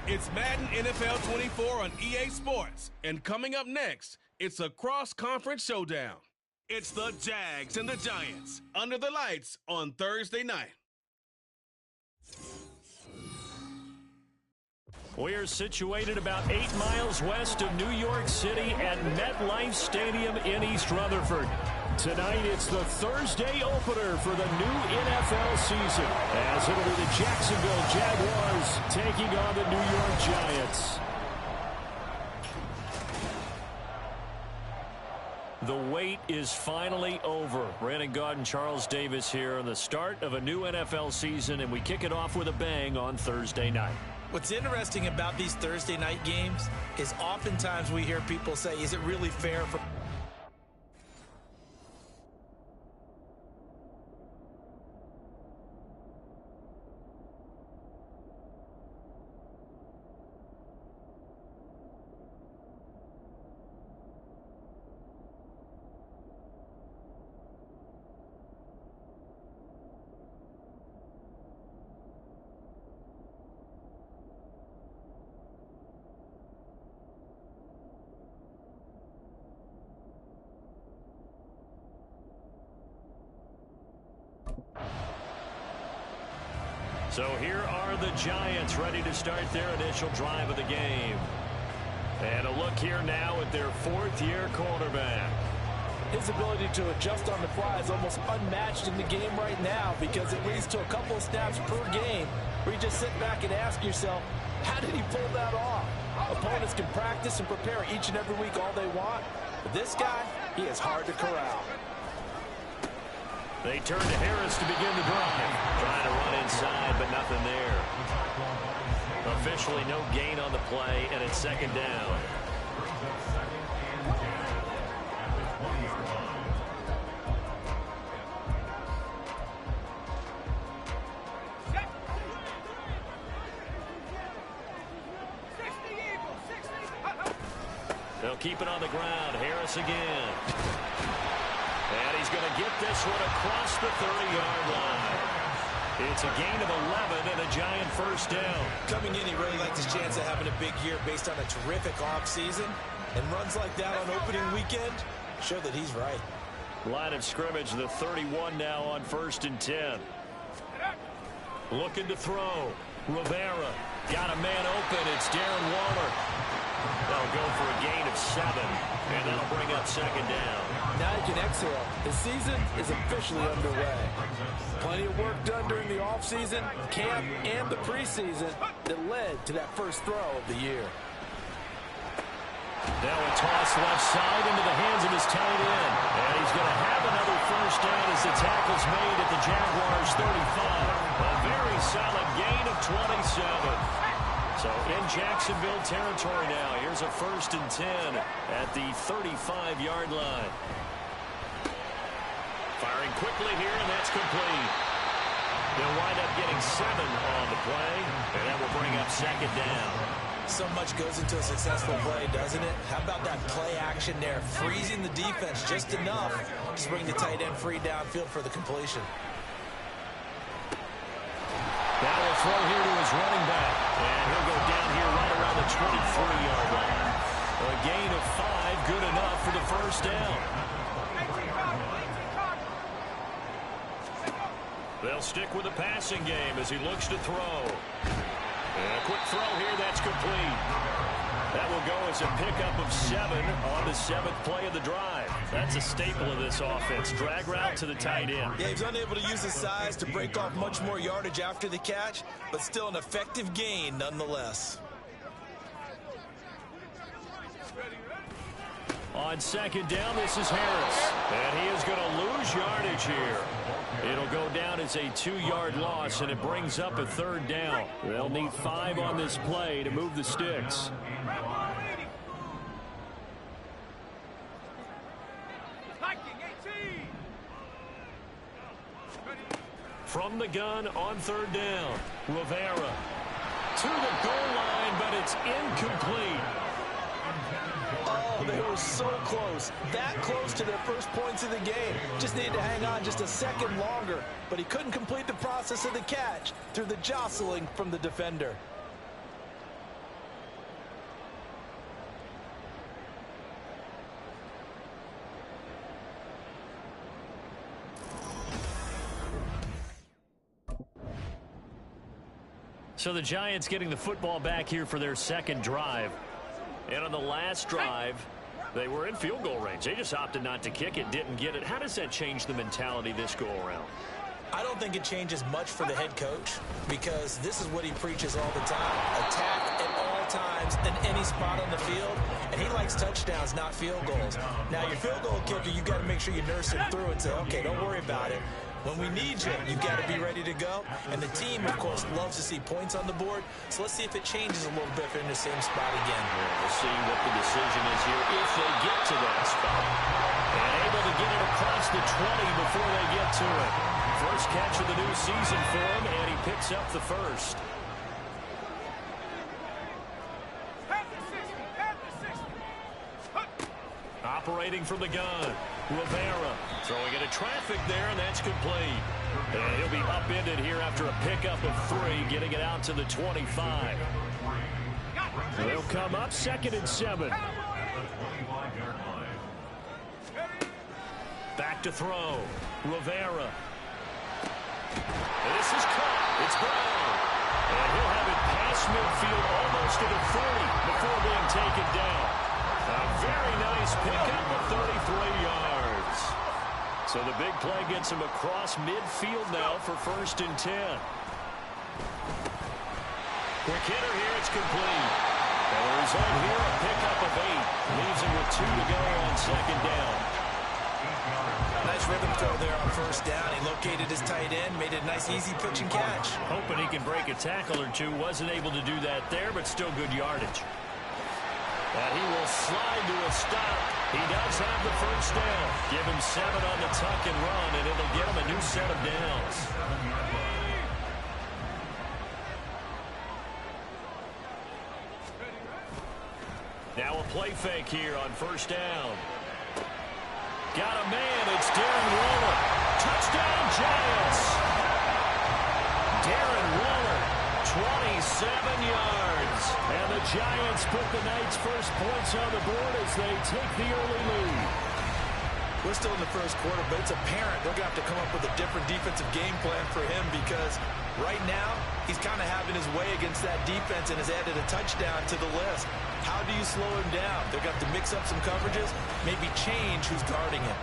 It's Madden NFL 24 on EA Sports. And coming up next, it's a cross-conference showdown. It's the Jags and the Giants under the lights on Thursday night. We're situated about 8 miles west of New York City at MetLife Stadium in East Rutherford. Tonight, it's the Thursday opener for the new NFL season, as it'll be the Jacksonville Jaguars taking on the New York Giants. The wait is finally over. Brandon Gaudin, Charles Davis here on the start of a new NFL season, and we kick it off with a bang on Thursday night. What's interesting about these Thursday night games is oftentimes we hear people say, is it really fair for... So here are the Giants ready to start their initial drive of the game. And a look here now at their fourth-year quarterback. His ability to adjust on the fly is almost unmatched in the game right now, because it leads to a couple of snaps per game where you just sit back and ask yourself, how did he pull that off? Opponents can practice and prepare each and every week all they want, but this guy, he is hard to corral. They turn to Harris to begin the drive. Trying to run inside, but nothing there. Officially no gain on the play, and it's second down. They'll keep it on the ground. Harris again. And he's going to get this one across the 30-yard line. It's a gain of 11 and a Giant first down. Coming in, he really liked his chance of having a big year based on a terrific offseason. And runs like that on opening weekend show that he's right. Line of scrimmage, the 31 now on 1st and 10. Looking to throw. Rivera got a man open. It's Darren Waller. They'll go for a gain of 7, and that'll bring up second down. Now you can exhale. The season is officially underway. Plenty of work done during the offseason, camp, and the preseason that led to that first throw of the year. Now a toss left side into the hands of his tight end. And he's going to have another first down as the tackle's made at the Jaguars' 35. A very solid gain of 27. So in Jacksonville territory now. Here's a 1st and 10 at the 35-yard line. Firing quickly here, and that's complete. They'll wind up getting 7 on the play, and that will bring up second down. So much goes into a successful play, doesn't it? How about that play action there, freezing the defense just enough to bring the tight end free downfield for the completion. That will throw here to his running back, and he'll go down here right around the 23-yard line. A gain of 5, good enough for the first down. They'll stick with the passing game as he looks to throw. And a quick throw here, that's complete. That will go as a pickup of 7 on the 7th play of the drive. That's a staple of this offense. Drag route to the tight end. Yeah, he's unable to use his size to break off much more yardage after the catch, but still an effective gain nonetheless. On second down, this is Harris. And he is going to lose yardage here. It'll go down as a 2-yard loss, and it brings up a 3rd down. They'll need 5 on this play to move the sticks. From the gun on 3rd down, Rivera to the goal line, but it's incomplete. Oh, they were so close. That close to their first points of the game. Just needed to hang on just a second longer, but he couldn't complete the process of the catch through the jostling from the defender. So the Giants getting the football back here for their second drive. And on the last drive, they were in field goal range. They just opted not to kick it, didn't get it. How does that change the mentality this go-around? I don't think it changes much for the head coach because this is what he preaches all the time. Attack at all times in any spot on the field, and he likes touchdowns, not field goals. Now, your field goal kicker, you've got to make sure you nurse him through and say, okay, don't worry about it. When we need you, you've got to be ready to go. And the team, of course, loves to see points on the board. So let's see if it changes a little bit if they're in the same spot again. Yeah, we'll see what the decision is here if they get to that spot. And able to get it across the 20 before they get to it. First catch of the new season for him, and he picks up the first. Operating from the gun, Rivera throwing into traffic there, and that's complete. And he'll be upended here after a pickup of 3, getting it out to the 25. They'll come up 2nd and 7. Back to throw, Rivera. This is caught. It's Brown. And he'll have it past midfield almost to the 30 before being taken down. A very nice pickup of 33 yards. So the big play gets him across midfield now for 1st and 10. Quick hitter here. It's complete. And the result here, a pickup of 8. Leaves him with 2 to go on 2nd down. Nice rhythm throw there on 1st down. He located his tight end, made it a nice, easy pitch and catch. Hoping he can break a tackle or two. Wasn't able to do that there, but still good yardage. And he will slide to a stop. He does have the 1st down. Give him 7 on the tuck and run, and it'll get him a new set of downs. Now a play fake here on 1st down. Got a man. It's Darren Waller. Touchdown, Giants. Darren Waller, 27 yards. And the Giants put the night's first points on the board as they take the early lead. We're still in the first quarter, but it's apparent they're going to have to come up with a different defensive game plan for him because right now he's kind of having his way against that defense and has added a touchdown to the list. How do you slow him down? They're going to have to mix up some coverages, maybe change who's guarding him.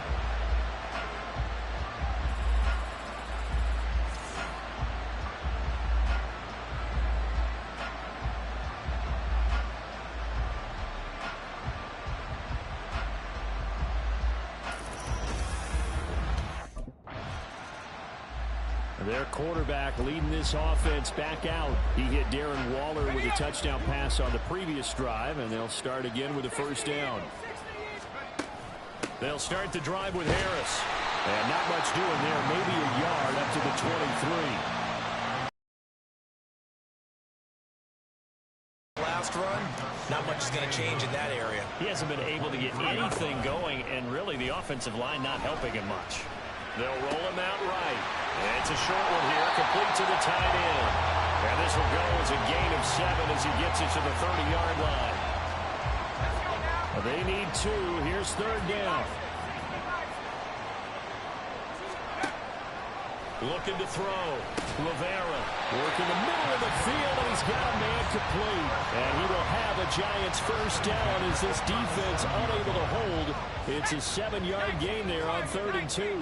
Their quarterback leading this offense back out. He hit Darren Waller with a touchdown pass on the previous drive, and they'll start again with a 1st down. They'll start the drive with Harris. And not much doing there, maybe a yard up to the 23. Last run, not much is going to change in that area. He hasn't been able to get anything going, and really the offensive line not helping him much. They'll roll him out right. And it's a short one here, complete to the tight end. And this will go as a gain of 7 as he gets it to the 30-yard line. They need 2. Here's 3rd down. Looking to throw. Rivera working the middle of the field, and he's got a man complete. And he will have a Giants 1st down as this defense unable to hold. It's a 7-yard gain there on 3rd and 2.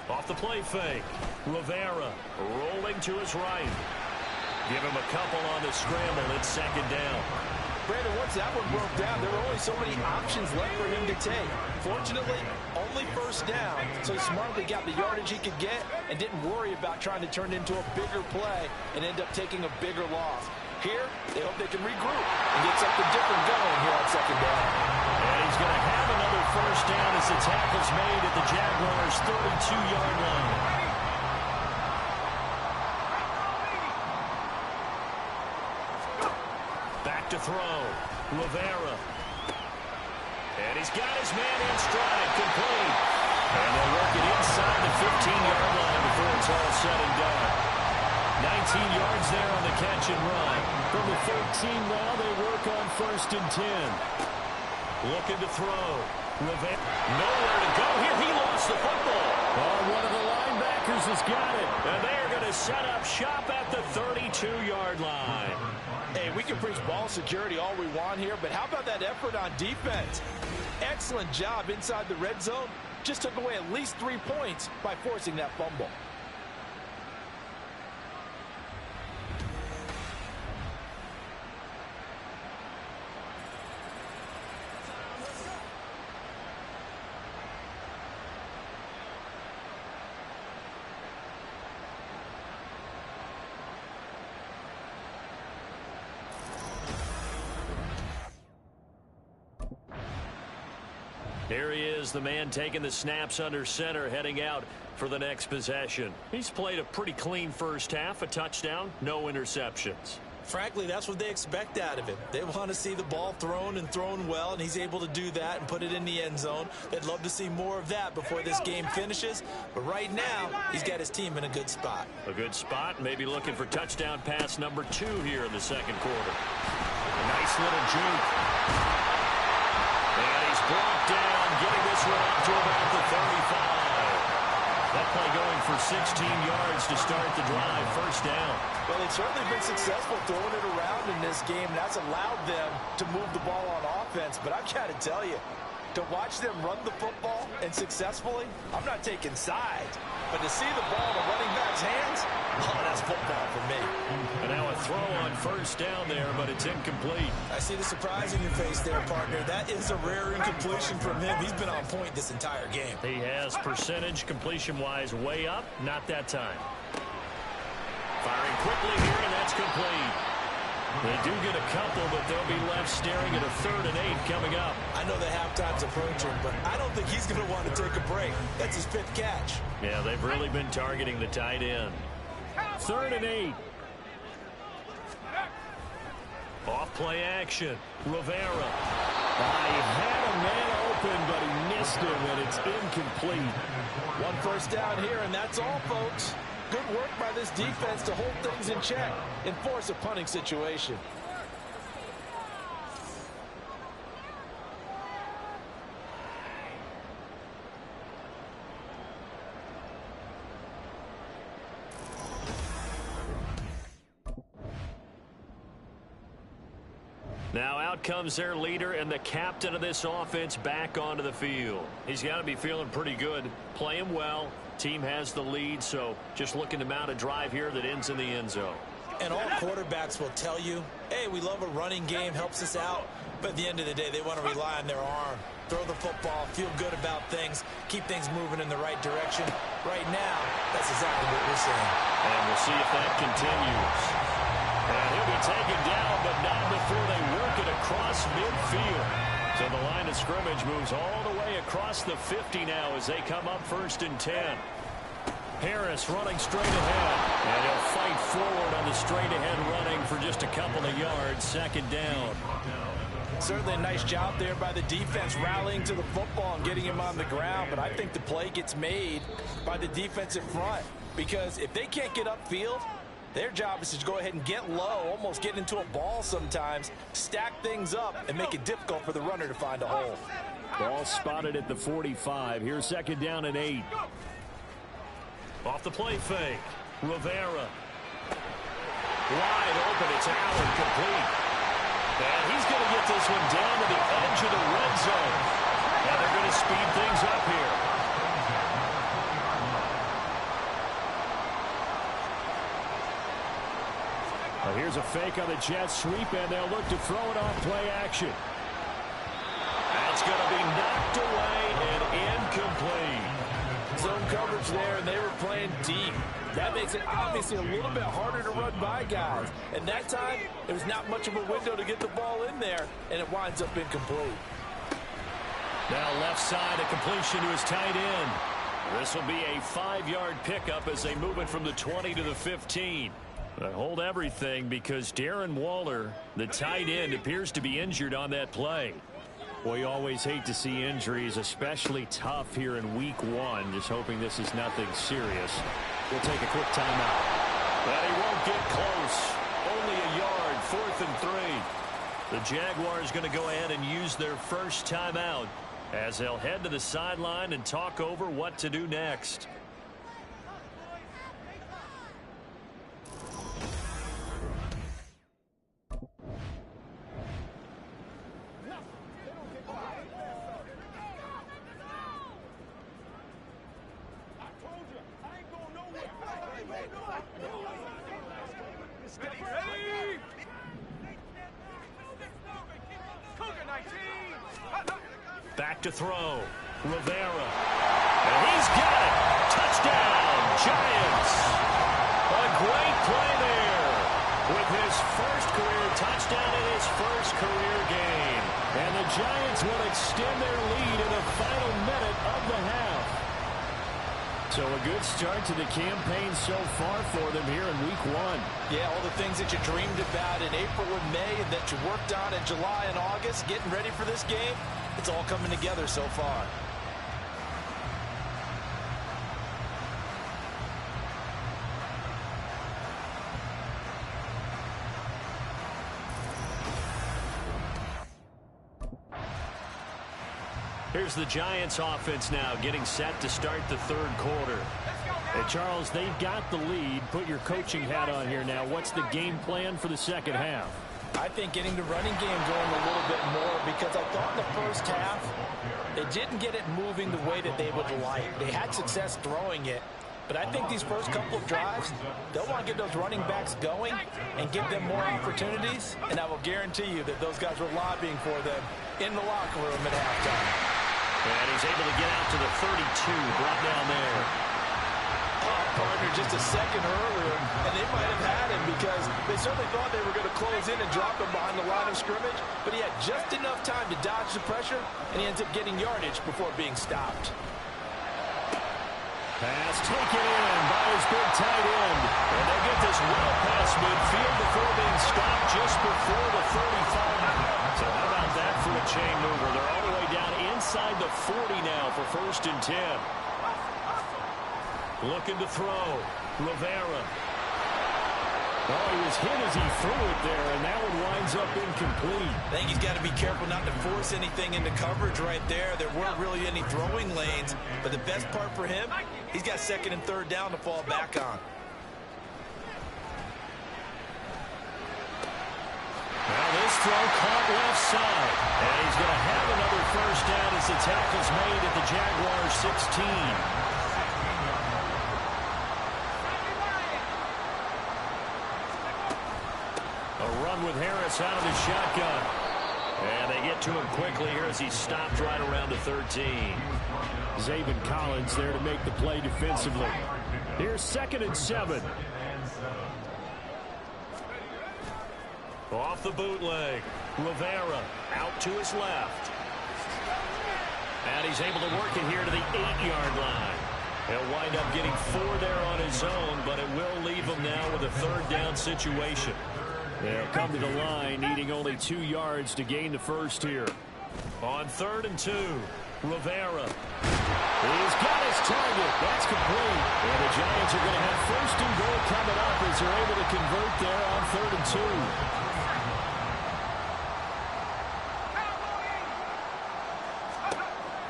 Off the play fake. Rivera rolling to his right. Give him a couple on the scramble. It's 2nd down. Brandon, once that one broke down, there were only so many options left for him to take. Fortunately, only 1st down, so he smartly got the yardage he could get and didn't worry about trying to turn it into a bigger play and end up taking a bigger loss. Here, they hope they can regroup and get something different going here on 2nd down. And he's going to have another 1st down as the tackle's made at the Jaguars' 32-yard line. Back to throw. Rivera. And he's got his man in stride, complete. And they'll work it inside the 15-yard line before it's all said and done. 19 yards there on the catch and run. From the 13 now, they work on 1st and 10. Looking to throw. Rivera. Nowhere to go here. He lost the football. Oh, one of the linebackers Packers has got it. And they are going to set up shop at the 32-yard line. Hey, we can preach ball security all we want here, but how about that effort on defense? Excellent job inside the red zone. Just took away at least 3 points by forcing that fumble. Here he is, the man taking the snaps under center, heading out for the next possession. He's played a pretty clean first half, a touchdown, no interceptions. Frankly, that's what they expect out of him. They want to see the ball thrown and thrown well, and he's able to do that and put it in the end zone. They'd love to see more of that before this game finishes. But right now, he's got his team in a good spot. A good spot, maybe looking for touchdown pass number 2 here in the second quarter. A nice little juke. And he's brought down, getting this one up to about the 35. That play going for 16 yards to start the drive, first down. Well, they've certainly been successful throwing it around in this game. That's allowed them to move the ball on offense. But I've got to tell you, to watch them run the football and successfully, I'm not taking sides. But to see the ball in the running back's hands, oh, that's football for me. And now a throw on first down there, but it's incomplete. I see the surprise in your face there, partner. That is a rare incompletion from him. He's been on point this entire game. He has percentage completion-wise way up, not that time. Firing quickly here, and that's complete. They do get a couple, but they'll be left staring at a 3rd and 8 coming up. I know the halftime's approaching, but I don't think he's going to want to take a break. That's his 5th catch. Yeah, they've really been targeting the tight end. 3rd and 8. Off play action. Rivera. He had a man open, but he missed him, and it's incomplete. 1 first down here, and that's all, folks. Good work by this defense to hold things in check and force a punting situation. Now out comes their leader and the captain of this offense back onto the field. He's got to be feeling pretty good, playing well. Team has the lead, so just looking to mount a drive here that ends in the end zone. And all quarterbacks will tell you, hey, we love a running game, helps us out. But at the end of the day, they want to rely on their arm. Throw the football, feel good about things, keep things moving in the right direction. Right now, that's exactly what we're seeing. And we'll see if that continues. And he'll be taken down, but not before they work it across midfield. So the line of scrimmage moves all the way across the 50 now as they come up 1st and 10. Harris running straight ahead. And he'll fight forward on the straight-ahead running for just a couple of yards. 2nd down. Certainly a nice job there by the defense rallying to the football and getting him on the ground. But I think the play gets made by the defensive front. Because if they can't get upfield, their job is to go ahead and get low, almost get into a ball sometimes, stack things up, and make it difficult for the runner to find a hole. Ball spotted at the 45. Here's 2nd down and 8. Off the play fake. Rivera. Wide open. It's Allen, complete. And he's going to get this one down to the edge of the red zone. And they're going to speed things up here. Well, here's a fake on the jet sweep, and they'll look to throw it off play action. That's going to be knocked away and incomplete. Zone coverage there, and they were playing deep. That makes it obviously a little bit harder to run by guys. And that time, there's not much of a window to get the ball in there, and it winds up incomplete. Now left side, a completion to his tight end. This will be a 5-yard pickup as they move it from the 20 to the 15. But hold everything because Darren Waller, the tight end, appears to be injured on that play. Well, you always hate to see injuries, especially tough here in week 1. Just hoping this is nothing serious. We'll take a quick timeout. But he won't get close. Only a yard, 4th and 3. The Jaguars going to go ahead and use their first timeout as they'll head to the sideline and talk over what to do next. Back to throw. Rivera. And he's got it. Touchdown, Giants. A great play there with his first career touchdown in his first career game. And the Giants will extend their lead in the final minute of the half. So a good start to the campaign so far for them here in week 1. Yeah, all the things that you dreamed about in April and May and that you worked on in July and August, getting ready for this game, it's all coming together so far. Here's the Giants offense now getting set to start the third quarter. And Charles, they've got the lead. Put your coaching hat on here now. What's the game plan for the second half? I think getting the running game going a little bit more, because I thought in the first half they didn't get it moving the way that they would like. They had success throwing it, but I think these first couple of drives, they'll want to get those running backs going and give them more opportunities, and I will guarantee you that those guys were lobbying for them in the locker room at halftime. And he's able to get out to the 32, brought down there. Partner just a second earlier, and they might have had him because they certainly thought they were going to close in and drop him behind the line of scrimmage, but he had just enough time to dodge the pressure, and he ends up getting yardage before being stopped. Pass taken in by his big tight end. And they get this well past midfield before being stopped just before the 35. So how about that for a chain mover? They're all the way down inside the 40 now for 1st and 10. Looking to throw. Rivera. Oh, he was hit as he threw it there, and that one winds up incomplete. I think he's got to be careful not to force anything into coverage right there. There weren't really any throwing lanes, but the best part for him, he's got 2nd and 3rd down to fall back on. Well, this throw caught left side, and he's going to have another first down as the tackle's made at the Jaguars' 16. With Harris out of his shotgun. And they get to him quickly here as he stopped right around the 13. Zaven Collins there to make the play defensively. Here's 2nd and 7. Off the bootleg. Rivera out to his left. And he's able to work it here to the 8-yard line. He'll wind up getting 4 there on his own, but it will leave him now with a 3rd down situation. They'll come to the line, needing only 2 yards to gain the first here. On 3rd and 2, Rivera. He's got his target. That's complete. And the Giants are going to have 1st and goal coming up as they're able to convert there on 3rd and 2.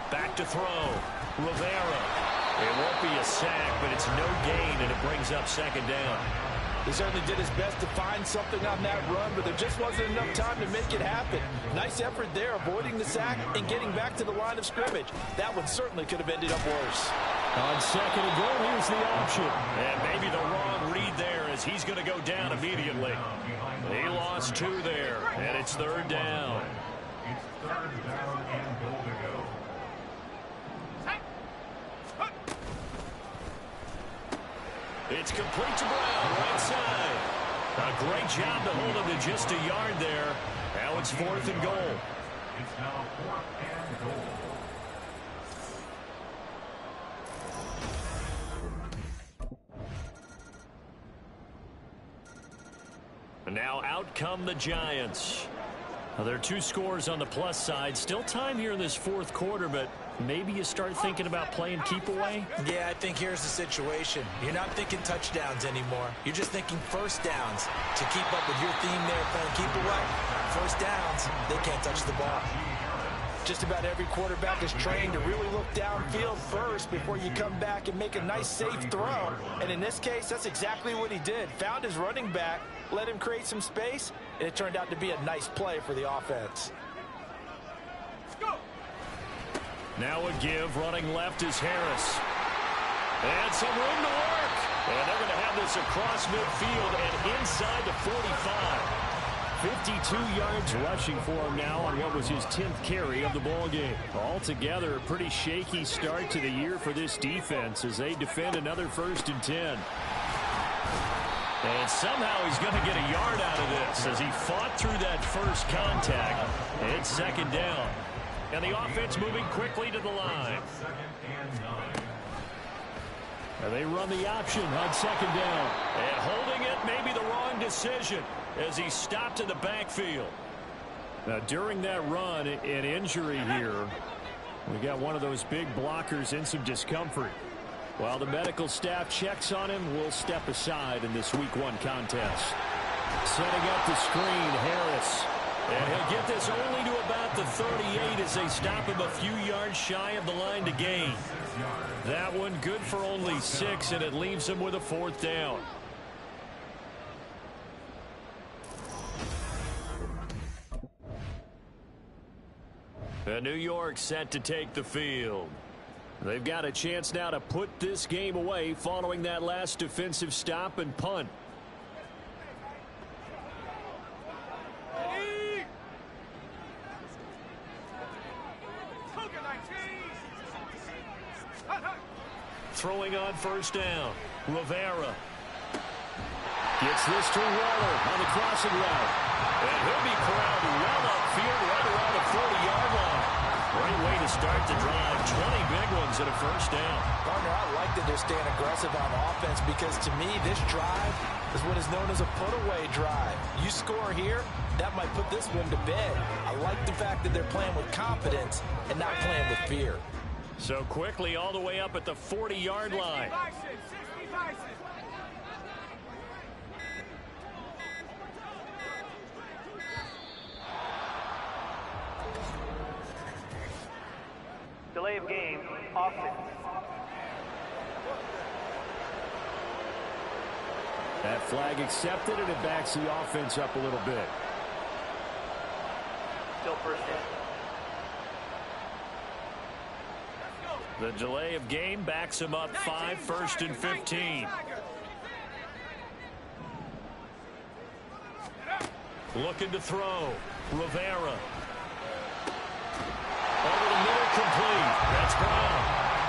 Back to throw. Rivera. It won't be a sack, but it's no gain, and it brings up 2nd down. He certainly did his best to find something on that run, but there just wasn't enough time to make it happen. Nice effort there, avoiding the sack and getting back to the line of scrimmage. That one certainly could have ended up worse. On 2nd and goal, here's the option. And maybe the wrong read there as he's going to go down immediately. He lost 2 there, and it's 3rd down. It's 3rd down and goal to go. It's complete to Brown, right side. A great job to hold him to just a yard there. Now it's 4th and goal. It's now 4th and goal. And now out come the Giants. Now there are 2 scores on the plus side. Still time here in this 4th quarter, but maybe you start thinking about playing keep away? Yeah, I think here's the situation. You're not thinking touchdowns anymore. You're just thinking 1st downs. To keep up with your theme there, playing keep away. 1st downs, they can't touch the ball. Just about every quarterback is trained to really look downfield first before you come back and make a nice, safe throw. And in this case, that's exactly what he did. Found his running back, let him create some space, and it turned out to be a nice play for the offense. Now a give, running left is Harris. And some room to work. And they're going to have this across midfield and inside the 45. 52 yards rushing for him now on what was his 10th carry of the ball game. Altogether, a pretty shaky start to the year for this defense as they defend another 1st and 10. And somehow he's going to get a yard out of this as he fought through that first contact. It's 2nd down. And the offense moving quickly to the line. And they run the option on 2nd down. And holding it may be the wrong decision as he stopped in the backfield. Now, during that run, an injury here. We got one of those big blockers in some discomfort. While the medical staff checks on him, we'll step aside in this Week 1 contest. Setting up the screen, Harris. And he'll get this only to about the 38 as they stop him a few yards shy of the line to gain. That one good for only 6, and it leaves him with a 4th down. And New York set to take the field. They've got a chance now to put this game away following that last defensive stop and punt. Throwing on 1st down. Rivera gets this to Waller on the crossing route. And he'll be corralled well upfield right around the 40-yard line. Great way to start the drive. 20 big ones and a 1st down. Partner, I like that they're staying aggressive on offense because to me this drive is what is known as a put-away drive. You score here, that might put this one to bed. I like the fact that they're playing with confidence and not playing with fear. So quickly all the way up at the 40-yard line. Delay of game, offense. That flag accepted, and it backs the offense up a little bit. Still 1st down. The delay of game backs him up 5, 1st and 15. Looking to throw. Rivera. Over the middle, complete. That's Brown.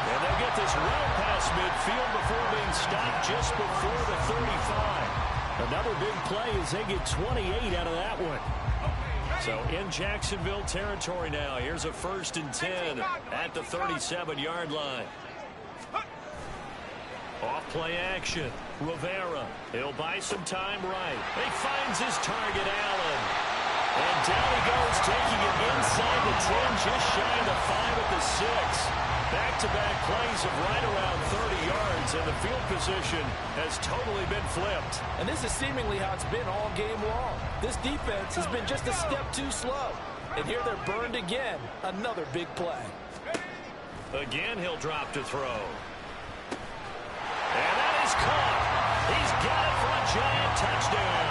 And they'll get this well past midfield before being stopped just before the 35. Another big play as they get 28 out of that one. So in Jacksonville territory now. Here's a 1st and 10 at the 37-yard line. Off play action. Rivera. He'll buy some time right. He finds his target, Allen. And down he goes, taking it inside the 10, just shy of the 5 at the 6. Back-to-back plays of right around 30 yards, and the field position has totally been flipped. And this is seemingly how it's been all game long. This defense has been just a step too slow. And here they're burned again. Another big play. Again, he'll drop to throw. And that is caught. He's got it for a giant touchdown.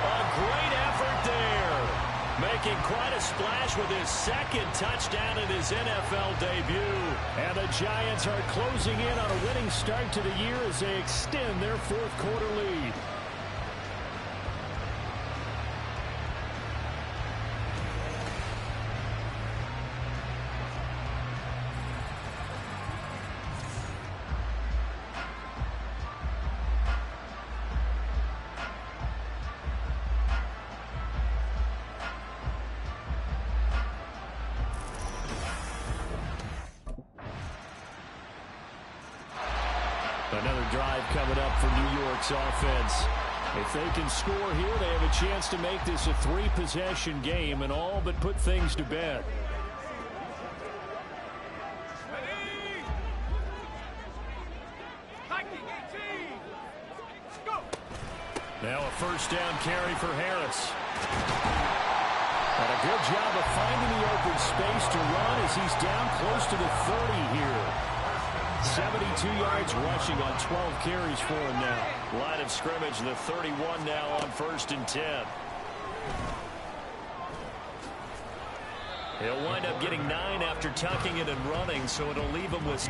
A great effort there. Making quite a splash with his 2nd touchdown in his NFL debut. And the Giants are closing in on a winning start to the year as they extend their 4th quarter lead. Another drive coming up for New York's offense. If they can score here, they have a chance to make this a 3-possession game and all but put things to bed. Now a 1st down carry for Harris. And a good job of finding the open space to run as he's down close to the 30 here. 72 yards rushing on 12 carries for him now. Line of scrimmage, the 31 now on 1st and 10. He'll wind up getting 9 after tucking it and running, so it'll leave him with...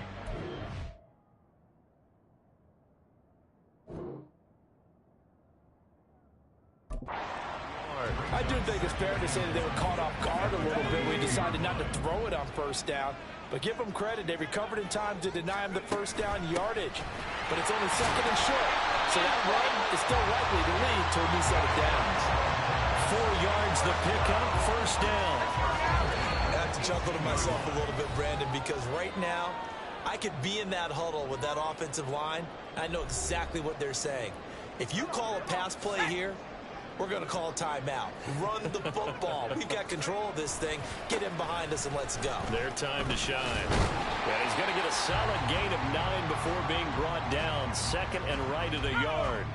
think it's fair to say that they were caught off guard a little bit. We decided not to throw it on first down. But give them credit. They recovered in time to deny him the first down yardage. But it's only second and short. So that run is still likely to lead to a new set of downs. 4 yards the pickup, first down. I have to chuckle to myself a little bit, Brandon, because right now I could be in that huddle with that offensive line. I know exactly what they're saying. If you call a pass play here, we're going to call a timeout. Run the football. We've got control of this thing. Get him behind us and let's go. Their time to shine. Yeah, he's going to get a solid gain of 9 before being brought down. Second and right at a yard.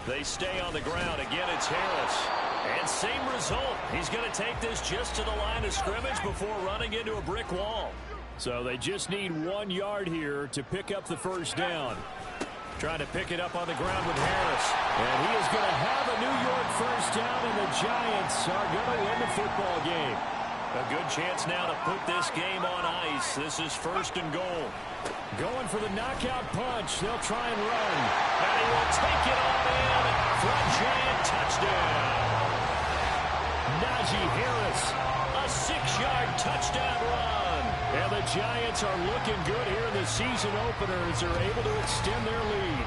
They stay on the ground. Again, it's Harris. And same result. He's going to take this just to the line of scrimmage before running into a brick wall. So they just need 1 yard here to pick up the first down. Trying to pick it up on the ground with Harris. And he is going to have a New York first down, and the Giants are going to win the football game. A good chance now to put this game on ice. This is first and goal. Going for the knockout punch. They'll try and run. And he will take it on in for a Giant touchdown. Najee Harris, a 6-yard touchdown run. And the Giants are looking good here in the season opener as they're able to extend their lead.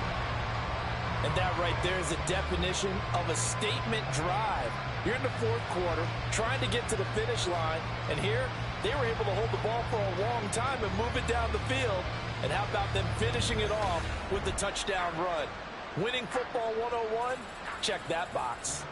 And that right there is a definition of a statement drive. You're in the fourth quarter, trying to get to the finish line, and here they were able to hold the ball for a long time and move it down the field. And how about them finishing it off with the touchdown run? Winning football 101? Check that box.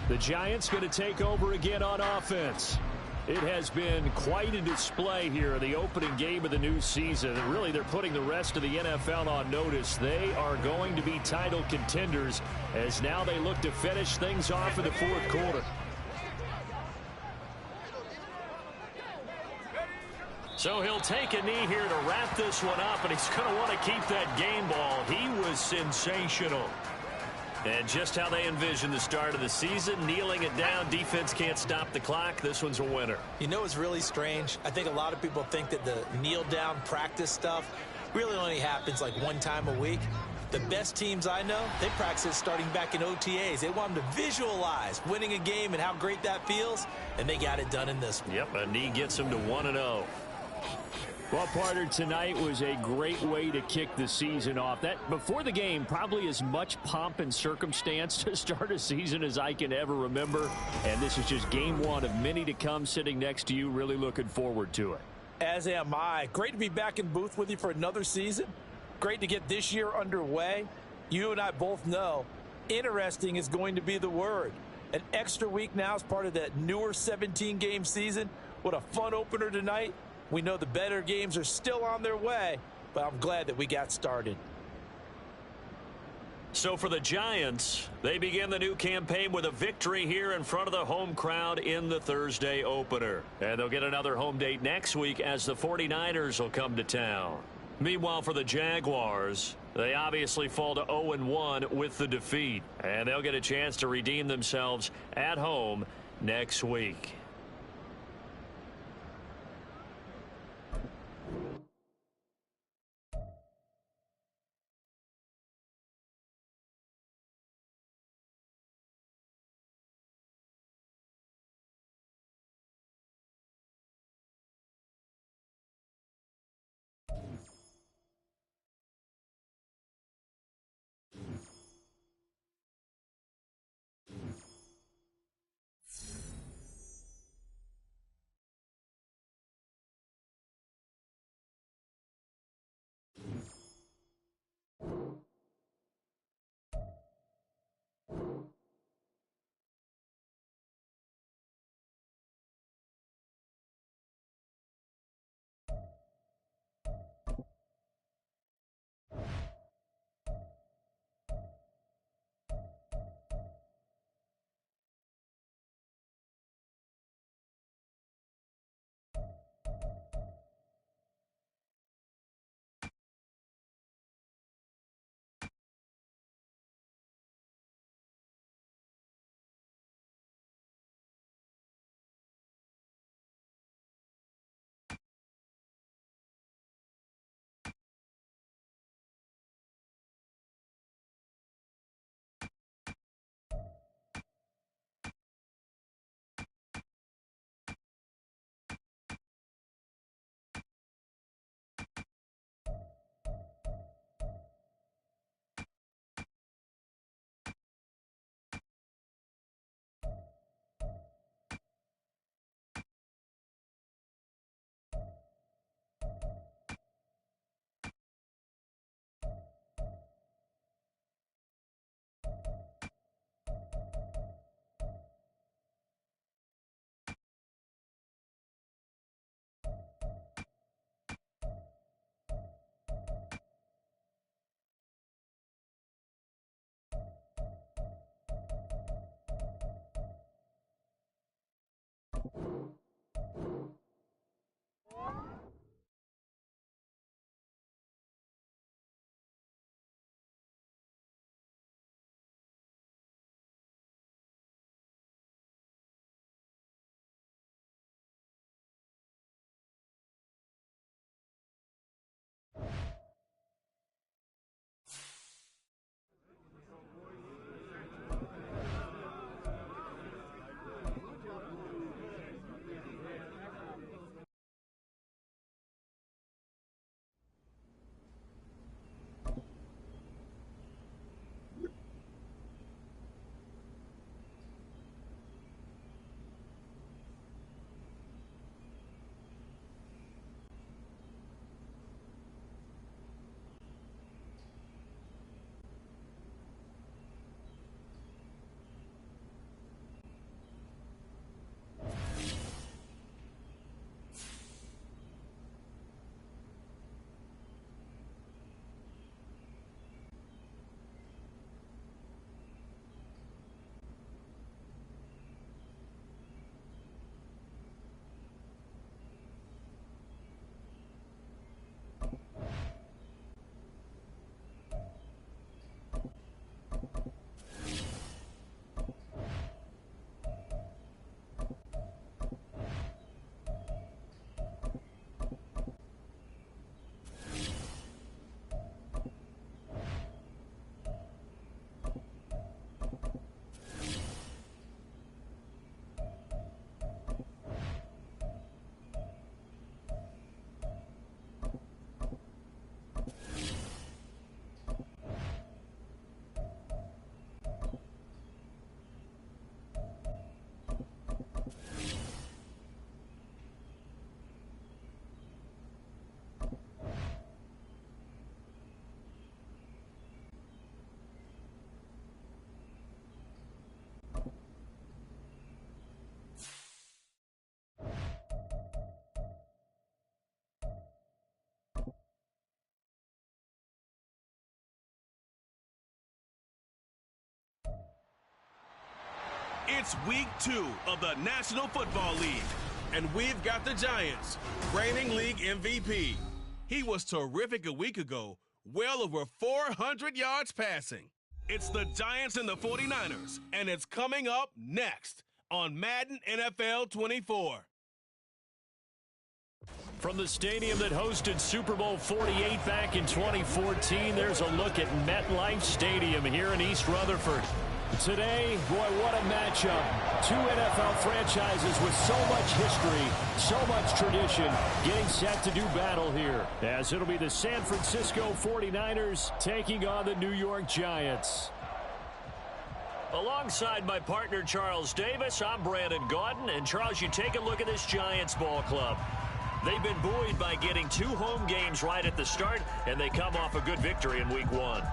The Giants going to take over again on offense. It has been quite a display here in the opening game of the new season. And really, they're putting the rest of the NFL on notice. They are going to be title contenders as now they look to finish things off in the fourth quarter. So he'll take a knee here to wrap this one up, and he's going to want to keep that game ball. He was sensational. And just how they envision the start of the season, kneeling it down, defense can't stop the clock. This one's a winner. You know what's really strange? I think a lot of people think that the kneel-down practice stuff really only happens like one time a week. The best teams I know, they practice it starting back in OTAs. They want them to visualize winning a game and how great that feels, and they got it done in this one. Yep, a knee gets them to 1-0. Well, partner, tonight was a great way to kick the season off. That before the game, probably as much pomp and circumstance to start a season as I can ever remember. And this is just game one of many to come. Sitting next to you, really looking forward to it. As am I. Great to be back in booth with you for another season. Great to get this year underway. You and I both know interesting is going to be the word. An extra week now as part of that newer 17-game season. What a fun opener tonight. We know the better games are still on their way, but I'm glad that we got started. So for the Giants, they begin the new campaign with a victory here in front of the home crowd in the Thursday opener. And they'll get another home date next week as the 49ers will come to town. Meanwhile, for the Jaguars, they obviously fall to 0-1 with the defeat. And they'll get a chance to redeem themselves at home next week. It's week 2 of the National Football League, and we've got the Giants, reigning league MVP. He was terrific a week ago, well over 400 yards passing. It's the Giants and the 49ers, and it's coming up next on Madden NFL 24. From the stadium that hosted Super Bowl 48 back in 2014, there's a look at MetLife Stadium here in East Rutherford. Today, boy, what a matchup. 2 NFL franchises with so much history, so much tradition, getting set to do battle here, as it'll be the San Francisco 49ers taking on the New York Giants. Alongside my partner, Charles Davis, I'm Brandon Gaudin. And, Charles, you take a look at this Giants ball club. They've been buoyed by getting 2 home games right at the start, and they come off a good victory in Week 1.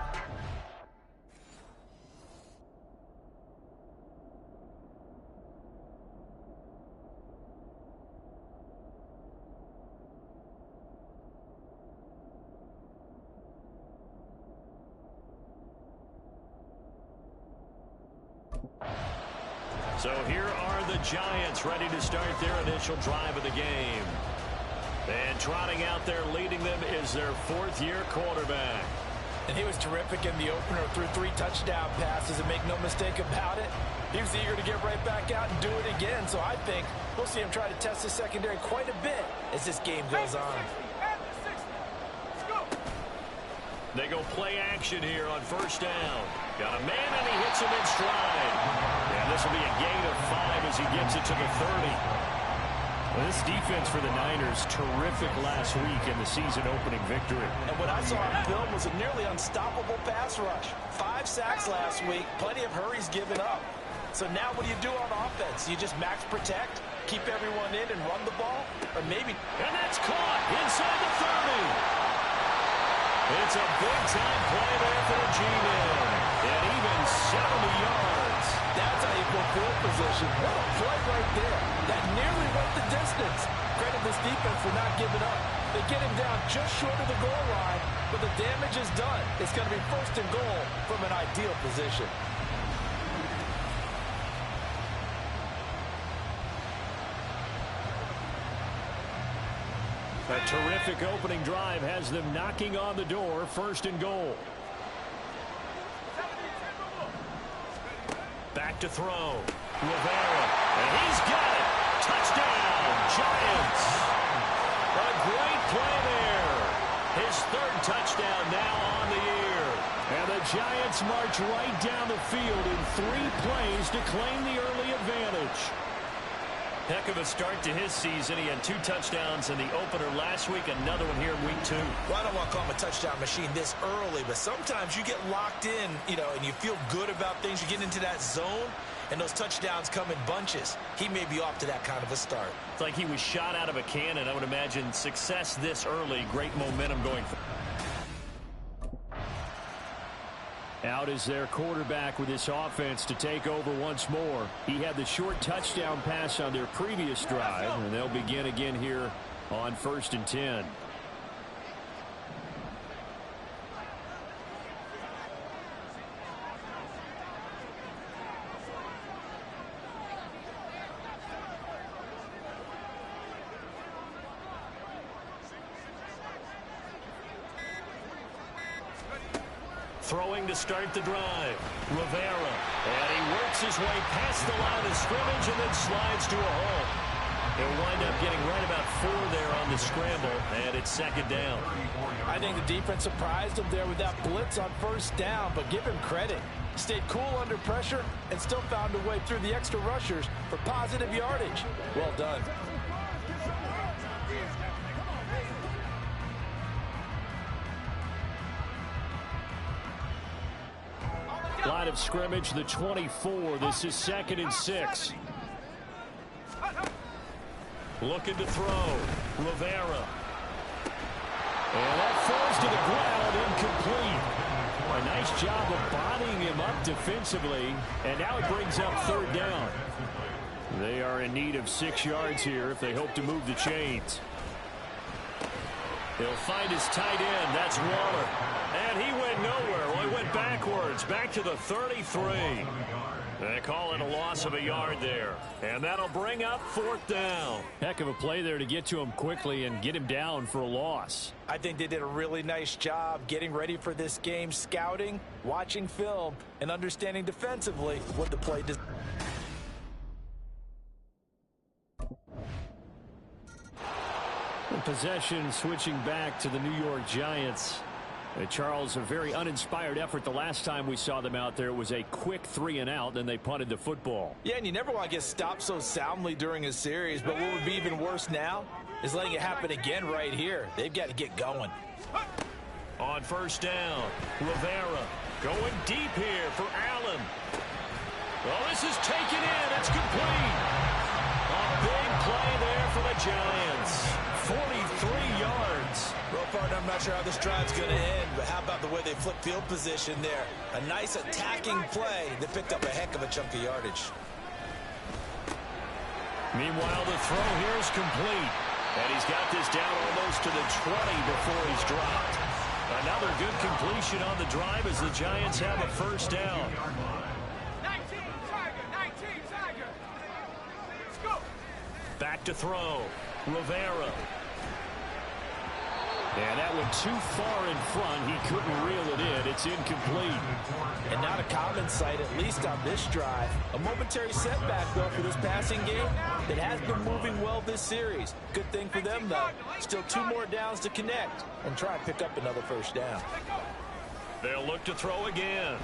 So here are the Giants ready to start their initial drive of the game. And trotting out there leading them is their 4th-year quarterback. And he was terrific in the opener, threw 3 touchdown passes, and make no mistake about it, he was eager to get right back out and do it again. So I think we'll see him try to test his secondary quite a bit as this game goes on. They go play action here on 1st down. Got a man, and he hits him in stride. And this will be a gain of 5 as he gets it to the 30. Well, this defense for the Niners, terrific last week in the season-opening victory. And what I saw on film was a nearly unstoppable pass rush. 5 sacks last week, plenty of hurries given up. So now what do you do on offense? You just max protect, keep everyone in and run the ball? Or maybe... And that's caught inside the 30. It's a big-time play there for the G-Men. And even 70 yards. That's how you put field position. What a play right there. That nearly went the distance. Credit this defense for not giving up. They get him down just short of the goal line, but the damage is done. It's going to be 1st and goal from an ideal position. A terrific opening drive has them knocking on the door, 1st and goal. Back to throw. Rivera. And he's got it. Touchdown, Giants. A great play there. His 3rd touchdown now on the year. And the Giants march right down the field in 3 plays to claim the early advantage. Heck of a start to his season. He had 2 touchdowns in the opener last week, another one here in Week 2. Well, I don't want to call him a touchdown machine this early, but sometimes you get locked in, and you feel good about things. You get into that zone, and those touchdowns come in bunches. He may be off to that kind of a start. It's like he was shot out of a cannon. I would imagine success this early, great momentum going forward. Out is their quarterback with this offense to take over once more. He had the short touchdown pass on their previous drive, and they'll begin again here on 1st and 10. Throwing to start the drive. Rivera. And he works his way past the line of scrimmage and then slides to a hole. He'll wind up getting right about 4 there on the scramble, and it's 2nd down. I think the defense surprised him there with that blitz on 1st down, but give him credit. Stayed cool under pressure and still found a way through the extra rushers for positive yardage. Well done. Line of scrimmage, the 24. This is 2nd and 6. Looking to throw. Rivera. And that falls to the ground, incomplete. A nice job of bodying him up defensively. And now it brings up 3rd down. They are in need of 6 yards here if they hope to move the chains. He'll find his tight end. That's Waller. And he went nowhere. Well, he went backwards. Back to the 33. They call it a loss of a yard there. And that'll bring up 4th down. Heck of a play there to get to him quickly and get him down for a loss. I think they did a really nice job getting ready for this game, scouting, watching film, and understanding defensively what the play does. Possession switching back to the New York Giants. Charles, a very uninspired effort the last time we saw them out there. It was a quick 3-and-out, then they punted the football. Yeah, and you never want to get stopped so soundly during a series, but what would be even worse now is letting it happen again right here. They've got to get going. On 1st down, Rivera going deep here for Allen. Well, this is taken in. It's complete. A big play there for the Giants. 43 yards. Well, partner, I'm not sure how this drive's going to end, but how about the way they flip field position there? A nice attacking play that picked up a heck of a chunk of yardage. Meanwhile, the throw here is complete. And he's got this down almost to the 20 before he's dropped. Another good completion on the drive as the Giants have a 1st down. 19, Tiger. Let's go. Back to throw. Rivera. And that went too far in front. He couldn't reel it in. It's incomplete. And not a common sight, at least on this drive. A momentary setback, though, for this passing game that has been moving well this series. Good thing for them, though. Still 2 more downs to connect and try and pick up another 1st down. They'll look to throw again.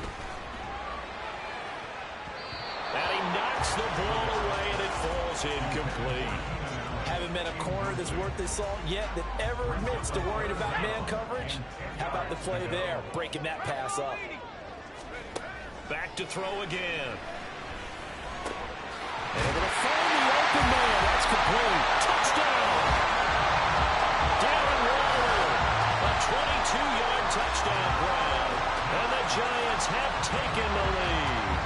And he knocks the ball away, and it falls incomplete. Haven't met a corner that's worth their salt yet that ever admits to worrying about man coverage. How about the play there, breaking that pass up? Back to throw again. Able to find the open man. That's complete. Touchdown! Darren Waller, a 22-yard touchdown grab. And the Giants have taken the lead.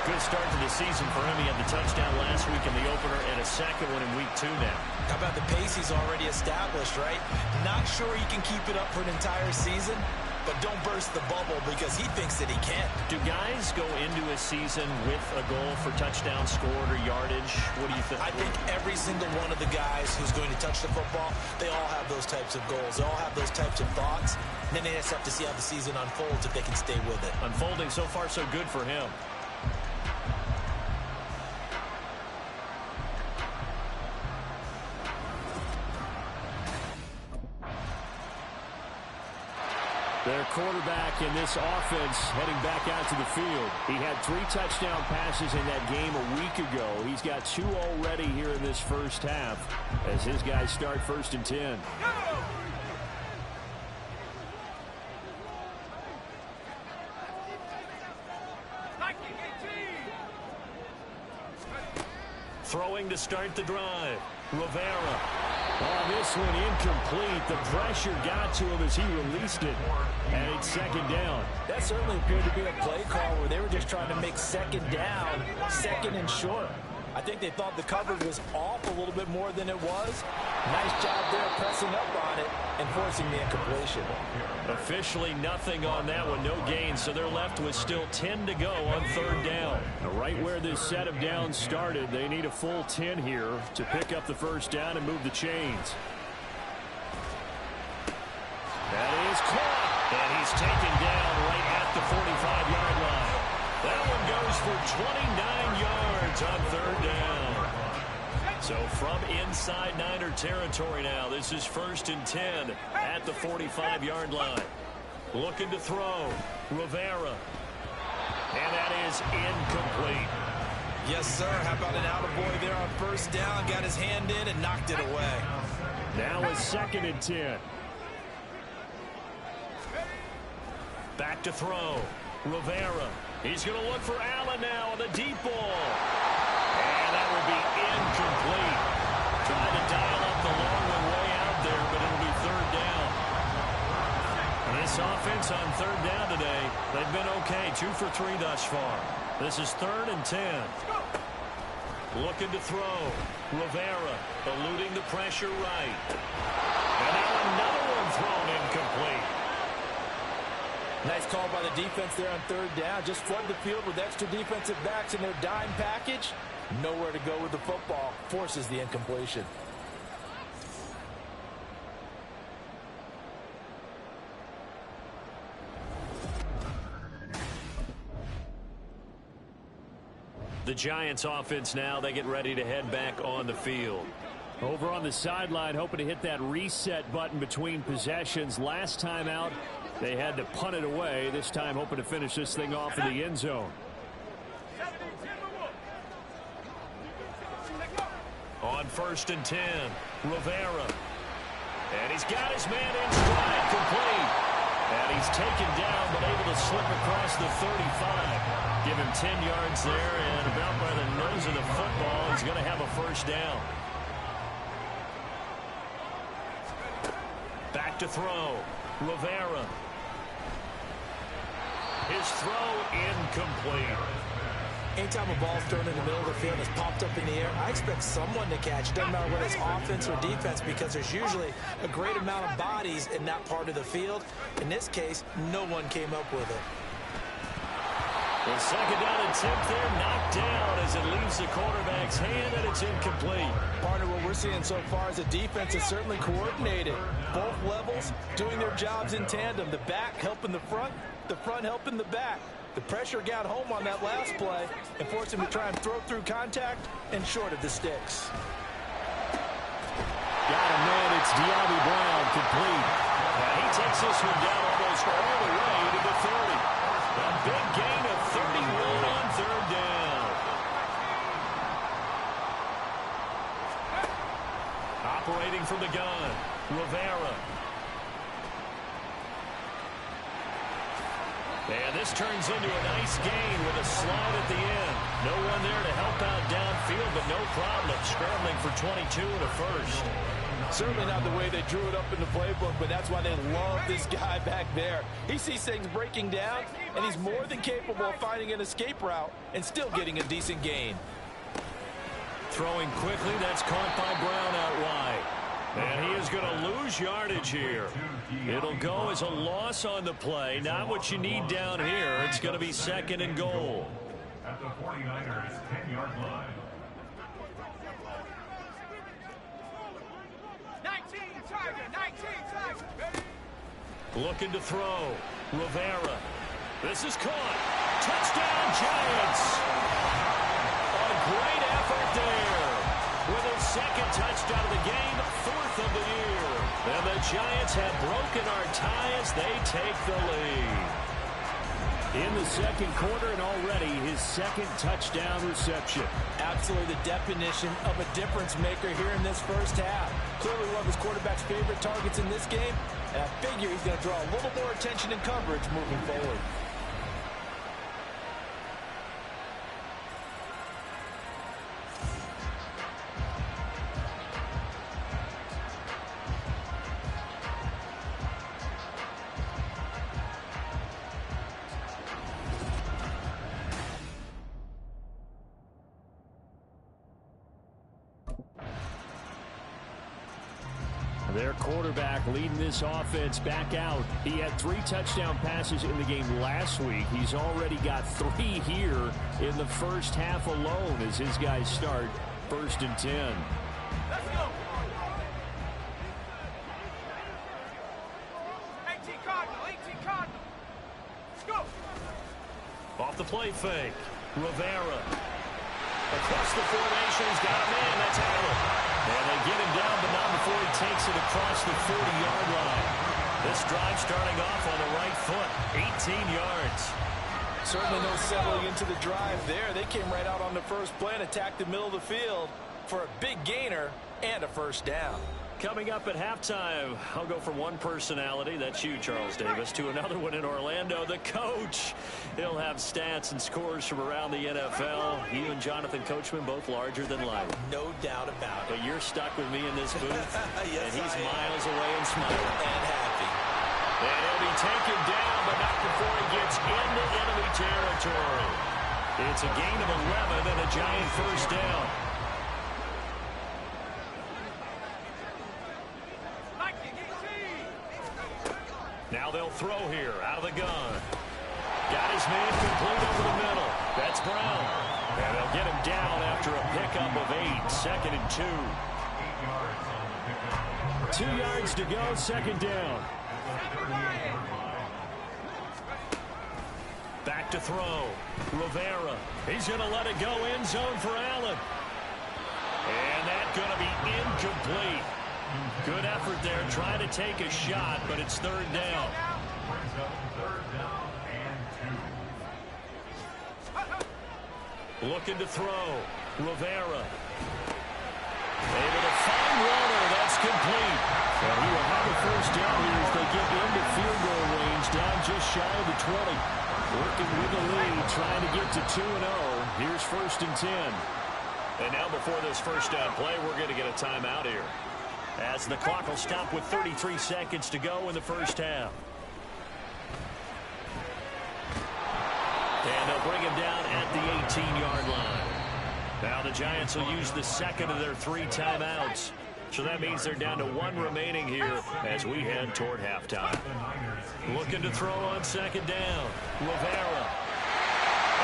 Good start to the season for him. He had the touchdown last week in the opener and a 2nd one in week 2 now. How about the pace he's already established, right? Not sure he can keep it up for an entire season, but don't burst the bubble because he thinks that he can. Do guys go into a season with a goal for touchdown scored or yardage? What do you think? I think every single one of the guys who's going to touch the football, they all have those types of goals. They all have those types of thoughts. And then they just have to see how the season unfolds if they can stay with it. Unfolding so far so good for him. Their quarterback in this offense heading back out to the field. He had 3 touchdown passes in that game a week ago. He's got 2 already here in this 1st half as his guys start 1st and 10. Throwing to start the drive. Rivera. Oh, this one incomplete. The pressure got to him as he released it. And it's 2nd down. That certainly appeared to be a play call where they were just trying to make 2nd down, 2nd and short. I think they thought the coverage was off a little bit more than it was. Nice job there pressing up on it and forcing the incompletion. Officially nothing on that one, no gain, so they're left with still 10 to go on 3rd down. Right where this set of downs started, they need a full 10 here to pick up the 1st down and move the chains. That is caught, and he's taken down right at the 45-yard line. That one goes for 29 yards on 3rd down. So from inside Niner territory now, this is 1st and 10 at the 45-yard line. Looking to throw, Rivera. And that is incomplete. Yes, sir. How about an attaboy there on 1st down? Got his hand in and knocked it away. Now it's 2nd and 10. Back to throw, Rivera. He's going to look for Allen now on the deep ball. And that will be incomplete. Trying to dial up the long one way out there, but it'll be 3rd down. And this offense on 3rd down today, they've been okay. 2 for 3 thus far. This is 3rd and 10. Looking to throw. Rivera eluding the pressure right. And now another one thrown incomplete. Nice call by the defense there on third down. Just flood the field with extra defensive backs in their dime package. Nowhere to go with the football. Forces the incompletion. The Giants offense now, they get ready to head back on the field. Over on the sideline, hoping to hit that reset button between possessions. Last time out, they had to punt it away. This time hoping to finish this thing off in the end zone. On 1st and 10, Rivera. And he's got his man in stride, complete. And he's taken down, but able to slip across the 35. Give him 10 yards there, and about by the nose of the football, he's going to have a first down. Back to throw. Rivera. His throw incomplete. Anytime a ball's thrown in the middle of the field and is popped up in the air, I expect someone to catch. Doesn't matter whether it's offense or defense, because there's usually a great amount of bodies in that part of the field. In this case, no one came up with it. The second down attempt there knocked down as it leaves the quarterback's hand, and it's incomplete. Partner, what we're seeing so far is the defense is certainly coordinated. Both levels doing their jobs in tandem. The back helping the front helping the back. The pressure got home on that last play and forced him to try and throw through contact and short of the sticks. Got him, man. It's De'Ami Brown, complete. Now he takes this one down almost all the way to the 30. A big gain of 31 on third down. Operating from the gun, Rivera. And this turns into a nice gain with a slide at the end. No one there to help out downfield, but no problem scrambling for 22 and a first. Certainly not the way they drew it up in the playbook, but that's why they love this guy back there. He sees things breaking down, and he's more than capable of finding an escape route and still getting a decent gain. Throwing quickly, that's caught by Brown out wide. And he is going to lose yardage here. It'll go as a loss on the play. Not what you need down here. It's going to be 2nd and goal. At the 49ers 10-yard line. 19 Tiger. Looking to throw. Rivera. This is caught. Touchdown, Giants. A great effort there. With their 2nd touchdown of the game, 4th of the year. And the Giants have broken our tie as they take the lead. In the 2nd quarter, and already his 2nd touchdown reception. Absolutely the definition of a difference maker here in this first half. Clearly one of his quarterback's favorite targets in this game, and I figure he's going to draw a little more attention and coverage moving forward. Their quarterback leading this offense back out. He had 3 touchdown passes in the game last week. He's already got 3 here in the first half alone as his guys start 1st and 10. Let's go. 18 Cardinal. Let's go. Off the play fake. Rivera. Across the formation. He's got a man. That's Allen. And they get him down, but not before he takes it across the 40-yard line. This drive starting off on the right foot. 18 yards. Certainly no settling into the drive there. They came right out on the first play and attacked the middle of the field for a big gainer and a first down. Coming up at halftime, I'll go from one personality, that's you, Charles Davis, to another one in Orlando, the coach. He'll have stats and scores from around the NFL. You and Jonathan Coachman both larger than life. No doubt about it. But you're stuck with me in this booth, Yes, and he's I am. miles away and smiling. And happy. And he'll be taken down, but not before he gets into enemy territory. It's a gain of 11 and a Giant first down. Now they'll throw here out of the gun. Got his man complete over the middle. That's Brown. And they'll get him down after a pickup of 8. 2nd and 2. 2 yards to go, 2nd down. Back to throw. Rivera. He's going to let it go end zone for Allen. And that's going to be incomplete. Good effort there, trying to take a shot, but it's 3rd down. Looking to throw. Rivera. Able to find Warner. That's complete. Well, he will have a 1st down here as they get into field goal range, down just shy of the 20. Working with the lead, trying to get to 2-0. Here's 1st and 10. And now before this 1st down play, we're going to get a timeout here, as the clock will stop with 33 seconds to go in the 1st half. And they'll bring him down at the 18-yard line. Now the Giants will use the 2nd of their 3 timeouts. So that means they're down to 1 remaining here as we head toward halftime. Looking to throw on 2nd down. Rivera.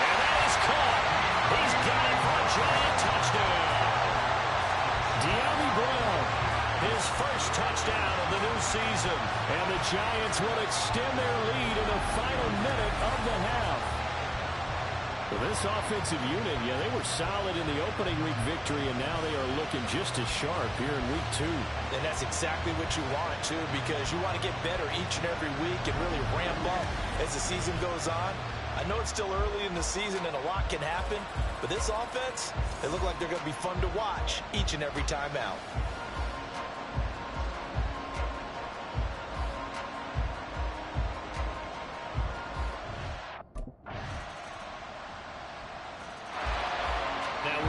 And that is caught. He's got it for a giant touchdown. De'Ami Brown. His 1st touchdown of the new season. And the Giants will extend their lead in the final minute of the half. Well, this offensive unit, yeah, they were solid in the opening week victory, and now they are looking just as sharp here in week 2. And that's exactly what you want, too, because you want to get better each and every week and really ramp up as the season goes on. I know it's still early in the season and a lot can happen, but this offense, they look like they're going to be fun to watch each and every time out.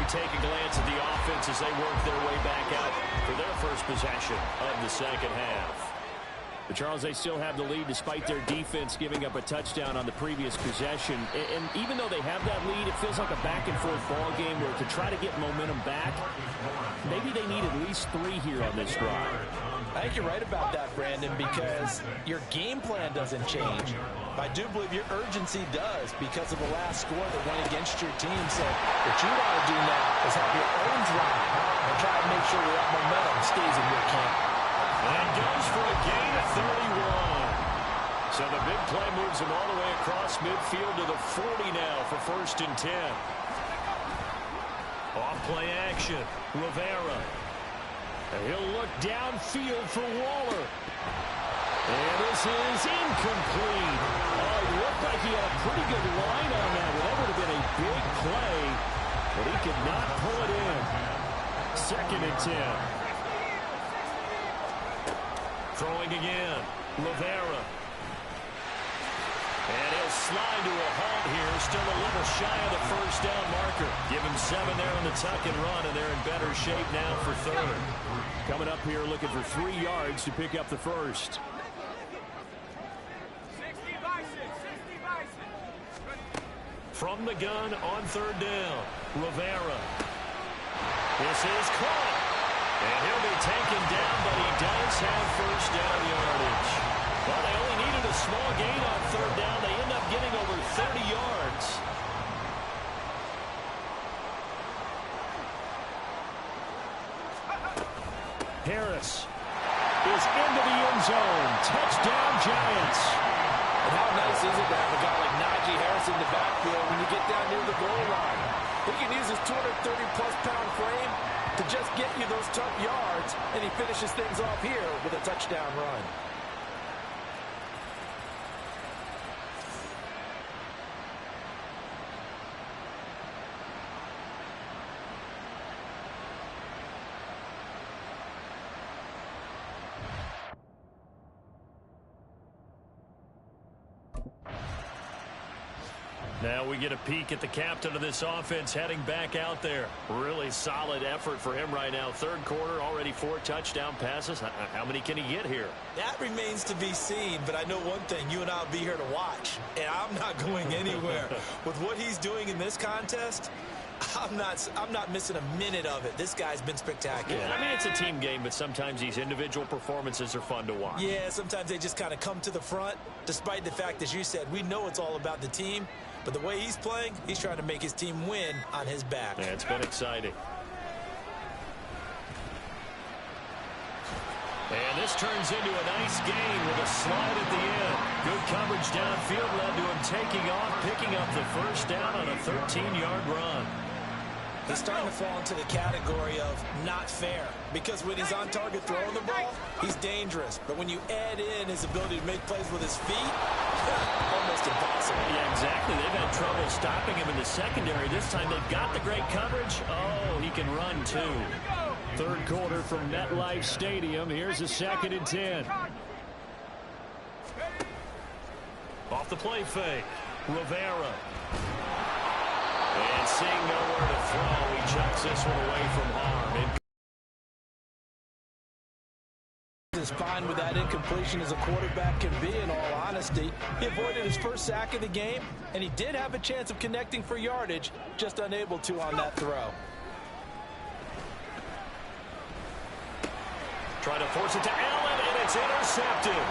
Take a glance at the offense as they work their way back out for their 1st possession of the 2nd half. But Charles, they still have the lead despite their defense giving up a touchdown on the previous possession. And even though they have that lead, it feels like a back-and-forth ball game where to try to get momentum back, maybe they need at least 3 here on this drive. I think you're right about that, Brandon, because your game plan doesn't change. I do believe your urgency does because of the last score that went against your team. So what you want to do now is have your own drive and try to make sure that momentum stays in your camp. And goes for a gain of 31. So the big play moves him all the way across midfield to the 40 now for 1st and 10. Off play action. Rivera. And he'll look downfield for Waller. And this is incomplete. Oh, it looked like he had a pretty good line on that. That would have been a big play, but he could not pull it in. 2nd and 10. Throwing again. Rivera. And he'll slide to a halt here. Still a little shy of the 1st down marker. Give him 7 there on the tuck and run, and they're in better shape now for 3rd. Coming up here looking for 3 yards to pick up the 1st. From the gun on 3rd down. Rivera. This is caught. And he'll be taken down, but he does have 1st down yardage. Well, they only needed a small gain on 3rd down. They end up getting over 30 yards. Harris is into the end zone. Touchdown, Giants. And how nice is it to have a guy like Najee Harris in the backfield when you get down near the goal line? He can use his 230-plus pound frame to just get you those tough yards, and he finishes things off here with a touchdown run. Now we get a peek at the captain of this offense heading back out there. Really solid effort for him right now. 3rd quarter, already 4 touchdown passes. How many can he get here? That remains to be seen, but I know one thing. You and I will be here to watch, and I'm not going anywhere. With what he's doing in this contest, I'm not missing a minute of it. This guy's been spectacular. Yeah, I mean, it's a team game, but sometimes these individual performances are fun to watch. Yeah, sometimes they just kind of come to the front, despite the fact, as you said, we know it's all about the team. But the way he's playing, he's trying to make his team win on his back. Yeah, it's been exciting. And this turns into a nice gain with a slide at the end. Good coverage downfield led to him taking off, picking up the first down on a 13-yard run. He's starting to fall into the category of not fair, because when he's on target throwing the ball, he's dangerous. But when you add in his ability to make plays with his feet, almost impossible. Yeah, exactly. They've had trouble stopping him in the secondary. This time they've got the great coverage. Oh, he can run too. Third quarter from MetLife Stadium. Here's a 2nd and 10. Off the play fake. Rivera. And seeing nowhere to throw, he chucks this one away from harm. Is fine with that incompletion as a quarterback can be, in all honesty. He avoided his first sack of the game, and he did have a chance of connecting for yardage, just unable to on that throw. Try to force it to Allen, and it's intercepted.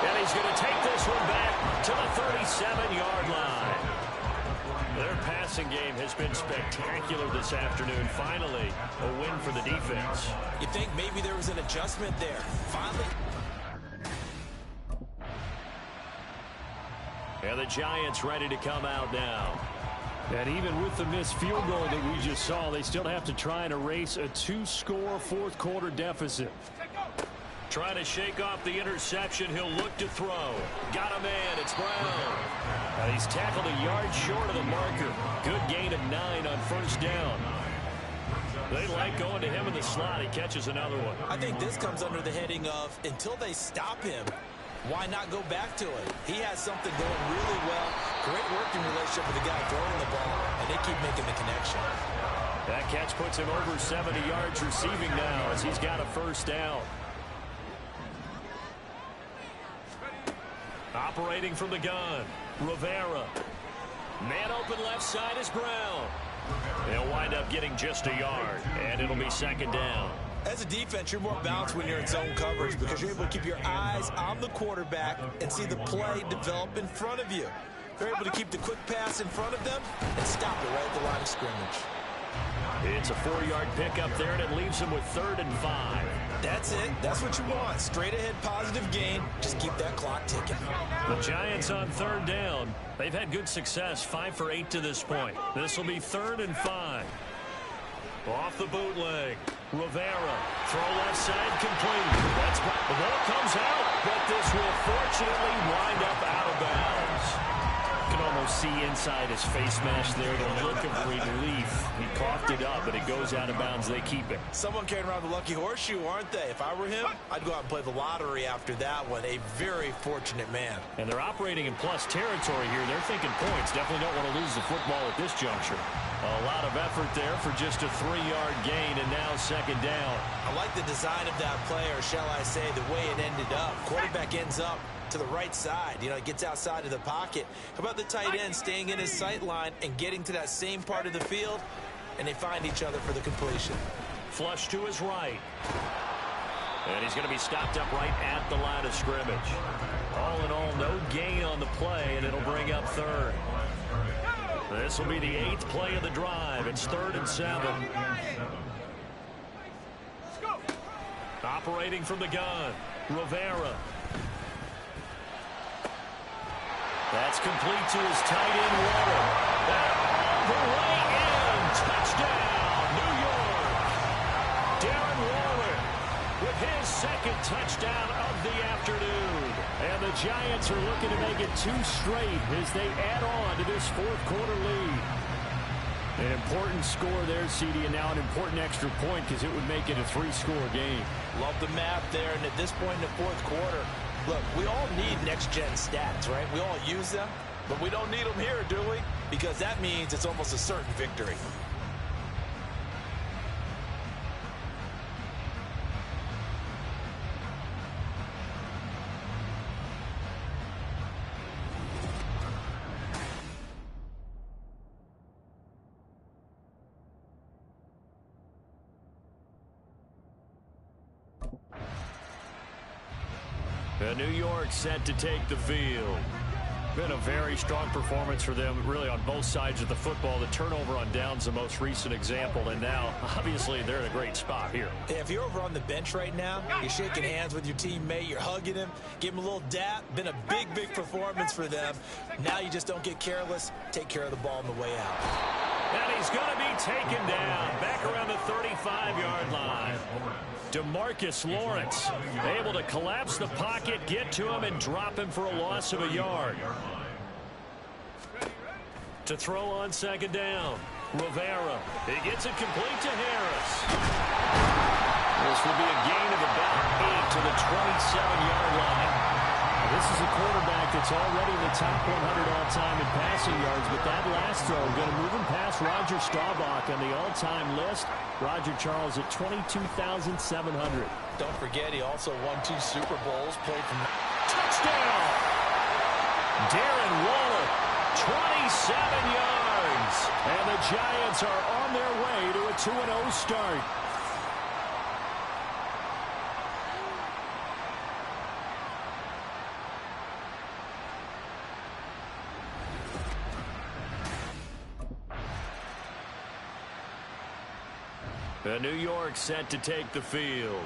And he's going to take this one back to the 37-yard line. Their passing game has been spectacular this afternoon. Finally, a win for the defense. You think maybe there was an adjustment there. Finally. And the Giants ready to come out now. And even with the missed field goal that we just saw, they still have to try and erase a 2-score fourth quarter deficit. Trying to shake off the interception. He'll look to throw. Got a man. It's Brown. He's tackled a yard short of the marker. Good gain of 9 on first down. They like going to him in the slot. He catches another one. I think this comes under the heading of, until they stop him, why not go back to it? He has something going really well. Great working relationship with the guy throwing the ball, and they keep making the connection. That catch puts him over 70 yards receiving now as he's got a first down. Operating from the gun, Rivera. Man open left side is Brown. They'll wind up getting just a yard, and it'll be 2nd down. As a defense, you're more balanced when you're in zone coverage because you're able to keep your eyes on the quarterback and see the play develop in front of you. They're able to keep the quick pass in front of them and stop it right at the line of scrimmage. It's a 4-yard pickup there, and it leaves them with 3rd and 5. That's it. That's what you want. Straight ahead positive gain. Just keep that clock ticking. The Giants on 3rd down. They've had good success, 5 for 8 to this point. This will be 3rd and 5. Off the bootleg. Rivera. Throw left side complete. The ball comes out, but this will fortunately wind up out of bounds. You can almost see inside his face mask there the look of relief. He coughed it up, but it goes out of bounds. They keep it. Someone carrying around the lucky horseshoe, aren't they? If I were him, I'd go out and play the lottery after that one. A very fortunate man. And they're operating in plus territory here. They're thinking points. Definitely don't want to lose the football at this juncture. A lot of effort there for just a 3-yard gain, and now 2nd down. I like the design of that play, or shall I say the way it ended up. Quarterback ends up to the right side. You know, it gets outside of the pocket. How about the tight end staying in his sight line and getting to that same part of the field, and they find each other for the completion. Flush to his right. And he's going to be stopped up right at the line of scrimmage. All in all, no gain on the play, and it'll bring up 3rd. This will be the 8th play of the drive. It's 3rd and 7. Operating from the gun, Rivera. That's complete to his tight end, Waller. And all the way in. Touchdown, New York. Darren Waller with his 2nd touchdown of the afternoon. And the Giants are looking to make it 2 straight as they add on to this 4th quarter lead. An important score there, CD, and now an important extra point because it would make it a 3-score game. Love the math there, and at this point in the 4th quarter, look, we all need next-gen stats, right? We all use them, but we don't need them here, do we? Because that means it's almost a certain victory. New York set to take the field. Been a very strong performance for them, really, on both sides of the football. The turnover on downs, the most recent example, and now, obviously, they're in a great spot here. If you're over on the bench right now, you're shaking hands with your teammate, you're hugging him, give him a little dap. Been a big, big performance for them. Now you just don't get careless. Take care of the ball on the way out. And he's going to be taken down back around the 35-yard line. DeMarcus Lawrence able to collapse the pocket, get to him, and drop him for a loss of a yard. To throw on second down, Rivera. He gets it complete to Harris. This will be a gain of about 8 to the 27-yard line. This is a quarterback that's already in the top 100 all-time in passing yards, but that last throw going to move him past Roger Staubach on the all-time list. Roger Charles at 22,700. Don't forget, he also won 2 Super Bowls, played from... Touchdown! Darren Waller, 27 yards. And the Giants are on their way to a 2-0 start. New York set to take the field.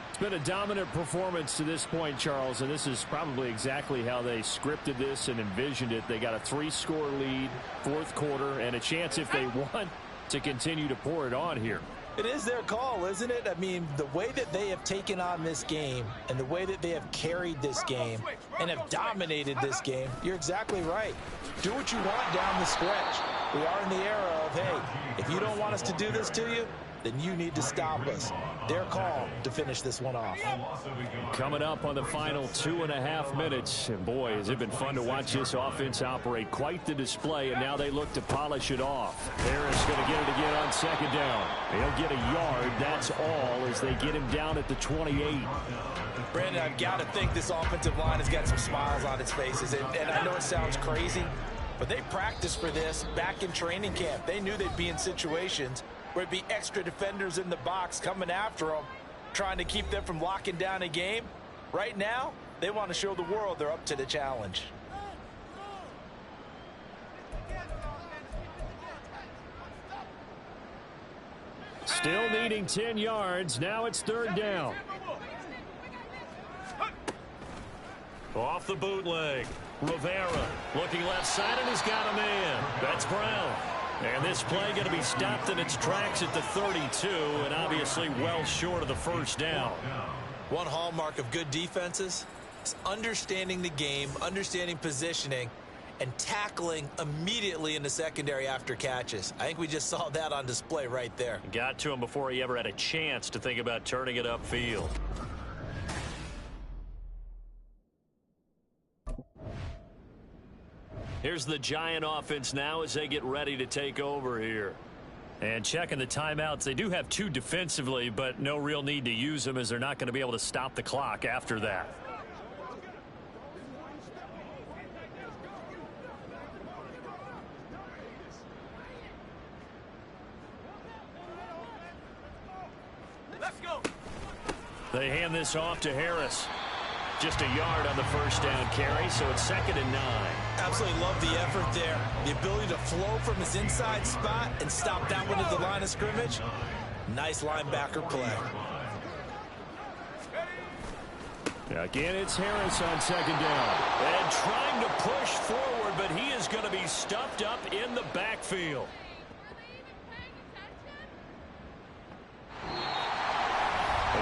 It's been a dominant performance to this point, Charles, and this is probably exactly how they scripted this and envisioned it. They got a 3-score lead, fourth quarter, and a chance, if they want, to continue to pour it on here. It is their call, isn't it? I mean, the way that they have taken on this game and the way that they have carried this game and have dominated this game, you're exactly right. Do what you want down the stretch. We are in the era of, hey, if you don't want us to do this to you, then you need to stop us. Their call to finish this one off. Coming up on the final 2.5 minutes. And boy, has it been fun to watch this offense operate. Quite the display, and now they look to polish it off. Harris going to get it again on second down. He'll get a yard, that's all, as they get him down at the 28. Brandon, I've got to think this offensive line has got some smiles on its faces. And I know it sounds crazy, but they practiced for this back in training camp. They knew they'd be in situations where it'd be extra defenders in the box coming after them, trying to keep them from locking down a game. Right now, they want to show the world they're up to the challenge. Still needing 10 yards. Now it's third down. Off the bootleg. Rivera looking left side, and he's got a man. That's Brown. And this play going to be stopped in its tracks at the 32, and obviously well short of the first down. One hallmark of good defenses is understanding the game, understanding positioning, and tackling immediately in the secondary after catches. I think we just saw that on display right there. Got to him before he ever had a chance to think about turning it upfield. Here's the Giant offense now as they get ready to take over here. And checking the timeouts, they do have 2 defensively, but no real need to use them as they're not going to be able to stop the clock after that. Let's go. They hand this off to Harris. Just a yard on the first down carry, so it's 2nd and 9. Absolutely love the effort there. The ability to flow from his inside spot and stop that one at the line of scrimmage. Nice linebacker play. Again, it's Harris on second down. And trying to push forward, but he is going to be stuffed up in the backfield.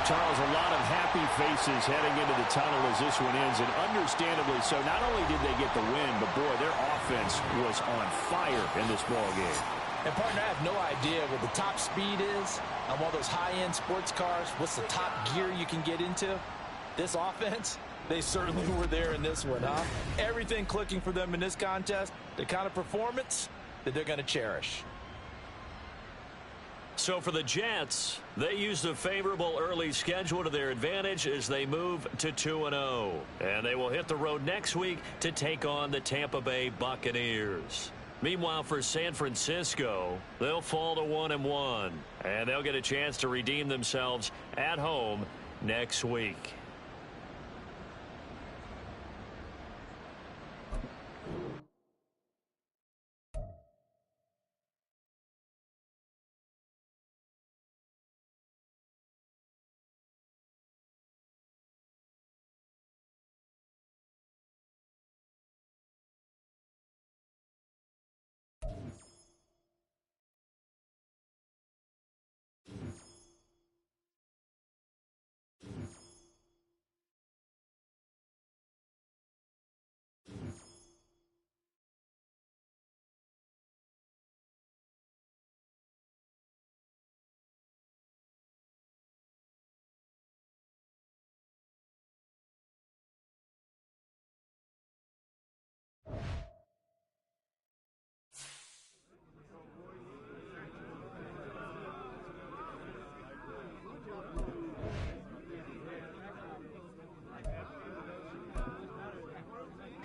Charles, a lot of happy faces heading into the tunnel as this one ends, and understandably so. Not only did they get the win, but boy, their offense was on fire in this ball game. And partner, I have no idea what the top speed is on one of those high-end sports cars. What's the top gear you can get into? This offense, they certainly were there in this one, huh? Everything clicking for them in this contest, the kind of performance that they're going to cherish. So for the Jets, they used a favorable early schedule to their advantage as they move to 2-0. And they will hit the road next week to take on the Tampa Bay Buccaneers. Meanwhile, for San Francisco, they'll fall to 1-1. And they'll get a chance to redeem themselves at home next week.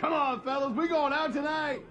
Come on, fellas, we going out tonight.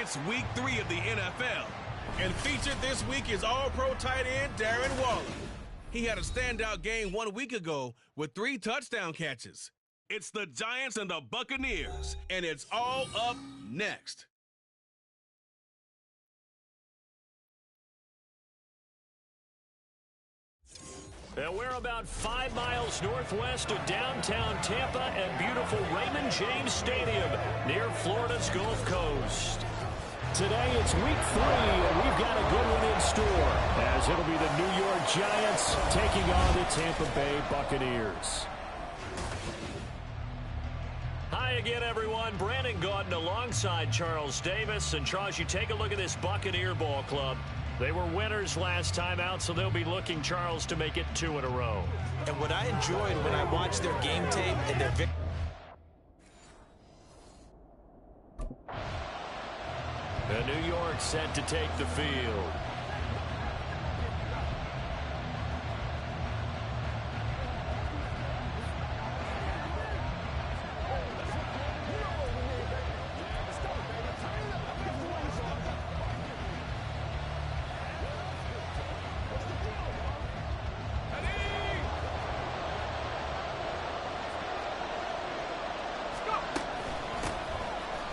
It's week 3 of the NFL. And featured this week is All-Pro tight end Darren Waller. He had a standout game 1 week ago with 3 touchdown catches. It's the Giants and the Buccaneers, and it's all up next. And we're about 5 miles northwest of downtown Tampa at beautiful Raymond James Stadium near Florida's Gulf Coast. Today it's week 3, and we've got a good one in store, as it'll be the New York Giants taking on the Tampa Bay Buccaneers. Hi again, everyone. Brandon Gaudin alongside Charles Davis. And Charles, you take a look at this Buccaneer ball club. They were winners last time out, so they'll be looking, Charles, to make it 2 in a row. And what I enjoyed when I watched their game tape and their victory. And New York set to take the field.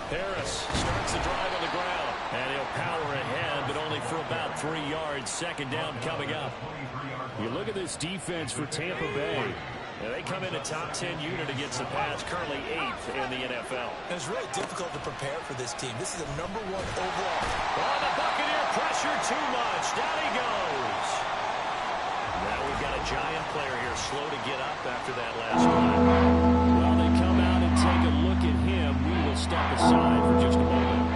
Harris starts the drive on the ground, and he'll power ahead, but only for about 3 yards. Second down coming up. You look at this defense for Tampa Bay. And they come in a top 10 unit against the pass, currently 8th in the NFL. And it's really difficult to prepare for this team. This is a #1 overall. Oh, the Buccaneer pressure too much. Down he goes. Now we've got a Giant player here slow to get up after that last drive. While they come out and take a look at him, we will step aside for just a moment.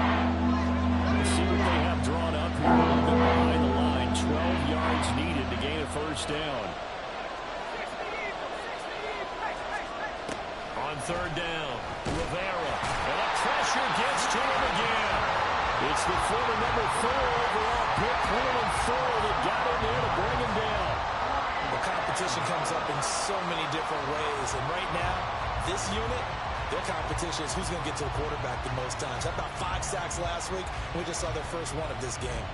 Let's see what they have drawn up here. A little bit behind the line. 12 yards needed to gain a first down. On third down, Rivera. And the pressure gets to him again. It's the former number 4 overall pick, Cleveland 4, that got in there to bring him down. The competition comes up in so many different ways. And right now, this unit, their competition is who's going to get to the quarterback the most times. How about 5 sacks last week? We just saw their first one of this game.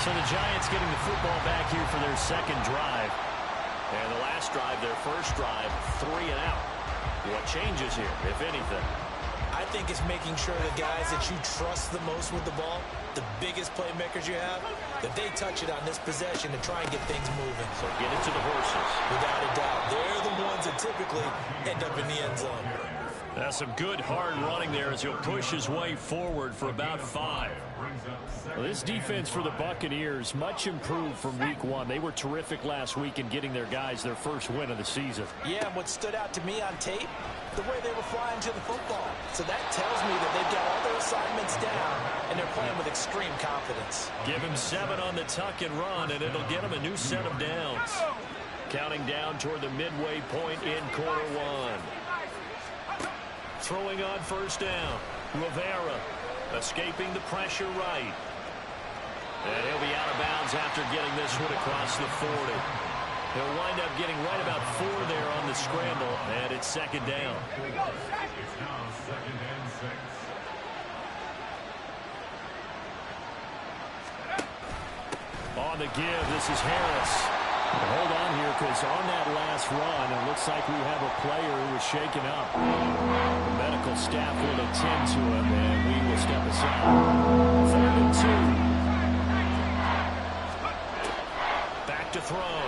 So the Giants getting the football back here for their second drive. And the last drive, their first drive, 3 and out. What changes here, if anything? I think it's making sure the guys that you trust the most with the ball, the biggest playmakers you have, that they touch it on this possession to try and get things moving. So get it to the horses. Without a doubt. They're the ones that typically end up in the end zone. That's some good hard running there as he'll push his way forward for about 5. Well, this defense for the Buccaneers, much improved from week 1. They were terrific last week in getting their guys their first win of the season. Yeah, and what stood out to me on tape, the way they were flying to the football. So that tells me that they've got all their assignments down, and they're playing with extreme confidence. Give him 7 on the tuck and run, and it'll get him a new set of downs. Counting down toward the midway point in quarter 1. Throwing on first down. Rivera escaping the pressure right. And he'll be out of bounds after getting this one across the 40. He'll wind up getting right about 4 there on the scramble, and it's second down. It's now 2nd and 6. On the give, this is Harris. Hold on here, because on that last run, it looks like we have a player who was shaken up. The medical staff will attend to him, and we will step aside. 3rd and 2. Back to throw.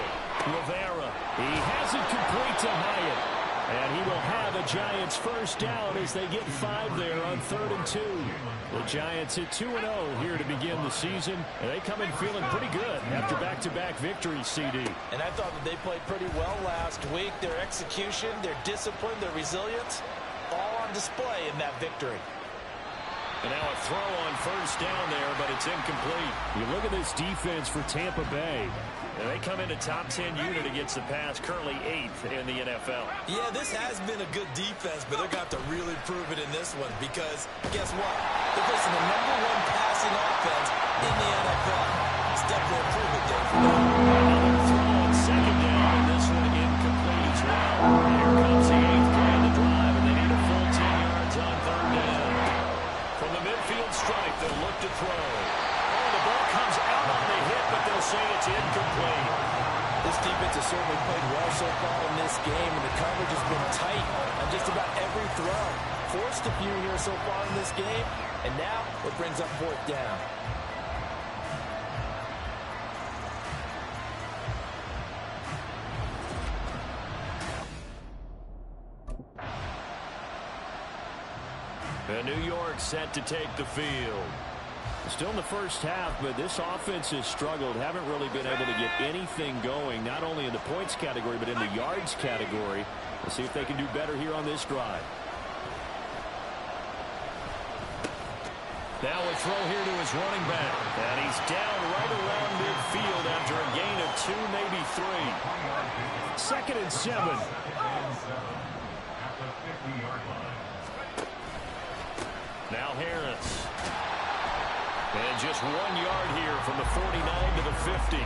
Rivera. He has it complete to Hyatt. And he will have a Giants first down as they get 5 there on 3rd and 2. The Giants at 2-0 here to begin the season. And they come in feeling pretty good after back-to-back victories, CD. And I thought that they played pretty well last week. Their execution, their discipline, their resilience, all on display in that victory. And now a throw on first down there, but it's incomplete. You look at this defense for Tampa Bay. And they come in a top 10 unit against the pass, currently 8th in the NFL. Yeah, this has been a good defense, but they're going to have to really prove it in this one because guess what? They're facing the #1 passing offense in the NFL. It's definitely improvement day for them. Another throw on second down, and this one incomplete as well. Here comes the 8th play of the drive, and they need a full 10 yards on third down. From the midfield stripe, they'll look to throw. Oh, the ball comes out on the hit, but they'll say it's incomplete. This defense has certainly played well so far in this game, and the coverage has been tight on just about every throw. Forced a few here so far in this game, and now it brings up fourth down. And New York set to take the field. Still in the first half, but this offense has struggled. Haven't really been able to get anything going, not only in the points category, but in the yards category. Let's see if they can do better here on this drive. Now a throw here to his running back. And he's down right around midfield after a gain of 2, maybe 3. 2nd and 7. Now Harris. And just 1 yard here from the 49 to the 50.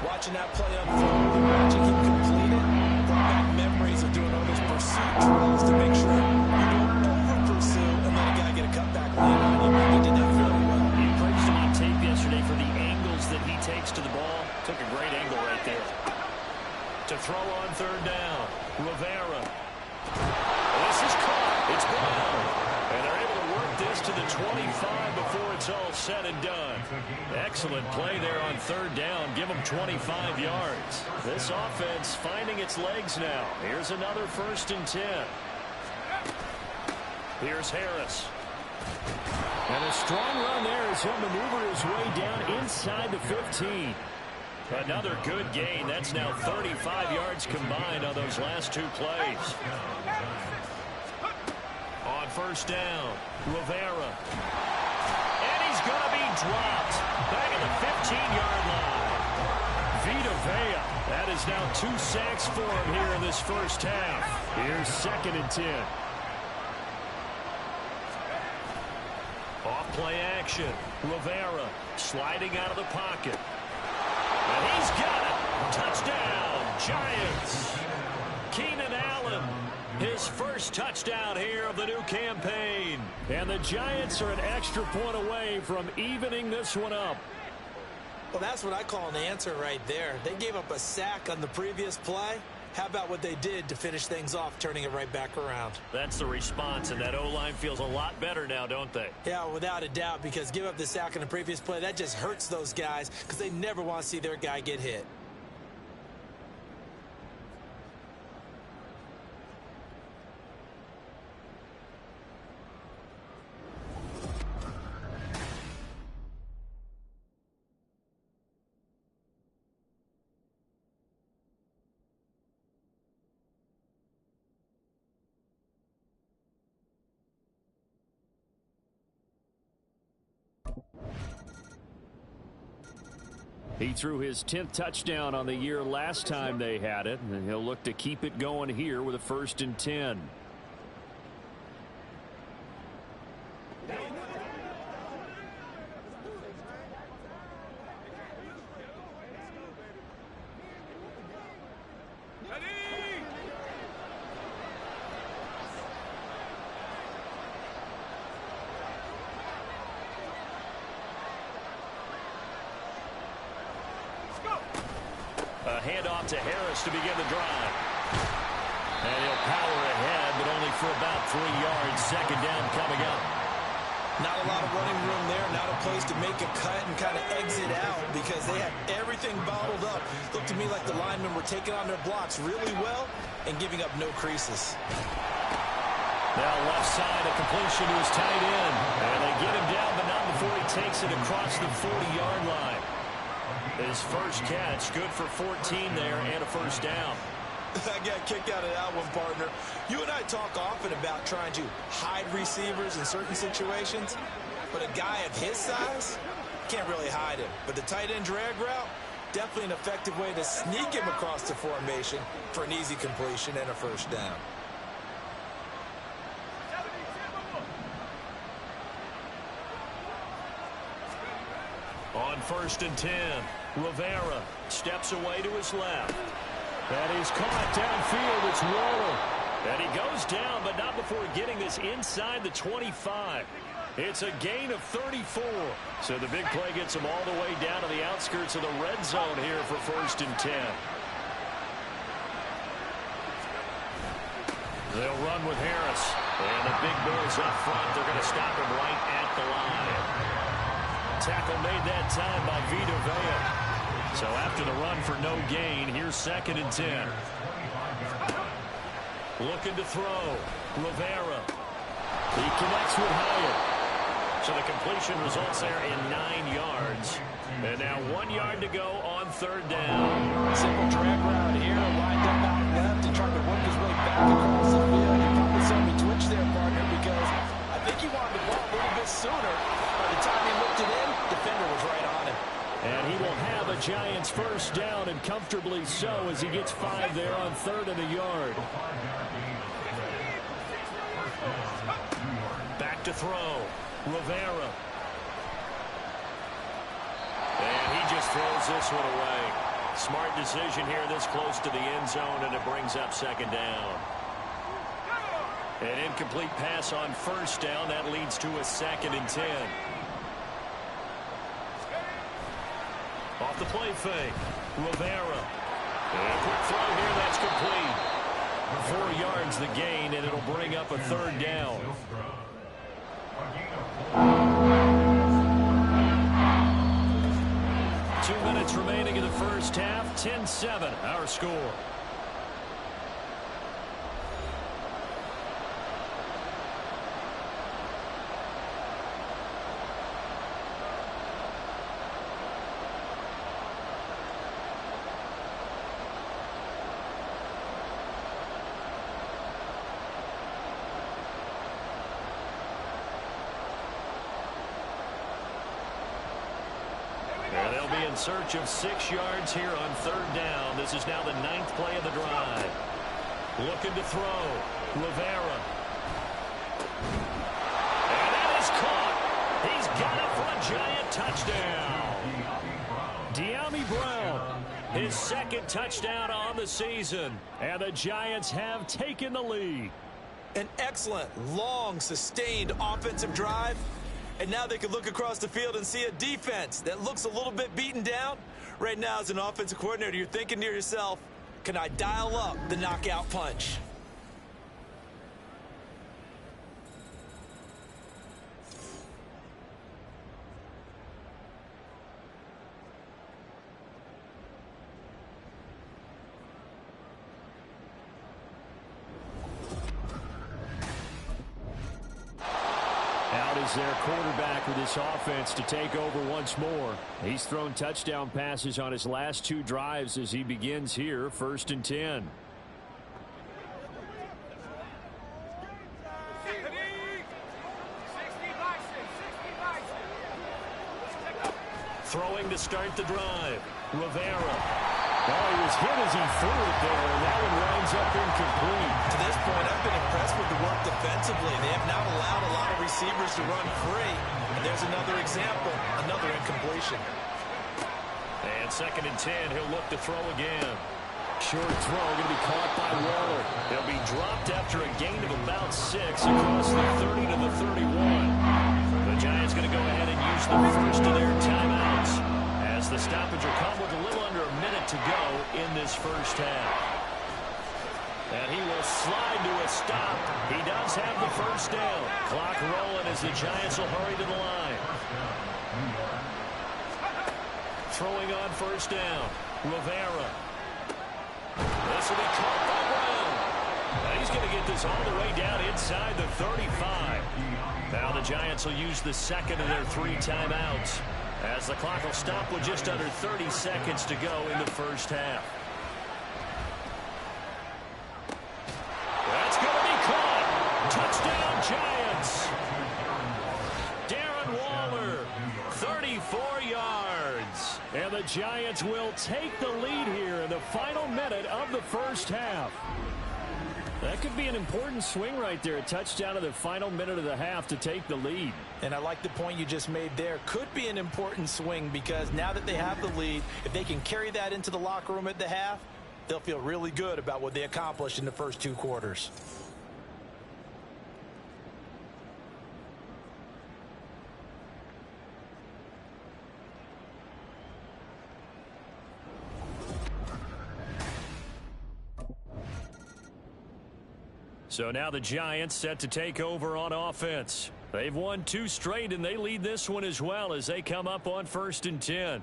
Watching that play unfold and watching him complete it brought back memories of doing all those pursuit drills to make sure you don't over-pursue and let a guy get a cutback lane on you. He did that really well. You praised him on tape yesterday for the angles that he takes to the ball. Took a great angle right there. To throw on third down, Rivera. This is caught. It's Brown. And they're able to work this to the 25 before it's all said and done. Excellent play there on third down. Give them 25 yards. This offense finding its legs now. Here's another 1st and 10. Here's Harris. And a strong run there as he'll maneuver his way down inside the 15. Another good gain. That's now 35 yards combined on those last 2 plays. On first down, Rivera. And he's going to be dropped. Back at the 15-yard line. Vita Vea. That is now 2 sacks for him here in this first half. Here's 2nd and 10. Off play action. Rivera sliding out of the pocket. And he's got it. Touchdown, Giants. Keenan Allen, his first touchdown here of the new campaign. And the Giants are an extra point away from evening this one up. Well, that's what I call an answer right there. They gave up a sack on the previous play. How about what they did to finish things off, turning it right back around? That's the response, and that O-line feels a lot better now, don't they? Yeah, without a doubt, because give up the sack on the previous play, that just hurts those guys because they never want to see their guy get hit. He threw his 10th touchdown on the year last time they had it, and he'll look to keep it going here with a 1st and 10. A handoff to Harris to begin the drive. And he'll power ahead, but only for about 3 yards. 2nd down coming up. Not a lot of running room there. Not a place to make a cut and kind of exit out because they had everything bottled up. Looked to me like the linemen were taking on their blocks really well and giving up no creases. Now left side, a completion to his tight end. And they get him down, but not before he takes it across the 40-yard line. His first catch, good for 14 there and a 1st down. I got a kick out of that one, partner. You and I talk often about trying to hide receivers in certain situations, but a guy of his size can't really hide him. But the tight end drag route, definitely an effective way to sneak him across the formation for an easy completion and a 1st down. On 1st and 10, Rivera steps away to his left. That is caught downfield. It's Waller. And he goes down, but not before getting this inside the 25. It's a gain of 34. So the big play gets him all the way down to the outskirts of the red zone here for 1st and 10. They'll run with Harris. And the big boys up front, they're going to stop him right at the line. Tackle made that time by Vita Vea. So after the run for no gain, here's 2nd and 10. Looking to throw. Rivera. He connects with Hyatt. So the completion results there in 9 yards. And now 1 yard to go on 3rd down. Simple drag route here. Lined up out left and trying to work his way back across the field. You probably saw me twitch there, partner, because I think he wanted the ball a little bit sooner. By the time he looked it in, defender was right on him. And he will have a Giants 1st down, and comfortably so, as he gets 5 there on 3rd and a yard. Back to throw. Rivera. And he just throws this one away. Smart decision here this close to the end zone, and it brings up 2nd down. An incomplete pass on 1st down. That leads to a 2nd and 10. Off the play fake. Rivera. And a quick throw here. That's complete. 4 yards the gain, and it'll bring up a 3rd down. 2 minutes remaining in the 1st half. 10-7, our score. In search of 6 yards here on 3rd down. This is now the 9th play of the drive. Looking to throw. Rivera. And that is caught. He's got it for a Giant touchdown. De'Ami Brown, his 2nd touchdown on the season. And the Giants have taken the lead. An excellent, long, sustained offensive drive. And now they can look across the field and see a defense that looks a little bit beaten down. Right now, as an offensive coordinator, you're thinking to yourself, can I dial up the knockout punch? Their quarterback with this offense to take over once more. He's thrown touchdown passes on his last 2 drives as he begins here, 1st and 10. Throwing to start the drive. Rivera. Oh, he was hit as he threw it there, and that one winds up incomplete. To this point, I've been impressed with the work defensively. They have not allowed a lot of receivers to run free. And there's another example, another incompletion. And 2nd and 10, he'll look to throw again. Short throw, going to be caught by Waller. He'll be dropped after a gain of about 6 across the 30 to the 31. The Giants going to go ahead and use the first of their timeouts, as the stoppage will come with a little under a minute to go in this 1st half. And he will slide to a stop. He does have the 1st down. Clock rolling as the Giants will hurry to the line. Throwing on 1st down. Rivera. This will be caught by Brown. He's going to get this all the way down inside the 35. Now the Giants will use the 2nd of their 3 timeouts, as the clock will stop with just under 30 seconds to go in the 1st half. That's going to be caught. Touchdown, Giants. Darren Waller, 34 yards. And the Giants will take the lead here in the final minute of the 1st half. That could be an important swing right there. A touchdown in the final minute of the half to take the lead. And I like the point you just made there. Could be an important swing because now that they have the lead, if they can carry that into the locker room at the half, they'll feel really good about what they accomplished in the first 2 quarters. So now the Giants set to take over on offense. They've won 2 straight, and they lead this one as well as they come up on 1st and 10.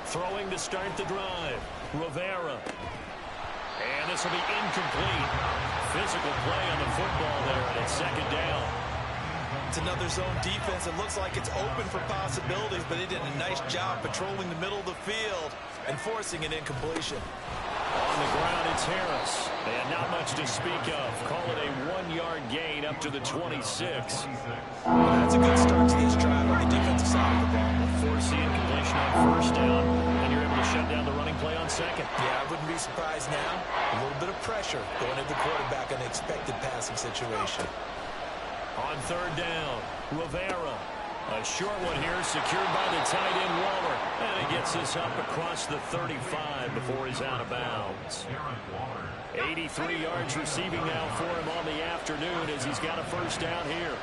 Throwing to start the drive. Rivera. And this will be incomplete. Physical play on the football there, and it's 2nd down. It's another zone defense. It looks like it's open for possibilities, but they did a nice job patrolling the middle of the field and forcing an incompletion. On the ground, it's Harris. And not much to speak of. Call it a 1-yard gain up to the 26. Well, that's a good start to this drive on the defensive side of the ball. Force the incompletion on 1st down, and you're able to shut down the running play on 2nd. Yeah, I wouldn't be surprised now. A little bit of pressure going at the quarterback on an expected passing situation. On 3rd down, Rivera. A short one here, secured by the tight end Waller. And he gets this up across the 35 before he's out of bounds. 83 yards receiving now for him on the afternoon as he's got a 1st down here.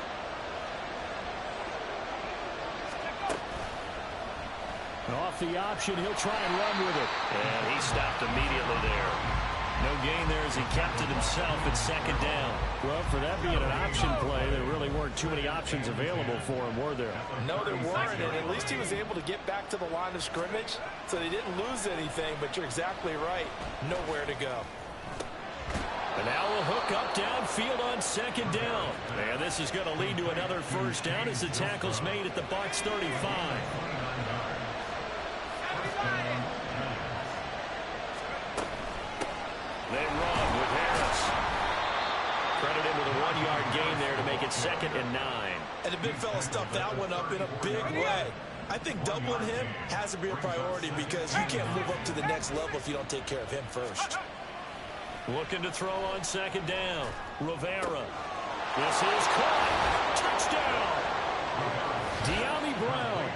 And off the option, he'll try and run with it. And he stopped immediately there. No gain there as he kept it himself at 2nd down. Well, for that being an option play, there really weren't too many options available for him, were there? No, there weren't, and at least he was able to get back to the line of scrimmage, so they didn't lose anything, but you're exactly right. Nowhere to go. And now we'll hook up downfield on 2nd down. And this is going to lead to another 1st down as the tackle's made at the Bucs 35. They run with Harris. Credit him with a 1-yard gain there to make it 2nd and 9. And the big fella stuffed that one up in a big way. I think doubling him has to be a priority because you can't move up to the next level if you don't take care of him first. Looking to throw on 2nd down. Rivera. This is caught. Touchdown. De'Ami Brown.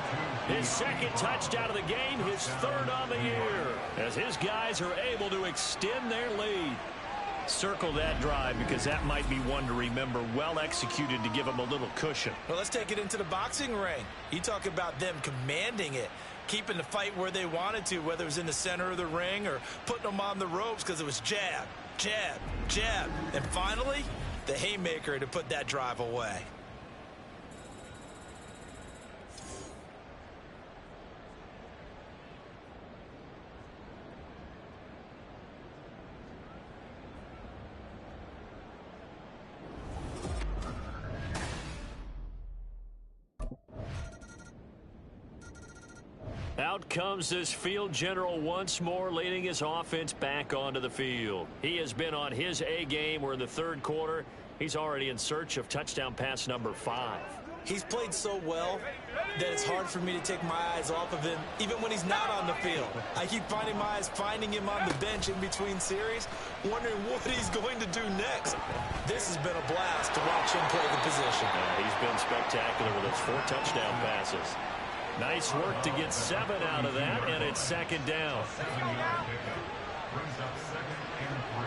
His 2nd touchdown of the game, his 3rd on the year, as his guys are able to extend their lead. Circle that drive because that might be one to remember. Well executed to give them a little cushion. Well, let's take it into the boxing ring. You talk about them commanding it, keeping the fight where they wanted to, whether it was in the center of the ring or putting them on the ropes because it was jab, jab, jab. And finally, the haymaker to put that drive away. Out comes this field general once more, leading his offense back onto the field. He has been on his A game. We're in the 3rd quarter. He's already in search of touchdown pass number 5. He's played so well that it's hard for me to take my eyes off of him, even when he's not on the field. I keep finding my eyes finding him on the bench in between series, wondering what he's going to do next. This has been a blast to watch him play the position. He's been spectacular with those 4 touchdown passes. Nice work to get 7 out of that, and it's 2nd down. Brings up 2nd and 3.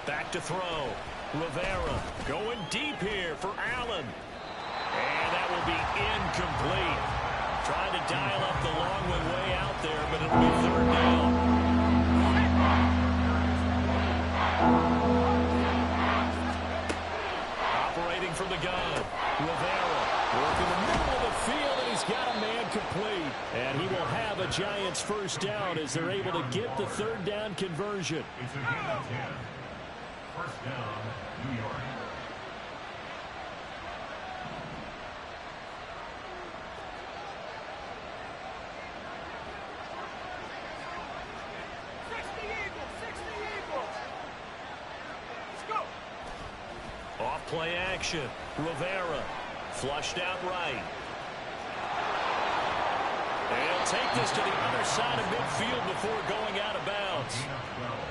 Back to throw. Rivera going deep here for Allen. And that will be incomplete. Trying to dial up the long one way out there, but it'll be 3rd down. Operating from the gun. Rivera working the middle of the field, and he's got a man complete. And he will have a Giants 1st down as they're able to get the 3rd down conversion. It's a gain of 10. 1st down, New York. Play action. Rivera flushed out right. And he'll take this to the other side of midfield before going out of bounds.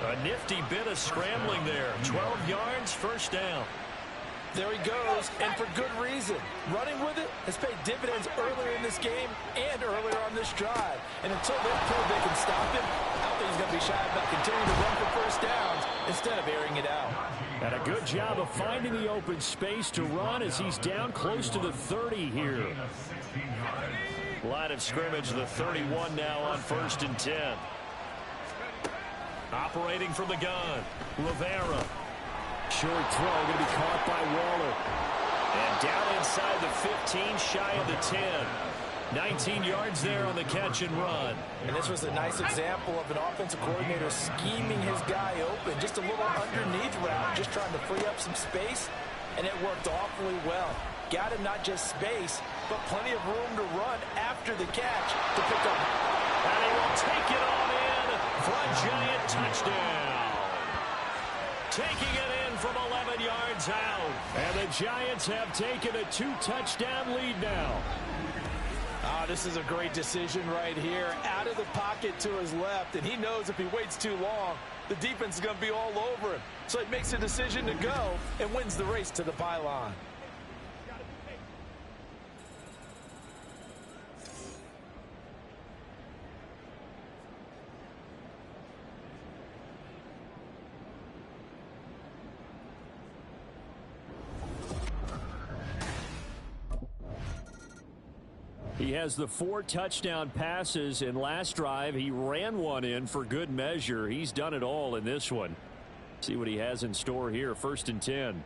A nifty bit of scrambling there. 12 yards, first down. There he goes, and for good reason. Running with it has paid dividends earlier in this game and earlier on this drive. And until they prove they can stop him, I don't think he's going to be shy about continuing to run for first downs instead of airing it out. And a good job of finding the open space to run as he's down close to the 30 here. Line of scrimmage, the 31 now on 1st and 10. Operating from the gun, Rivera. Short throw, going to be caught by Waller. And down inside the 15, shy of the 10. 19 yards there on the catch and run. And this was a nice example of an offensive coordinator scheming his guy open. Just a little underneath route, just trying to free up some space, and it worked awfully well. Got him not just space, but plenty of room to run after the catch to pick up. And he will take it on in for a giant touchdown. Taking it in from 11 yards out. And the Giants have taken a 2-touchdown lead now. This is a great decision right here. Out of the pocket to his left, and he knows if he waits too long, the defense is going to be all over him. So he makes a decision to go and wins the race to the pylon. He has the 4 touchdown passes in last drive. He ran one in for good measure. He's done it all in this one. See what he has in store here. 1st and 10.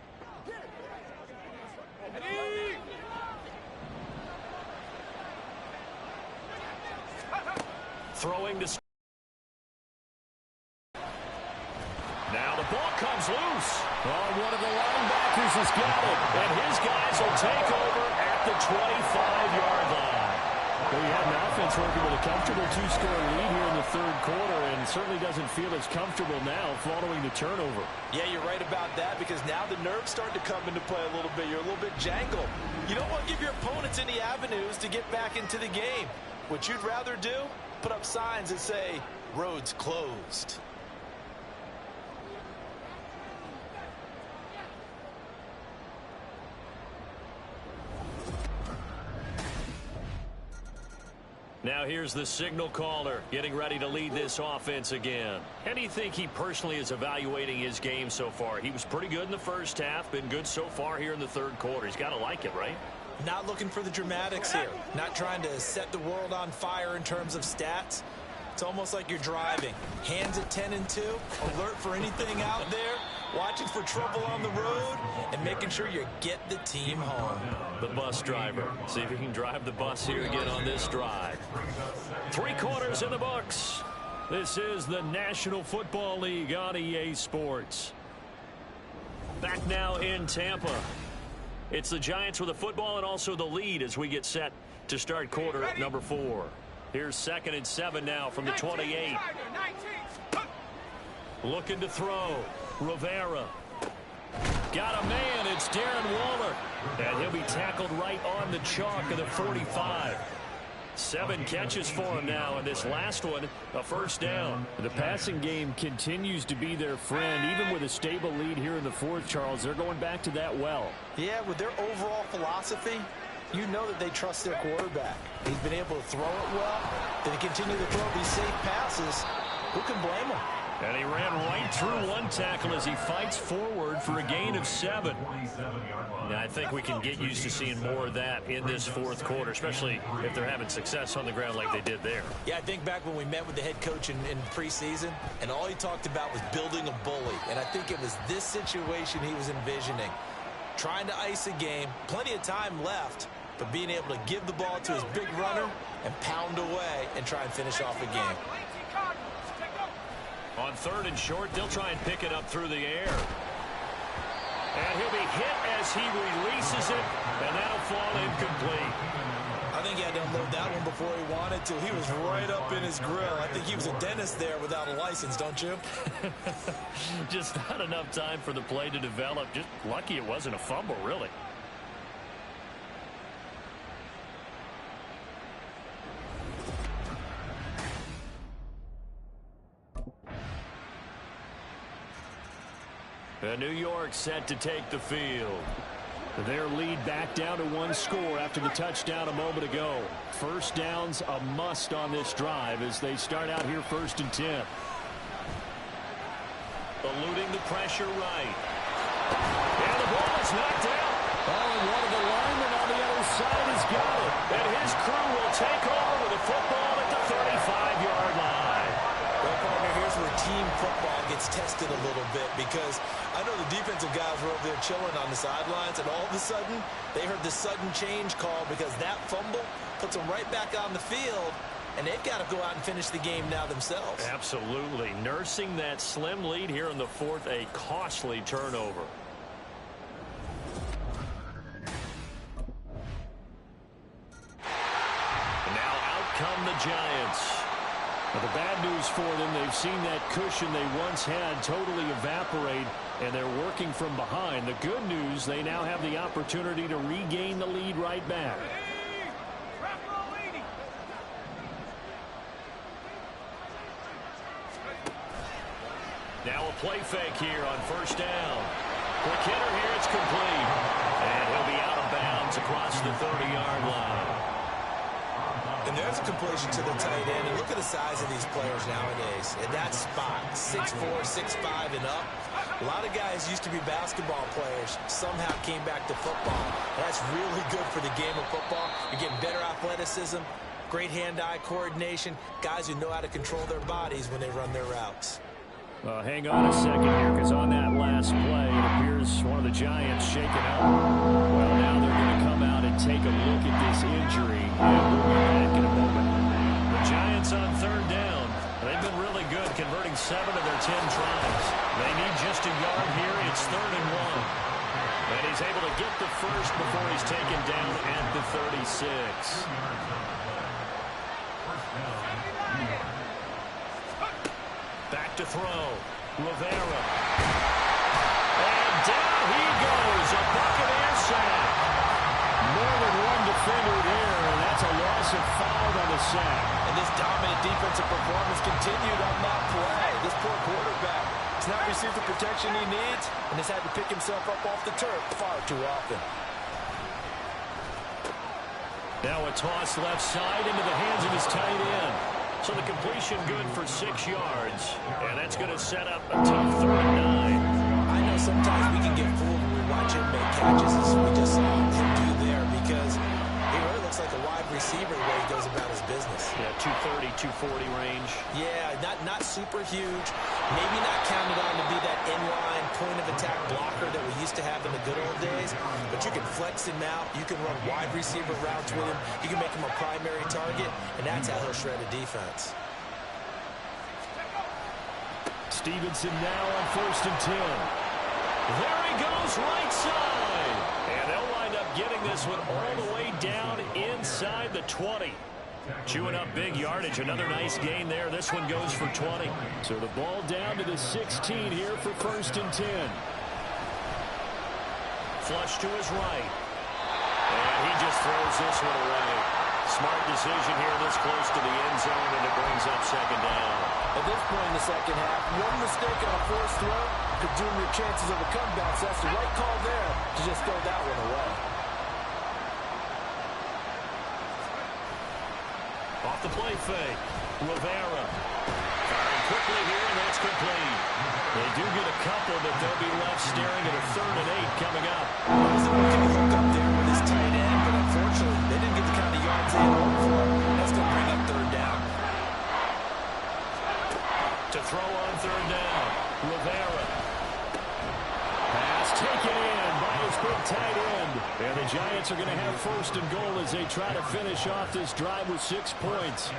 Throwing to... Now the ball comes loose. Oh, one of the linebackers has got it. And his guys will take over at the 25-yard line. Well, you have an offense working with a comfortable 2-score lead here in the 3rd quarter, and certainly doesn't feel as comfortable now following the turnover. Yeah, you're right about that, because now the nerves start to come into play a little bit. You're a little bit jangled. You don't want to give your opponents any avenues to get back into the game. What you'd rather do, put up signs that say, roads closed. Now here's the signal caller getting ready to lead this offense again. How do you think he personally is evaluating his game so far? He was pretty good in the first half, been good so far here in the 3rd quarter. He's got to like it, right? Not looking for the dramatics here. Not trying to set the world on fire in terms of stats. It's almost like you're driving. Hands at 10 and 2, alert for anything out there, watching for trouble on the road, and making sure you get the team home. The bus driver. See if he can drive the bus here again on this drive. 3 quarters in the books. This is the National Football League on EA Sports. Back now in Tampa. It's the Giants with the football and also the lead as we get set to start quarter number 4. Here's 2nd and 7 now from the 28. Looking to throw. Rivera. Got a man. It's Darren Waller. And he'll be tackled right on the chalk of the 45. 7 catches for him now, and this last one, a 1st down. The passing game continues to be their friend. Even with a stable lead here in the 4th, Charles, they're going back to that well. Yeah, with their overall philosophy, you know that they trust their quarterback. He's been able to throw it well. They continue to throw these safe passes. Who can blame him? And he ran right through one tackle as he fights forward for a gain of 7. Now, I think we can get used to seeing more of that in this 4th quarter, especially if they're having success on the ground like they did there. Yeah, I think back when we met with the head coach in preseason, and all he talked about was building a bully. And I think it was this situation he was envisioning. Trying to ice a game, plenty of time left, but being able to give the ball to his big runner and pound away and try and finish off a game. On 3rd and short, they'll try and pick it up through the air. And he'll be hit as he releases it, and that'll fall incomplete. I think he had to unload that one before he wanted to. He was right up in his grill. I think he was a dentist there without a license, don't you? Just not enough time for the play to develop. Just lucky it wasn't a fumble, really. New York set to take the field. Their lead back down to 1 score after the touchdown a moment ago. First down's a must on this drive as they start out here 1st and 10. Eluding the pressure right. And the ball is knocked out. Oh, and one of the linemen on the other side has got it. And his crew will take over with the football at the 35-yard line. Well, partner, here's where team football gets tested a little bit, because I know the defensive guys were over there chilling on the sidelines, and all of a sudden they heard the sudden change call because that fumble puts them right back on the field, and they've got to go out and finish the game now themselves. Absolutely. Nursing that slim lead here in the 4th, a costly turnover. And now out come the Giants. But the bad news for them, they've seen that cushion they once had totally evaporate, and they're working from behind. The good news, they now have the opportunity to regain the lead right back. Now a play fake here on 1st down. Quick hitter here, it's complete. And he'll be out of bounds across the 30-yard line. And there's a completion to the tight end. And look at the size of these players nowadays. At that spot, 6'4", 6'5", and up. A lot of guys used to be basketball players, somehow came back to football. That's really good for the game of football. You're getting better athleticism, great hand-eye coordination, guys who know how to control their bodies when they run their routes. Hang on a second here, because on that last play, it appears one of the Giants shaken up. Well, now they're going to come out and take a look at this injury, and we'll be back in a moment. The Giants on 3rd down. They've been really good, converting 7 of their 10 tries. They need just a yard here. It's 3rd and 1. And he's able to get the first before he's taken down at the 36. Back to throw. Rivera. And down he goes. A Buccaneer sack. More than one defender there, and that's a loss of 5 on the sack. And this dominant defensive performance continued on that play. This poor quarterback has not received the protection he needs and has had to pick himself up off the turf far too often. Now a toss left side into the hands of his tight end. So the completion good for 6 yards. And that's going to set up a tough 3rd and 9. I know sometimes we can get fooled when we watch him make catches, as we just saw him do there, because he really looks like a wide receiver the way he goes about his business. Yeah, 230, 240 range. Yeah, not super huge. Maybe not counted on to be that inline point-of-attack blocker that we used to have in the good old days, but you can flex him out. You can run wide receiver routes with him. You can make him a primary target, and that's how he'll shred a defense. Stevenson now on 1st and 10. There he goes, right side. And they'll wind up getting this one all the way down inside the 20. Chewing up big yardage. Another nice gain there. This one goes for 20. So the ball down to the 16 here for 1st and 10. Flush to his right. And he just throws this one away. Smart decision here this close to the end zone, and it brings up 2nd down. At this point in the 2nd half, one mistake on a forced throw could doom your chances of a comeback. So that's the right call there to just throw that one away. Off the play fake. Rivera. Firing quickly here, and that's complete. They do get a couple, but they'll be left staring at a 3rd and 8 coming up. Wasn't looking to hook up there with his tight end, but unfortunately, they didn't get the kind of yards they had hoped for. That's going to bring up 3rd down. To throw on 3rd down. Rivera. Pass taken in by his big tight end. And the Giants are going to have 1st and goal as they try to finish off this drive with 6 points.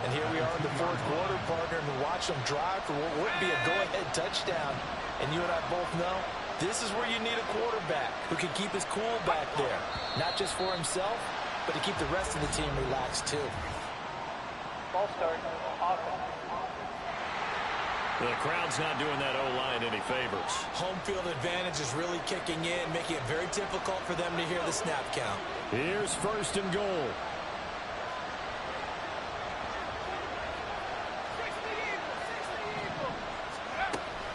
And here we are in the 4th quarter, partner, and we watch them drive for what would be a go-ahead touchdown. And you and I both know this is where you need a quarterback who can keep his cool back there. Not just for himself, but to keep the rest of the team relaxed too. Ball start, offense. The crowd's not doing that O-line any favors. Home field advantage is really kicking in, making it very difficult for them to hear the snap count. Here's first and goal.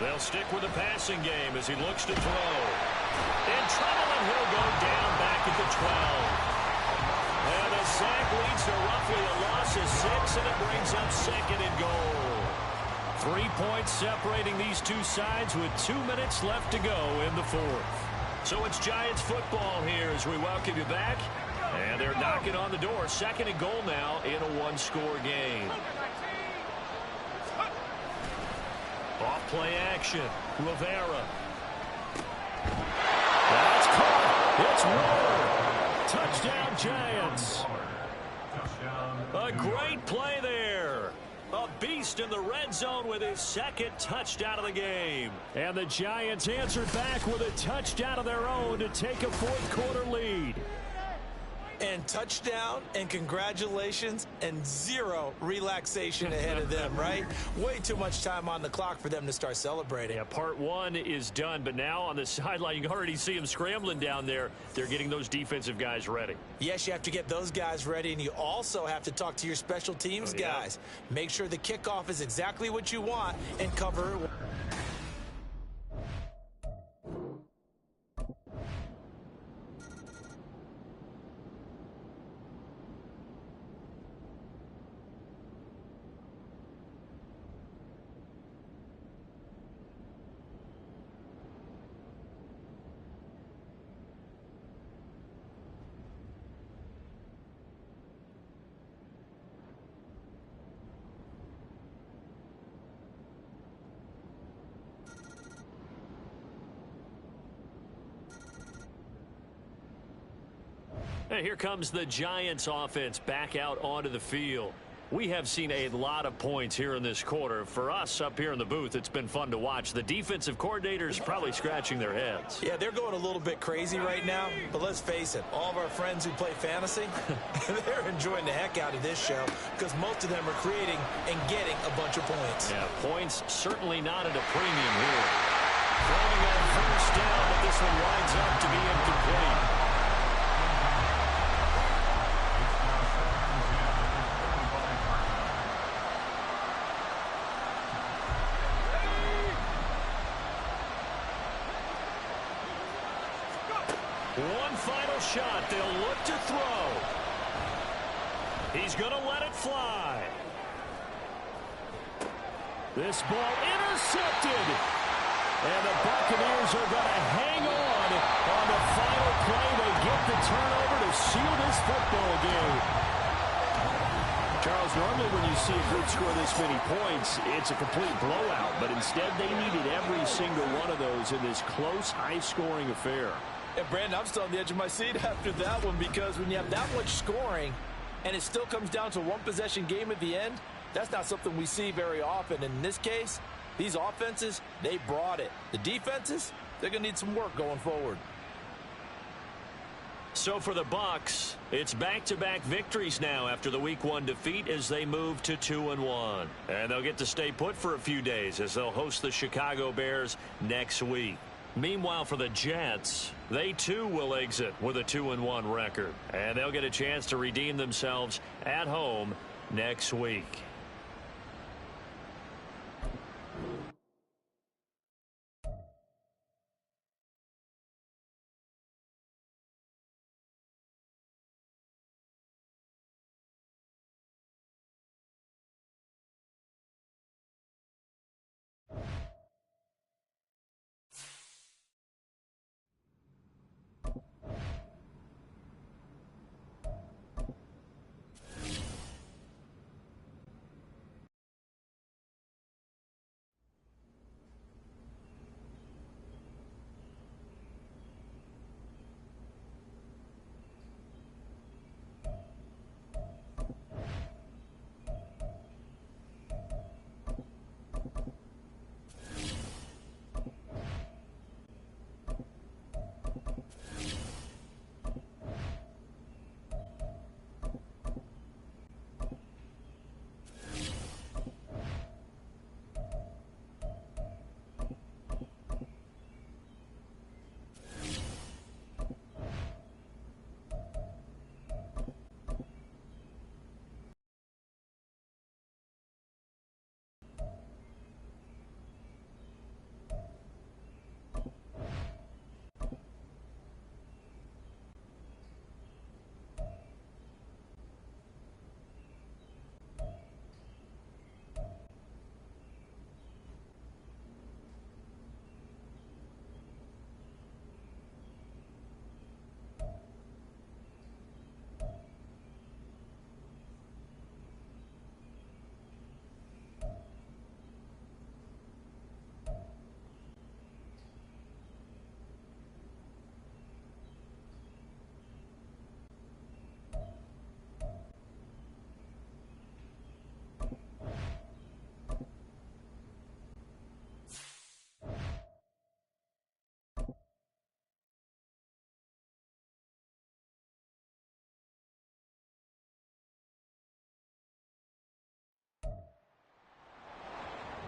They'll stick with the passing game as he looks to throw. In trouble, and he'll go down back at the 12. And the sack leads to roughly a loss of 6, and it brings up second and goal. 3 points separating these two sides with 2 minutes left to go in the fourth. So it's Giants football here as we welcome you back. And they're knocking on the door. Second and goal now in a one-score game. Off play action. Rivera. That's caught. It's Ward. Touchdown, Giants. A great play there. A beast in the red zone with his second touchdown of the game. And the Giants answered back with a touchdown of their own to take a fourth-quarter lead. And touchdown, and congratulations, and zero relaxation ahead of them, right? Way too much time on the clock for them to start celebrating. Yeah, part one is done, but now on the sideline, you can already see them scrambling down there. They're getting those defensive guys ready. Yes, you have to get those guys ready, and you also have to talk to your special teams guys. Make sure the kickoff is exactly what you want and cover. And here comes the Giants offense back out onto the field. We have seen a lot of points here in this quarter. For us up here in the booth, it's been fun to watch. The defensive coordinators probably scratching their heads. Yeah, they're going a little bit crazy right now, but let's face it, all of our friends who play fantasy, they're enjoying the heck out of this show because most of them are creating and getting a bunch of points. Yeah, points certainly not at a premium here. Throwing on first down, but this one winds up to be incomplete. One final shot. They'll look to throw. He's going to let it fly. This ball intercepted. And the Buccaneers are going to hang on the final play. They get the turnover to seal this football game. Charles, normally when you see a group score this many points, it's a complete blowout. But instead, they needed every single one of those in this close, high-scoring affair. And Brandon, I'm still on the edge of my seat after that one because when you have that much scoring and it still comes down to one possession game at the end, that's not something we see very often. In this case, these offenses, they brought it. The defenses, they're going to need some work going forward. So for the Bucs, it's back-to-back victories now after the Week 1 defeat as they move to 2-1. And they'll get to stay put for a few days as they'll host the Chicago Bears next week. Meanwhile, for the Jets, they too will exit with a 2-1 record. And they'll get a chance to redeem themselves at home next week.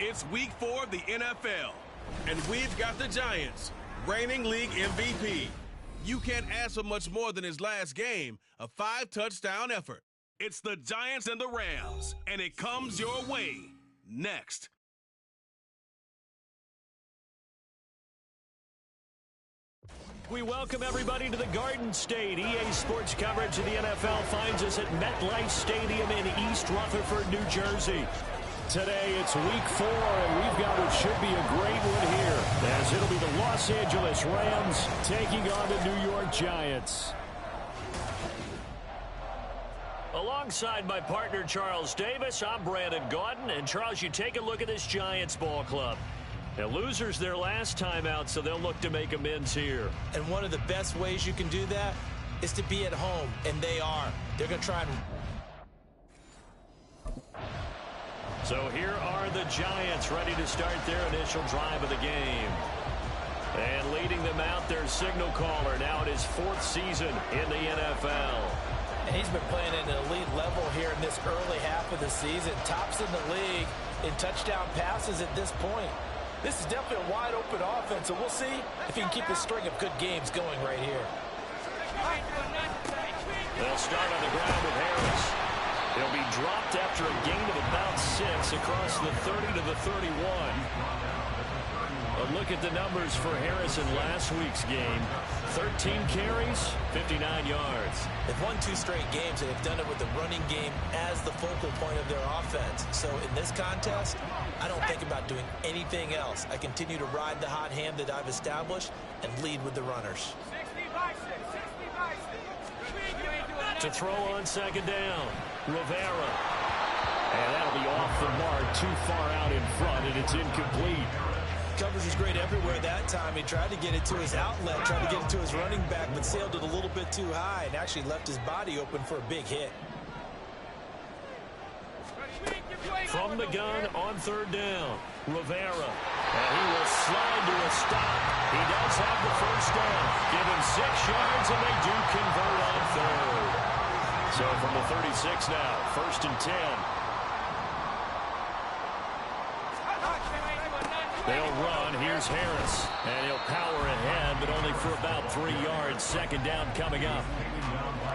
It's week 4 of the NFL, and we've got the Giants, reigning league MVP. You can't ask for much more than his last game, a 5-touchdown effort. It's the Giants and the Rams, and it comes your way next. We welcome everybody to the Garden State. EA Sports coverage of the NFL finds us at MetLife Stadium in East Rutherford, New Jersey. Today, it's week 4, and we've got what should be a great one here, as it'll be the Los Angeles Rams taking on the New York Giants. Alongside my partner, Charles Davis, I'm Brandon Gaudin. And, Charles, you take a look at this Giants ball club. Now, losers their last time out, so they'll look to make amends here. And one of the best ways you can do that is to be at home, and they are. They're going to try and... So here are the Giants ready to start their initial drive of the game. And leading them out, their signal caller, now at his 4th season in the NFL. And he's been playing at an elite level here in this early half of the season. Tops in the league in touchdown passes at this point. This is definitely a wide-open offense, so we'll see if he can keep a string of good games going right here. They'll start on the ground with Harris. He'll be dropped after a gain of about 6 across the 30 to the 31. A look at the numbers for Harris in last week's game. 13 carries, 59 yards. They've won 2 straight games, and they've done it with the running game as the focal point of their offense. So in this contest, I don't think about doing anything else. I continue to ride the hot hand that I've established and lead with the runners. To throw on second down, Rivera. And that'll be off the mark, too far out in front, and it's incomplete. Coverage was great everywhere that time. He tried to get it to his outlet, tried to get it to his running back, but sailed it a little bit too high and actually left his body open for a big hit. From the gun on 3rd down, Rivera. And he will slide to a stop. He does have the 1st down. Give him 6 yards, and they do convert on 3rd. So from the 36 now, 1st and 10. They'll run. Here's Harris. And he'll power ahead, but only for about 3 yards. 2nd down coming up.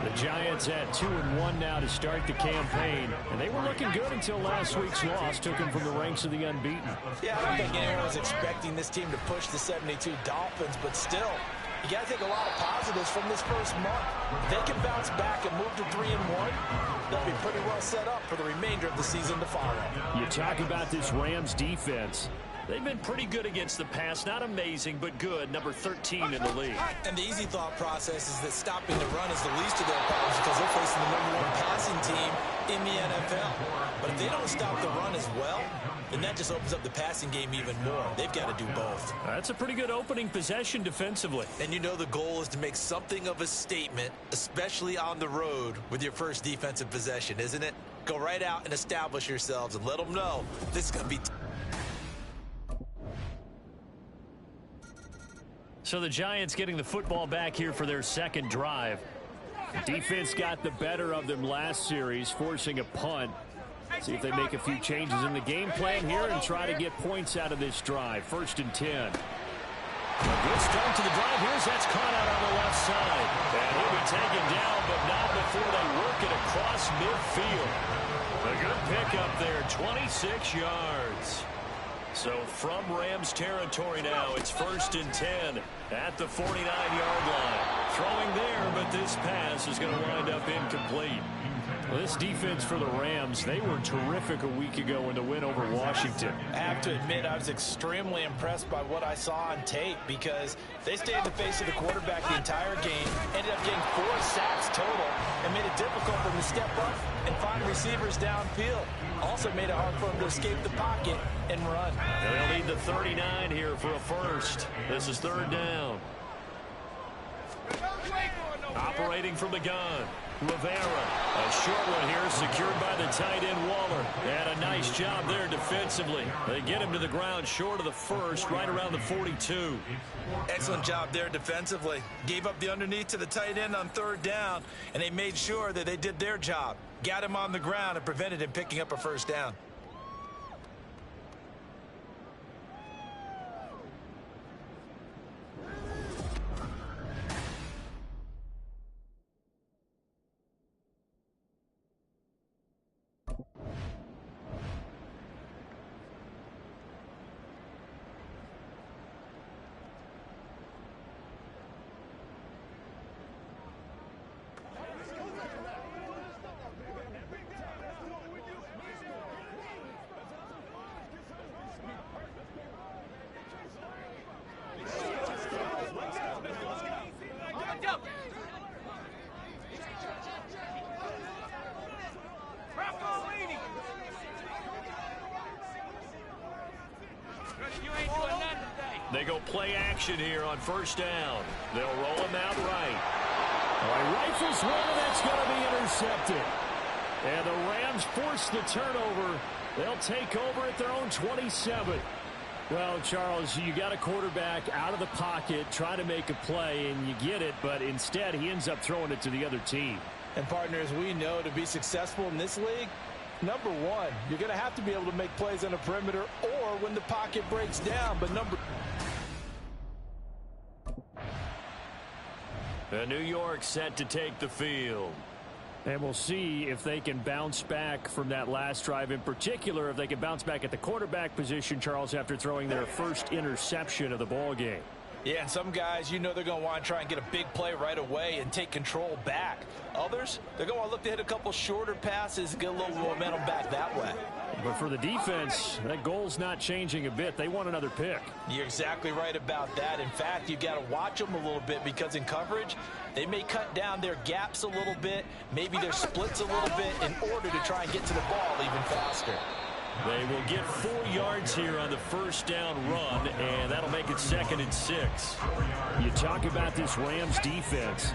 The Giants at 2-1 now to start the campaign. And they were looking good until last week's loss took them from the ranks of the unbeaten. Yeah, I don't think anyone was expecting this team to push the 72 Dolphins, but still, you got to take a lot of positives from this first month. If they can bounce back and move to 3-1, they'll be pretty well set up for the remainder of the season to follow. You talk about this Rams defense. They've been pretty good against the pass. Not amazing, but good. Number 13 in the league. And the easy thought process is that stopping the run is the least of their problems because they're facing the #1 passing team in the NFL. But if they don't stop the run as well, then that just opens up the passing game even more. They've got to do both. That's a pretty good opening possession defensively. And you know the goal is to make something of a statement, especially on the road with your first defensive possession, isn't it? Go right out and establish yourselves and let them know this is going to be... So the Giants getting the football back here for their 2nd drive. Defense got the better of them last series, forcing a punt. See if they make a few changes in the game plan here and try to get points out of this drive. 1st and 10. A good start to the drive. That's caught out on the left side. And he'll be taken down, but not before they work it across midfield. A good pickup there, 26 yards. So from Rams territory now, it's 1st and 10 at the 49-yard line. Throwing there, but this pass is going to wind up incomplete. Well, this defense for the Rams, they were terrific a week ago in the win over Washington. I have to admit, I was extremely impressed by what I saw on tape because they stayed in the face of the quarterback the entire game, ended up getting 4 sacks total, and made it difficult for them to step up and find receivers downfield. Also made it hard for them to escape the pocket and run. They'll need the 39 here for a 1st. This is 3rd down. Operating from the gun, Rivera. A short one here secured by the tight end Waller. And a nice job there defensively. They get him to the ground short of the 1st, right around the 42. Excellent job there defensively. Gave up the underneath to the tight end on 3rd down, and they made sure that they did their job. Got him on the ground and prevented him picking up a 1st down. They go play action here on first down. They'll roll him out right. Well, he rifles one, and that's going to be intercepted. And the Rams force the turnover. They'll take over at their own 27. Well, Charles, you got a quarterback out of the pocket trying to make a play, and you get it, but instead he ends up throwing it to the other team. And partners, we know to be successful in this league, number one, you're going to have to be able to make plays on the perimeter or when the pocket breaks down. But New York set to take the field. And we'll see if they can bounce back from that last drive, in particular if they can bounce back at the quarterback position, Charles, after throwing their first interception of the ball game. Yeah, and some guys, you know they're going to want to try and get a big play right away and take control back. Others, they're going to look to hit a couple shorter passes and get a little momentum back that way. But for the defense, that goal's not changing a bit. They want another pick. You're exactly right about that. In fact, you got to watch them a little bit because in coverage, they may cut down their gaps a little bit, maybe their splits a little bit in order to try and get to the ball even faster. They will get 4 yards here on the first down run, and that'll make it 2nd and 6. You talk about this Rams defense.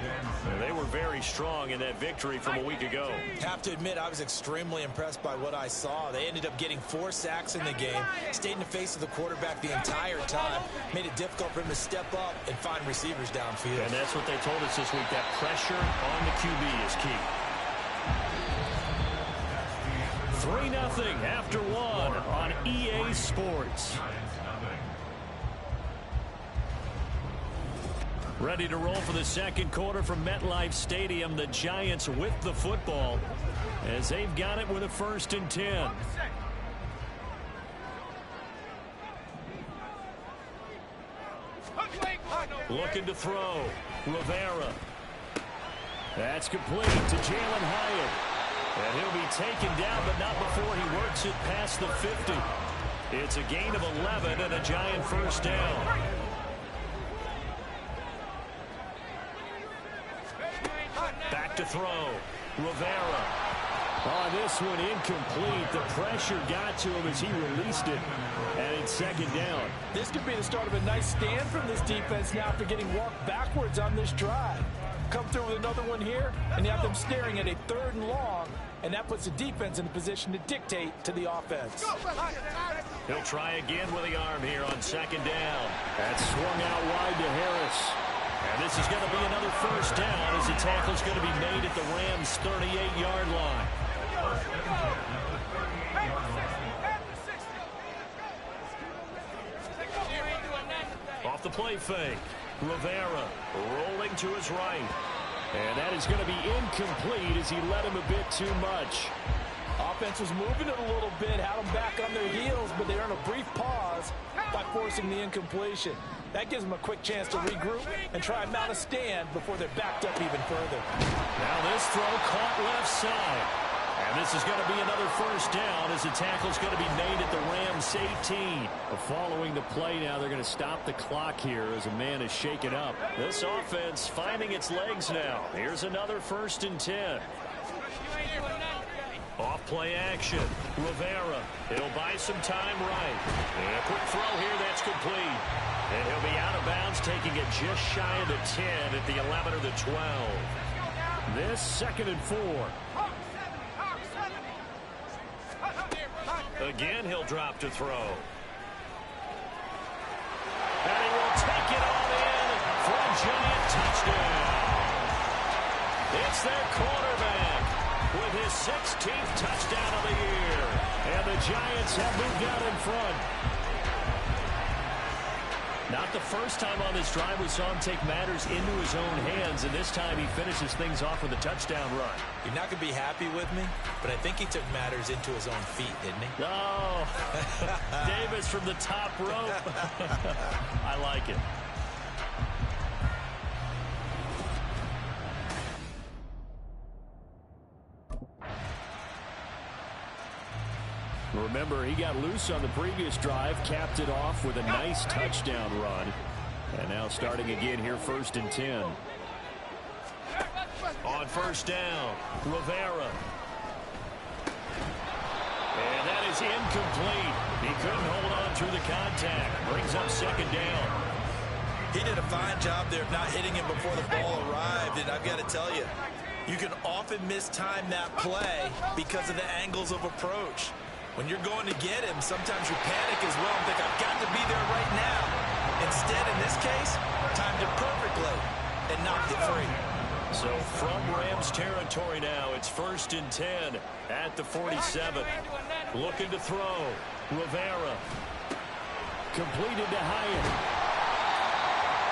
They were very strong in that victory from a week ago. Have to admit, I was extremely impressed by what I saw. They ended up getting 4 sacks in the game, stayed in the face of the quarterback the entire time, made it difficult for him to step up and find receivers downfield. And that's what they told us this week, that pressure on the QB is key. 3-0 after 1 on EA Sports. Ready to roll for the second quarter from MetLife Stadium. The Giants with the football as they've got it with a 1st and 10. Looking to throw. Rivera. That's complete to Jalen Hyatt. And he'll be taken down, but not before he works it past the 50. It's a gain of 11 and a Giant first down. Back to throw. Rivera. Oh, this one incomplete. The pressure got to him as he released it. And it's 2nd down. This could be the start of a nice stand from this defense now after getting walked backwards on this drive. Come through with another one here, and you have them staring at a 3rd and long, and that puts the defense in a position to dictate to the offense. He'll try again with the arm here on 2nd down. That's swung out wide to Harris. And this is going to be another first down as the tackle's going to be made at the Rams' 38-yard line. Off the play fake. Rivera rolling to his right. And that is going to be incomplete as he led him a bit too much. Offense was moving it a little bit, had them back on their heels, but they earned a brief pause by forcing the incompletion. That gives them a quick chance to regroup and try and mount a stand before they're backed up even further. Now this throw caught left side. And this is going to be another first down as the tackle's going to be made at the Rams 18. Following the play now, they're going to stop the clock here as a man is shaken up. This offense finding its legs now. Here's another 1st and 10. Off play action. Rivera. He'll buy some time right. And a quick throw here that's complete. And he'll be out of bounds, taking it just shy of the 10 at the 11 or the 12. This 2nd and 4. Again, he'll drop to throw. And he will take it all in for a Giant touchdown. It's their quarterback with his 16th touchdown of the year. And the Giants have moved out in front. Not the first time on this drive we saw him take matters into his own hands, and this time he finishes things off with a touchdown run. You're not going to be happy with me, but I think he took matters into his own feet, didn't he? Oh, Davis from the top rope. I like it. Remember, he got loose on the previous drive, capped it off with a nice touchdown run. And now starting again here, 1st and 10. On first down, Rivera. And that is incomplete. He couldn't hold on through the contact. Brings up second down. He did a fine job there of not hitting him before the ball arrived. And I've got to tell you, you can often mistime that play because of the angles of approach. When you're going to get him, sometimes you panic as well and think, I've got to be there right now. Instead, in this case, timed it perfectly and knocked it free. So from Rams territory now, it's 1st and 10 at the 47. Looking to throw. Rivera. Completed to Hyatt.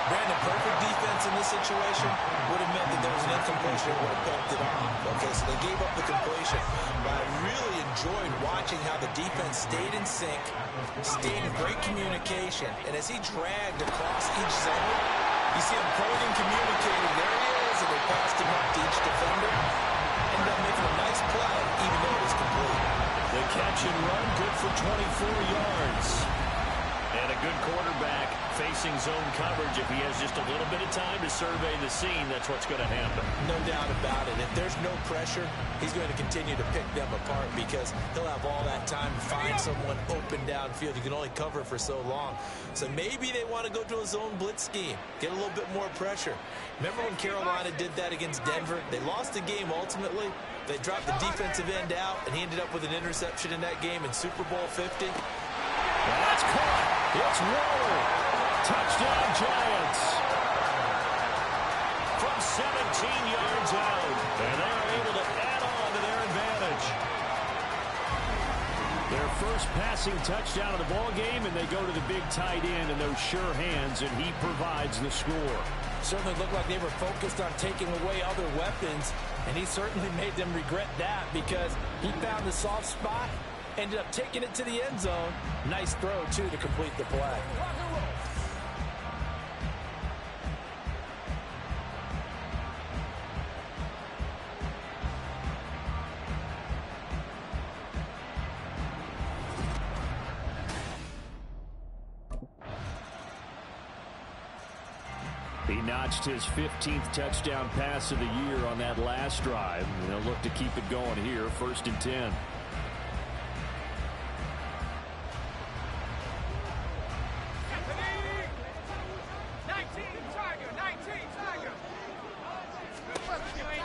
Brandon, perfect defense in this situation would have meant that there was an incompletion that would have kept it on. Okay, so they gave up the completion. But I really enjoyed watching how the defense stayed in sync, stayed in great communication, and as he dragged across each zone, you see him pointing, communicating. There he is, and they passed him up to each defender. Ended up making a nice play, even though it was complete. The catch and run, good for 24 yards. And a good quarterback facing zone coverage. If he has just a little bit of time to survey the scene, that's what's going to happen. No doubt about it. If there's no pressure, he's going to continue to pick them apart because he'll have all that time to find someone open downfield. You can only cover for so long. So maybe they want to go to a zone blitz scheme, get a little bit more pressure. Remember when Carolina did that against Denver? They lost the game ultimately. They dropped the defensive end out, and he ended up with an interception in that game in Super Bowl 50. That's caught. It's Waller. Touchdown, Giants. From 17 yards out. And they're able to add on to their advantage. Their first passing touchdown of the ball game, and they go to the big tight end and those sure hands, and he provides the score. Certainly looked like they were focused on taking away other weapons, and he certainly made them regret that because he found the soft spot, ended up taking it to the end zone. Nice throw, too, to complete the play. He notched his 15th touchdown pass of the year on that last drive. And they'll look to keep it going here, 1st and 10.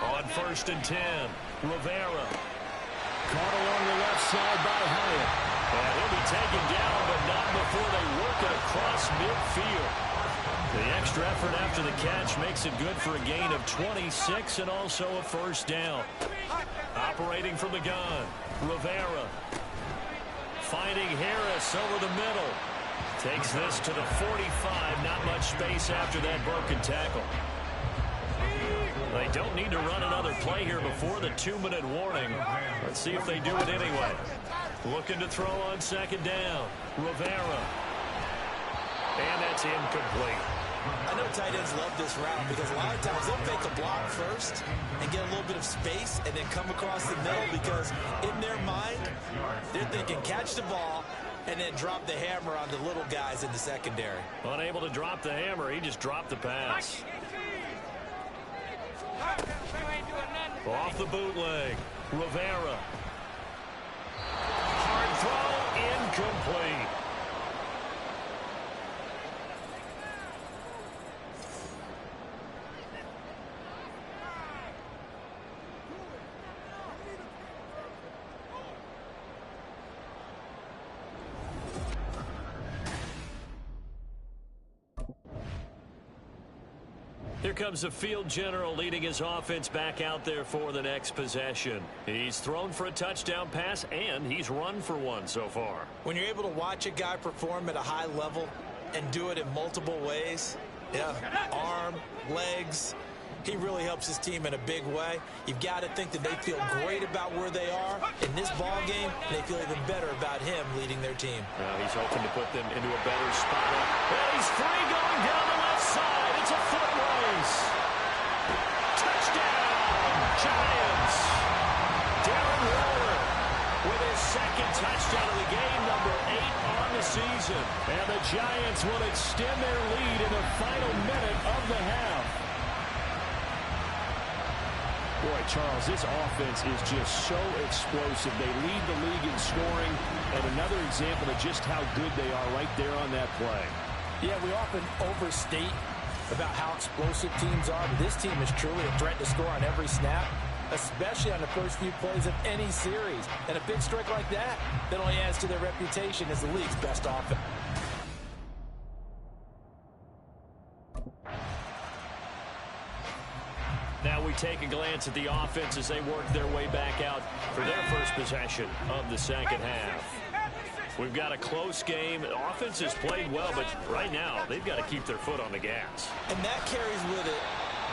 On 1st and 10, Rivera. Caught along the left side by Hyatt. And he'll be taken down, but not before they work it across midfield. The extra effort after the catch makes it good for a gain of 26 and also a 1st down. Operating from the gun, Rivera. Finding Harris over the middle. Takes this to the 45. Not much space after that broken tackle. They don't need to run another play here before the 2-minute warning. Let's see if they do it anyway. Looking to throw on 2nd down. Rivera. And that's incomplete. I know tight ends love this route because a lot of times they'll fake a block first and get a little bit of space and then come across the middle because in their mind, they're thinking catch the ball and then drop the hammer on the little guys in the secondary. Unable to drop the hammer, he just dropped the pass. Off the bootleg, Rivera. Hard throw, incomplete. Here comes the field general leading his offense back out there for the next possession. He's thrown for a touchdown pass, and he's run for one so far. When you're able to watch a guy perform at a high level and do it in multiple ways, arm, legs, he really helps his team in a big way. You've got to think that they feel great about where they are in this ball game, and they feel even better about him leading their team. He's hoping to put them into a better spot. And he's free going down the left side. It's a foot race. Touchdown, Giants. Darren Waller with his 2nd touchdown of the game, number 8 on the season. And the Giants will extend their lead in the final minute of the half. Boy, Charles, this offense is just so explosive. They lead the league in scoring, and another example of just how good they are right there on that play. Yeah, we often overstate about how explosive teams are, but this team is truly a threat to score on every snap, especially on the first few plays of any series. And a big strike like that only adds to their reputation as the league's best offense. Now we take a glance at the offense as they work their way back out for their first possession of the second half. We've got a close game. The offense has played well, but right now they've got to keep their foot on the gas. And that carries with it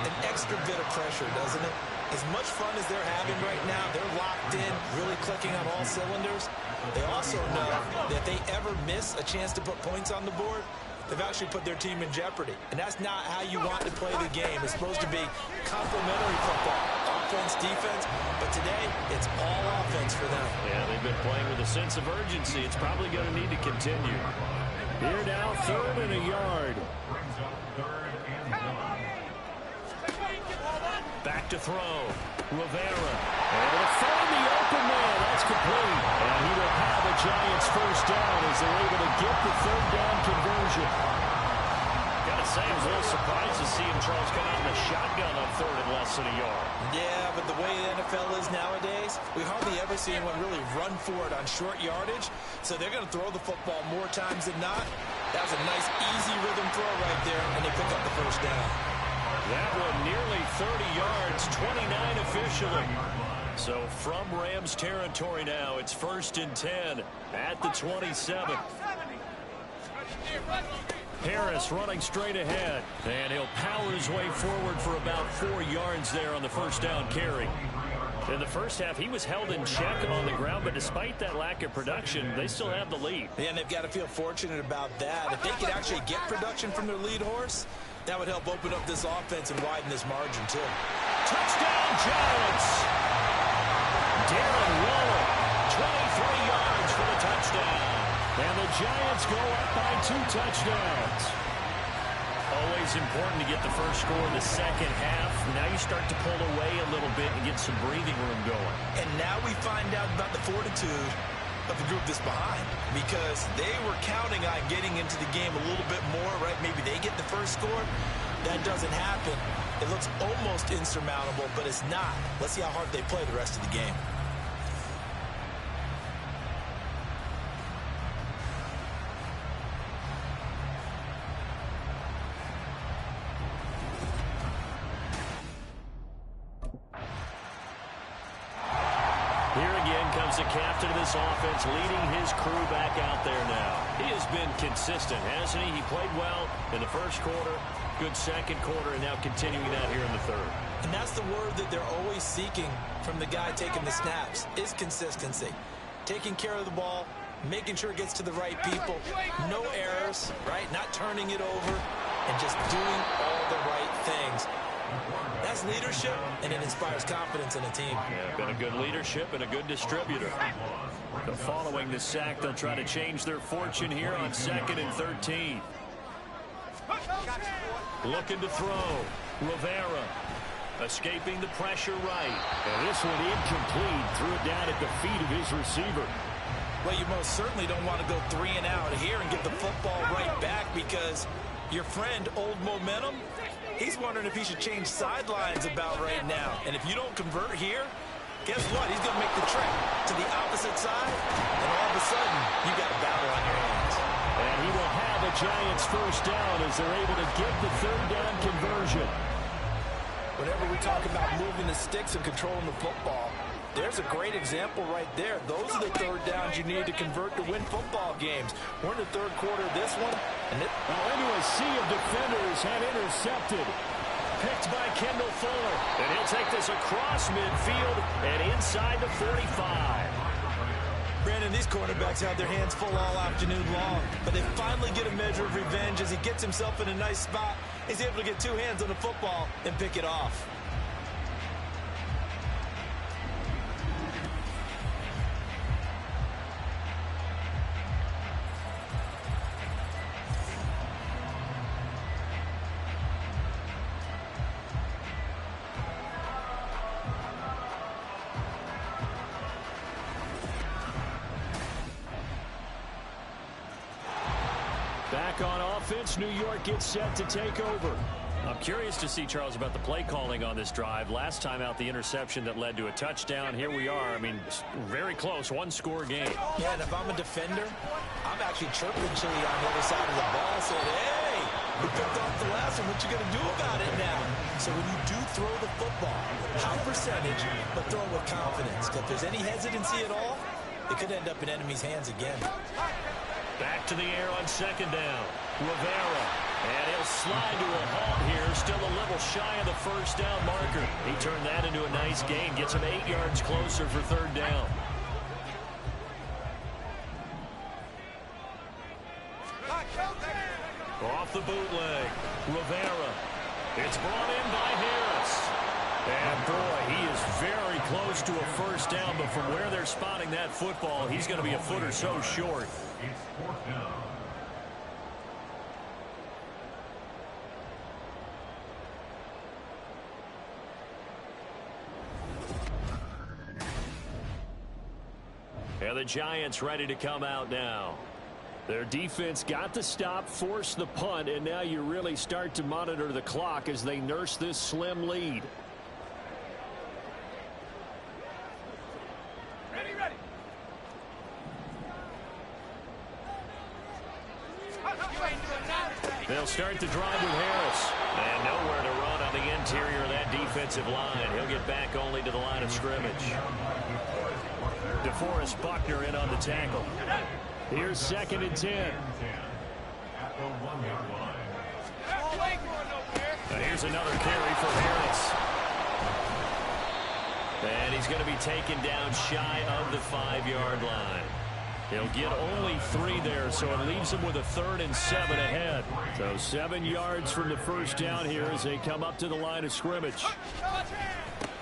an extra bit of pressure, doesn't it? As much fun as they're having right now, they're locked in, really clicking on all cylinders. They also know that if they ever miss a chance to put points on the board, they've actually put their team in jeopardy. And that's not how you want to play the game. It's supposed to be complementary football, offense, defense. But today, it's all offense for them. Yeah, they've been playing with a sense of urgency. It's probably going to need to continue. Here now, 3rd and a yard. Back to throw. Rivera. Able to find the open man. That's complete. And he will have a Giants first down as they're able to get the 3rd down conversion. Gotta say, I was a little surprised to see him, Charles, come out in the shotgun on 3rd and less than a yard. Yeah, but the way the NFL is nowadays, we hardly ever see anyone really run for it on short yardage. So they're going to throw the football more times than not. That was a nice, easy rhythm throw right there, and they pick up the first down. That one nearly 30 yards, 29 officially. So from Rams territory now, it's 1st and 10 at the 27. Harris running straight ahead, and he'll power his way forward for about 4 yards there on the first down carry. In the first half, he was held in check on the ground, but despite that lack of production, they still have the lead. Yeah, and they've got to feel fortunate about that. If they could actually get production from their lead horse, that would help open up this offense and widen this margin, too. Touchdown, Giants! Darren Waller, 23 yards for the touchdown. And the Giants go up by 2 touchdowns. Always important to get the first score in the second half. Now you start to pull away a little bit and get some breathing room going. And now we find out about the fortitude of the group that's behind, because they were counting on getting into the game a little bit more, right? Maybe they get the first score. That doesn't happen. It looks almost insurmountable, but it's not. Let's see how hard they play the rest of the game. The captain of this offense leading his crew back out there now. He has been consistent, hasn't he? He played well in the first quarter, good second quarter, and now continuing that here in the 3rd. And that's the word that they're always seeking from the guy taking the snaps, is consistency. Taking care of the ball, making sure it gets to the right people, no errors, right? Not turning it over, and just doing all the right things. That's leadership, and it inspires confidence in a team. Yeah, been a good leadership and a good distributor. But following the sack, they'll try to change their fortune here on 2nd and 13. Looking to throw. Rivera escaping the pressure right. And this one incomplete. Threw it down at the feet of his receiver. Well, you most certainly don't want to go 3 and out here and get the football right back, because your friend, Old Momentum, he's wondering if he should change sidelines about right now. And if you don't convert here, guess what? He's going to make the trek to the opposite side, and all of a sudden, you got a battle on your hands. And he will have a Giants first down as they're able to get the 3rd down conversion. Whenever we talk about moving the sticks and controlling the football, there's a great example right there. Those are the 3rd downs you need to convert to win football games. We're in the 3rd quarter of this one. And into a sea of defenders and intercepted. Picked by Kendall Fuller. And he'll take this across midfield and inside the 45. Brandon, these cornerbacks have their hands full all afternoon long, but they finally get a measure of revenge as he gets himself in a nice spot. He's able to get 2 hands on the football and pick it off. Back on offense, New York gets set to take over. I'm curious to see, Charles, about the play calling on this drive. Last time out, the interception that led to a touchdown. Here we are. I mean, very close, one-score game. Yeah, and if I'm a defender, I'm actually chirping Chili on the other side of the ball, saying, hey, we picked off the last one. What you going to do about it now? So when you do throw the football, high percentage, but throw it with confidence. Because if there's any hesitancy at all, it could end up in enemy's hands again. Back to the air on second down. Rivera. And he'll slide to a halt here. Still a little shy of the first down marker. He turned that into a nice gain. Gets him 8 yards closer for third down. Off the bootleg. Rivera. It's brought in by Harris. And boy, he is very close to a first down, but from where they're spotting that football, he's going to be a foot or so short. It's fourth down. And the Giants ready to come out now. Their defense got the stop, forced the punt, and now you really start to monitor the clock as they nurse this slim lead. Ready. They'll start the drive with Harris. And nowhere to run on the interior of that defensive line. He'll get back only to the line of scrimmage. DeForest Buckner in on the tackle. Here's 2nd and 10. At the 1-yard line. And here's another carry for Harris. And he's going to be taken down shy of the 5-yard line. He'll get only 3 there, so it leaves him with a 3rd and 7 ahead. So 7 yards from the first down here as they come up to the line of scrimmage.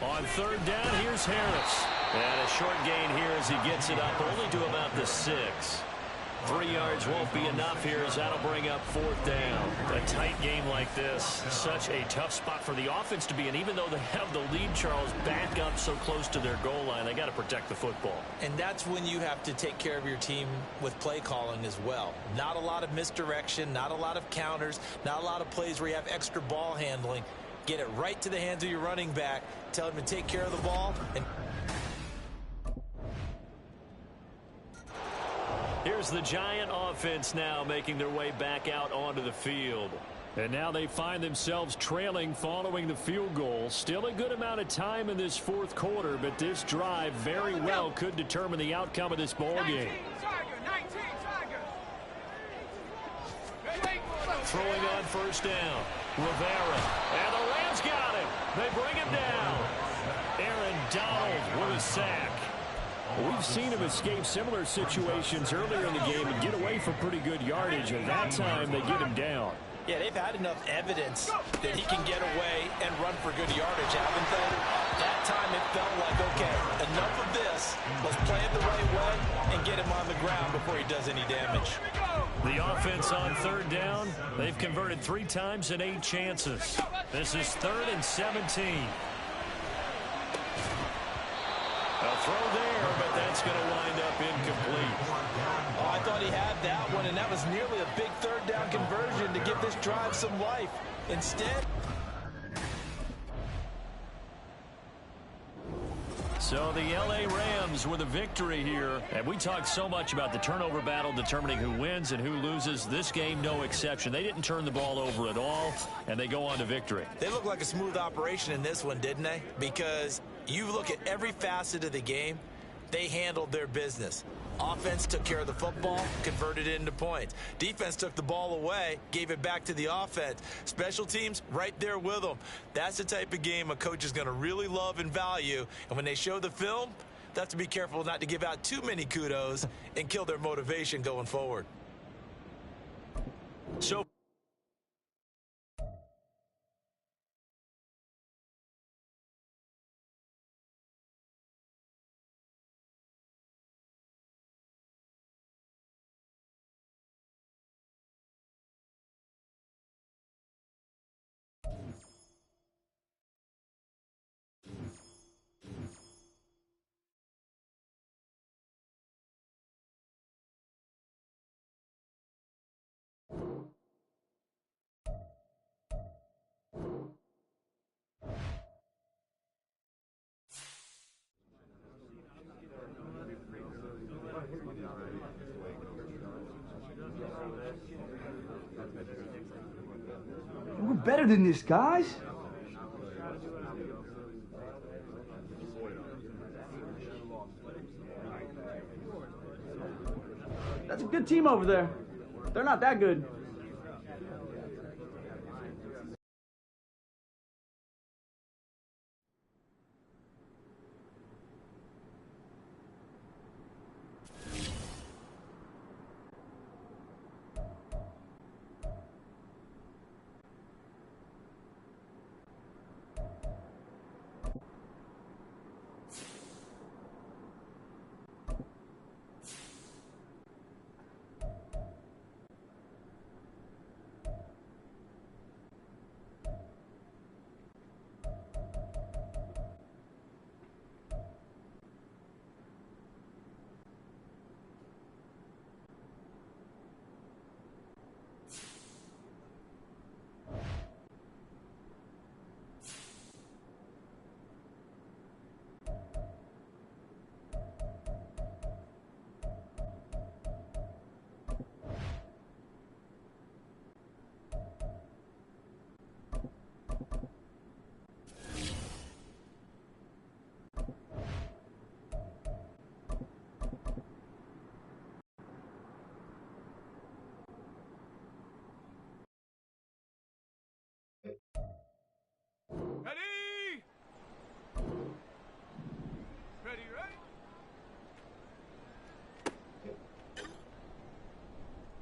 On 3rd down, here's Harris. And a short gain here as he gets it up only to about the 6. 3 yards won't be enough here as that'll bring up 4th down. A tight game like this, such a tough spot for the offense to be in. Even though they have the lead, Charles, back up so close to their goal line, they got to protect the football. And that's when you have to take care of your team with play calling as well. Not a lot of misdirection, not a lot of counters, not a lot of plays where you have extra ball handling. Get it right to the hands of your running back. Tell him to take care of the ball. And here's the Giant offense now making their way back out onto the field. And now they find themselves trailing following the field goal. Still a good amount of time in this 4th quarter, but this drive very well could determine the outcome of this ball game. Throwing on first down. Rivera. And the Rams got him. They bring him down. Aaron Donald with a sack. We've seen him escape similar situations earlier in the game and get away for pretty good yardage, and that time they get him down. yeah, they've had enough evidence that he can get away and run for good yardage, haven't they? That time it felt like, okay, enough of this. Let's play it the right way and get him on the ground before he does any damage. The offense on 3rd down, they've converted 3 times in 8 chances. This is 3rd and 17. A throw there, but that's going to wind up incomplete. Oh, I thought he had that one, and that was nearly a big 3rd down conversion to give this drive some life. Instead, so the L.A. Rams with a victory here. And we talked so much about the turnover battle determining who wins and who loses. This game, no exception. They didn't turn the ball over at all, and they go on to victory. they look like a smooth operation in this one, didn't they? Because you look at every facet of the game, they handled their business. Offense took care of the football, converted it into points. Defense took the ball away, gave it back to the offense. Special teams, right there with them. That's the type of game a coach is going to really love and value. And when they show the film, they have to be careful not to give out too many kudos and kill their motivation going forward. So better than this, guys. That's a good team over there. They're not that good. Ready? Ready, right?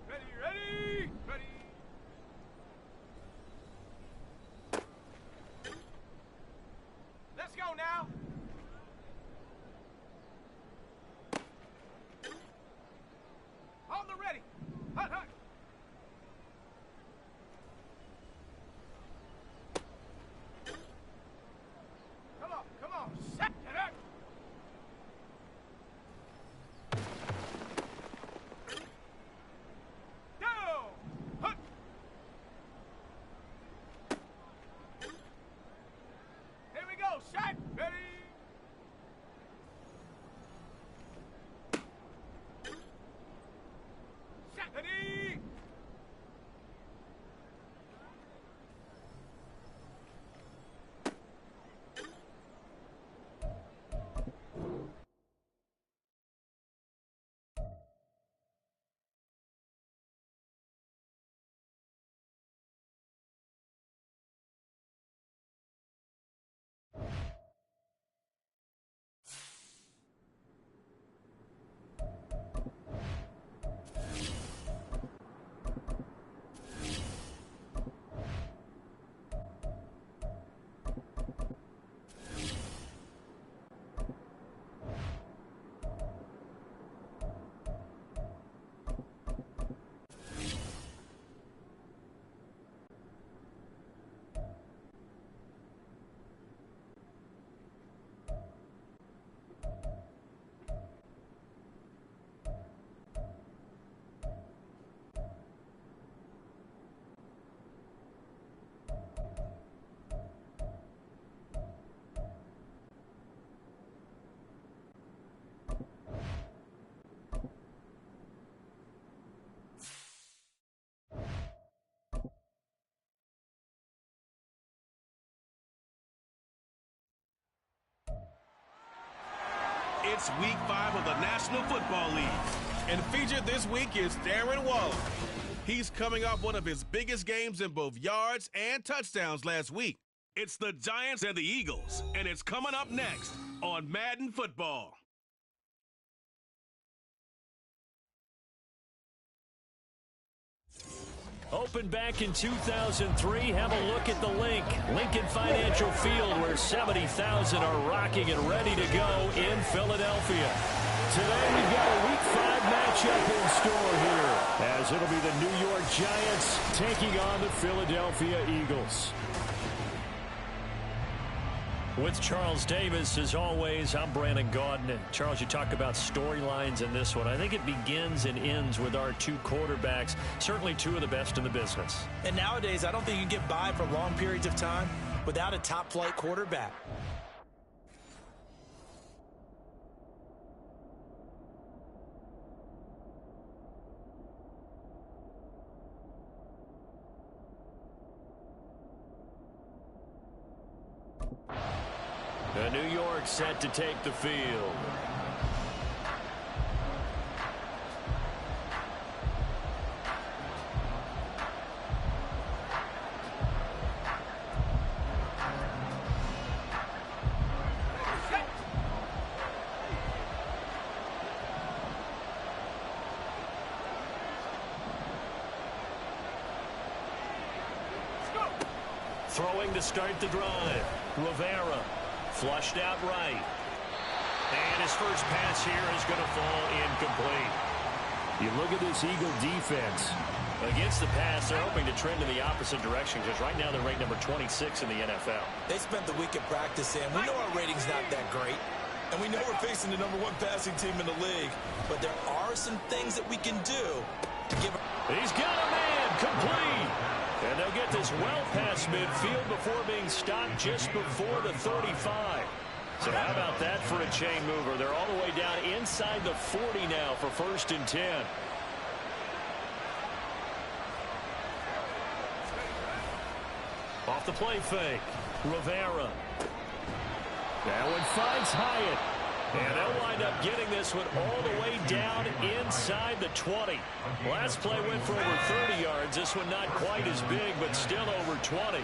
Ready? Ready? Let's go now. On the ready. Hut, hut. Come on. Set it up. Down. Hut. Here we go. Set. Ready. Set. Ready. It's week 5 of the National Football League. And featured this week is Darren Waller. He's coming off one of his biggest games in both yards and touchdowns last week. It's the Giants and the Eagles, and it's coming up next on Madden Football. Opened back in 2003. Have a look at the link. Lincoln Financial Field, where 70,000 are rocking and ready to go in Philadelphia. Today we've got a Week 5 matchup in store here, as it'll be the New York Giants taking on the Philadelphia Eagles. With Charles Davis, as always, I'm Brandon Gaudin. And Charles, you talk about storylines in this one. I think it begins and ends with our two quarterbacks, certainly two of the best in the business. And nowadays, I don't think you can get by for long periods of time without a top-flight quarterback. New York set to take the field. Throwing to start the drive. Rivera flushed out right. And his first pass here is going to fall incomplete. You look at this Eagle defense. Against the pass, they're hoping to trend in the opposite direction because right now they're ranked number 26 in the NFL. They spent the week at practice, Sam. We know our rating's not that great. And we know we're facing the #1 passing team in the league. But there are some things that we can do to give. He's got a man complete. And they'll get this well past midfield before being stopped just before the 35. So how about that for a chain mover? They're all the way down inside the 40 now for 1st and 10. Off the play fake. Rivera. That one finds Hyatt. And they'll wind up getting this one all the way down inside the 20. Last play went for over 30 yards. This one not quite as big, but still over 20.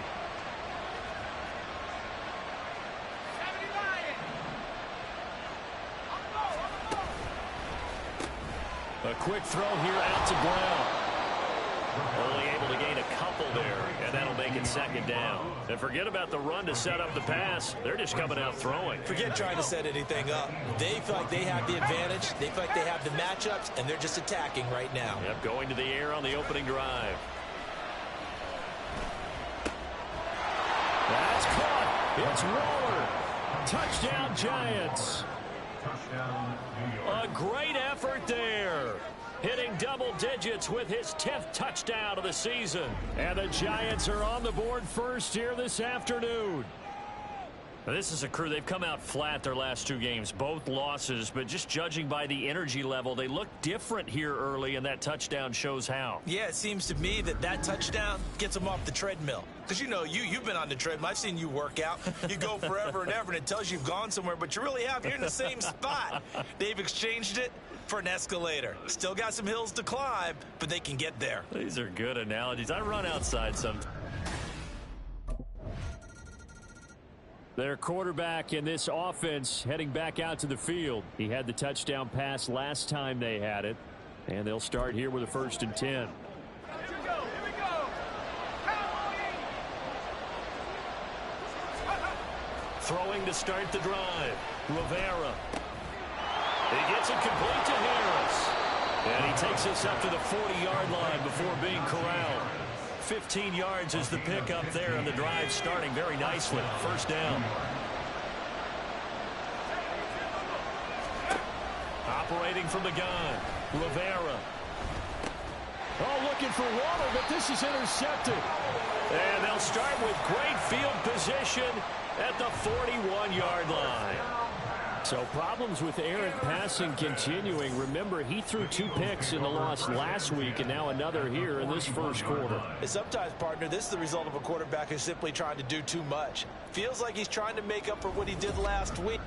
A quick throw here out to Brown. Only able to gain a couple there, and that'll make it 2nd down. And forget about the run to set up the pass. They're just coming out throwing. Forget trying to set anything up. They feel like they have the advantage. They feel like they have the matchups, and they're just attacking right now. Yep, going to the air on the opening drive. That's caught. It's Waller. Touchdown, Giants. A great effort there. Hitting double digits with his 10th touchdown of the season. And the Giants are on the board first here this afternoon. This is a crew. They've come out flat their last 2 games, both losses, but just judging by the energy level, they look different here early, and that touchdown shows how. Yeah, it seems to me that touchdown gets them off the treadmill. Because, you know, you've been on the treadmill. I've seen you work out. You go forever and ever, and it tells you you've gone somewhere, but you really have. You're in the same spot. They've exchanged it for an escalator. Still got some hills to climb, but they can get there. These are good analogies. I run outside sometimes. Their quarterback in this offense heading back out to the field. He had the touchdown pass last time they had it. And they'll start here with a 1st and 10. Here we go. Throwing to start the drive. Rivera. He gets it complete to Harris. And he takes us up to the 40-yard line before being corralled. 15 yards is the pickup there, and the drive starting very nicely. 1st down. Operating from the gun. Rivera. Oh, looking for Waller, but this is intercepted. And they'll start with great field position at the 41-yard line. So problems with errant passing continuing. Remember, he threw 2 picks in the loss last week, and now another here in this 1st quarter. And sometimes, partner, this is the result of a quarterback who's simply trying to do too much. Feels like he's trying to make up for what he did last week.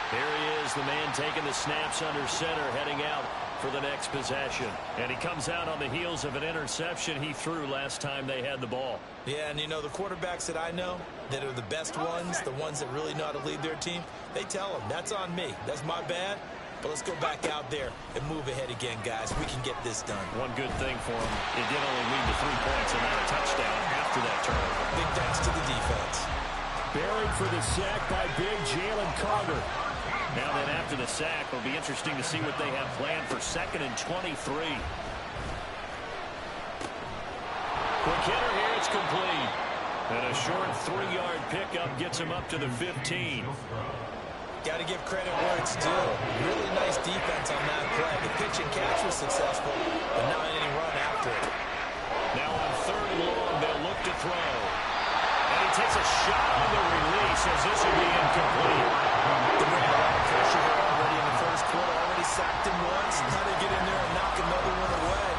Here he is, the man taking the snaps under center, heading out for the next possession. And he comes out on the heels of an interception he threw last time they had the ball. Yeah, and you know, the quarterbacks that I know that are the best ones, the ones that really know how to lead their team, they tell them, that's on me. That's my bad. But let's go back out there and move ahead again, guys. We can get this done. One good thing for him, it did only lead to 3 points and not a touchdown after that turnover. Big thanks to the defense. Buried for the sack by big Jalen Carter. Now then, after the sack, it'll be interesting to see what they have planned for 2nd and 23. Quick hitter here, it's complete. And a short 3-yard pickup gets him up to the 15. Got to give credit where it's due. Really nice defense on that play. The pitch and catch was successful, but not any run after it. Now on 3rd and long, they'll look to throw. And he takes a shot on the release as this will be incomplete. They bring a lot of pressure here already in the 1st quarter. Already sacked him once. Now they get in there and knock another one away.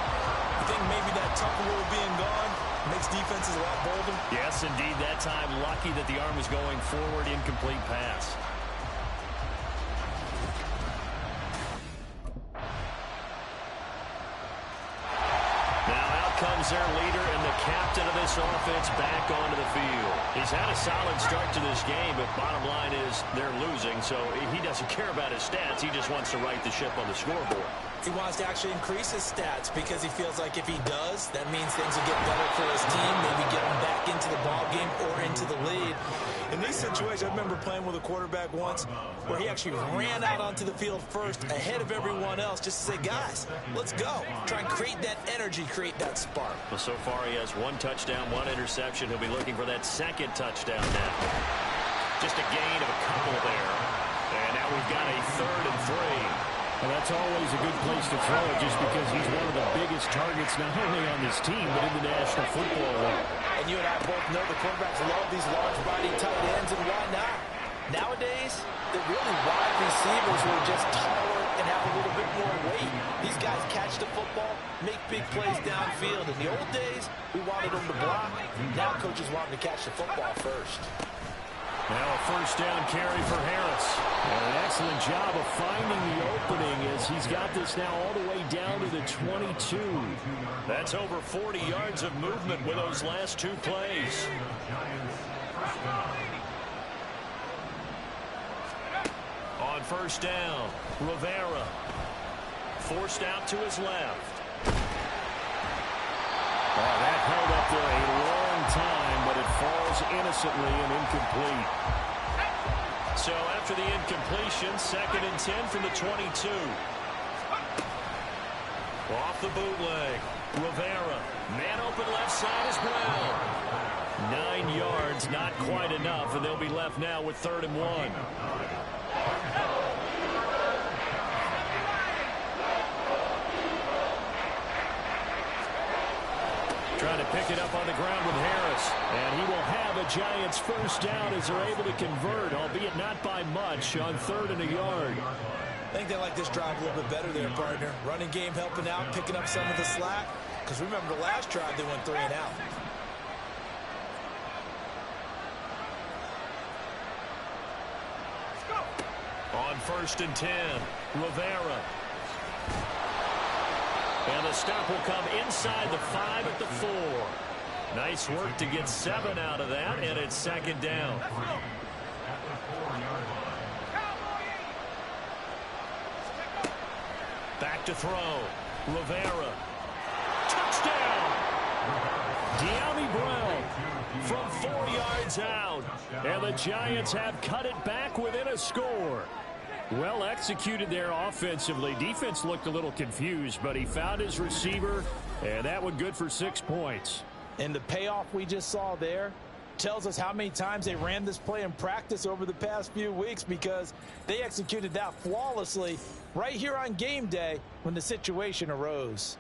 I think maybe that Tucker rule being gone makes defenses is a lot bolder. Yes, indeed. That time, lucky that the arm was going forward. Incomplete pass. Comes their leader and the captain of this offense back onto the field. He's had a solid start to this game, but bottom line is they're losing, so he doesn't care about his stats. He just wants to right the ship on the scoreboard. He wants to actually increase his stats because he feels like if he does, that means things will get better for his team, maybe get him back into the ball game or into the lead. In these situations, I remember playing with a quarterback once where he actually ran out onto the field first ahead of everyone else just to say, guys, let's go. Try and create that energy, create that spark. Well, so far he has 1 touchdown, 1 interception. He'll be looking for that second touchdown now. Just a gain of a couple there. And now we've got a 3rd and 3. And that's always a good place to throw it just because he's one of the biggest targets not only on this team but in the National Football League. And you and I both know the quarterbacks love these large-body tight ends, and why not? Nowadays, they're really wide receivers who are just taller and have a little bit more weight. These guys catch the football, make big plays downfield. In the old days, we wanted them to block. Now coaches want them to catch the football first. Now a 1st down carry for Harris. And an excellent job of finding the opening as he's got this now all the way down to the 22. That's over 40 yards of movement with those last 2 plays. On 1st down, Rivera. Forced out to his left. Oh, that held up there a long time, but it falls innocently and incomplete. So after the incompletion, 2nd and 10 from the 22. Off the bootleg. Rivera. Man open left side is Brown. 9 yards, not quite enough, and they'll be left now with 3rd and 1. Trying to pick it up on the ground with Harris. And he will have a Giants 1st down as they're able to convert, albeit not by much, on 3rd and a yard. I think they like this drive a little bit better there, partner. Running game helping out, picking up some of the slack. Because remember the last drive, they went 3 and out. On 1st and 10, Rivera. And the stop will come inside the 5 at the 4. Nice work to get 7 out of that, and it's 2nd down. Back to throw. Rivera. Touchdown! De'Ami Brown from 4 yards out. And the Giants have cut it back within a score. Well executed there offensively. Defense looked a little confused, but he found his receiver, and that one good for 6 points. And the payoff we just saw there tells us how many times they ran this play in practice over the past few weeks, because they executed that flawlessly right here on game day when the situation arose.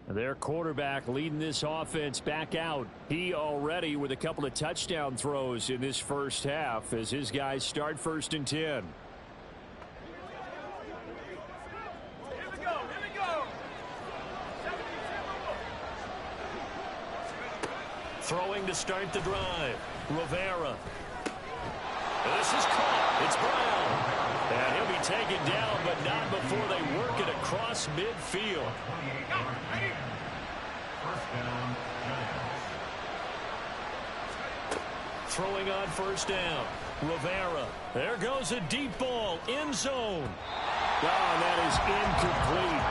Their quarterback leading this offense back out. He already with a couple of touchdown throws in this 1st half as his guys start 1st and 10. Here we go. Throwing to start the drive. Rivera. This is caught. It's Brown. And he'll be taken down, but not before they work it across midfield. Throwing on 1st down. Rivera. There goes a deep ball. End zone. Oh, that is incomplete.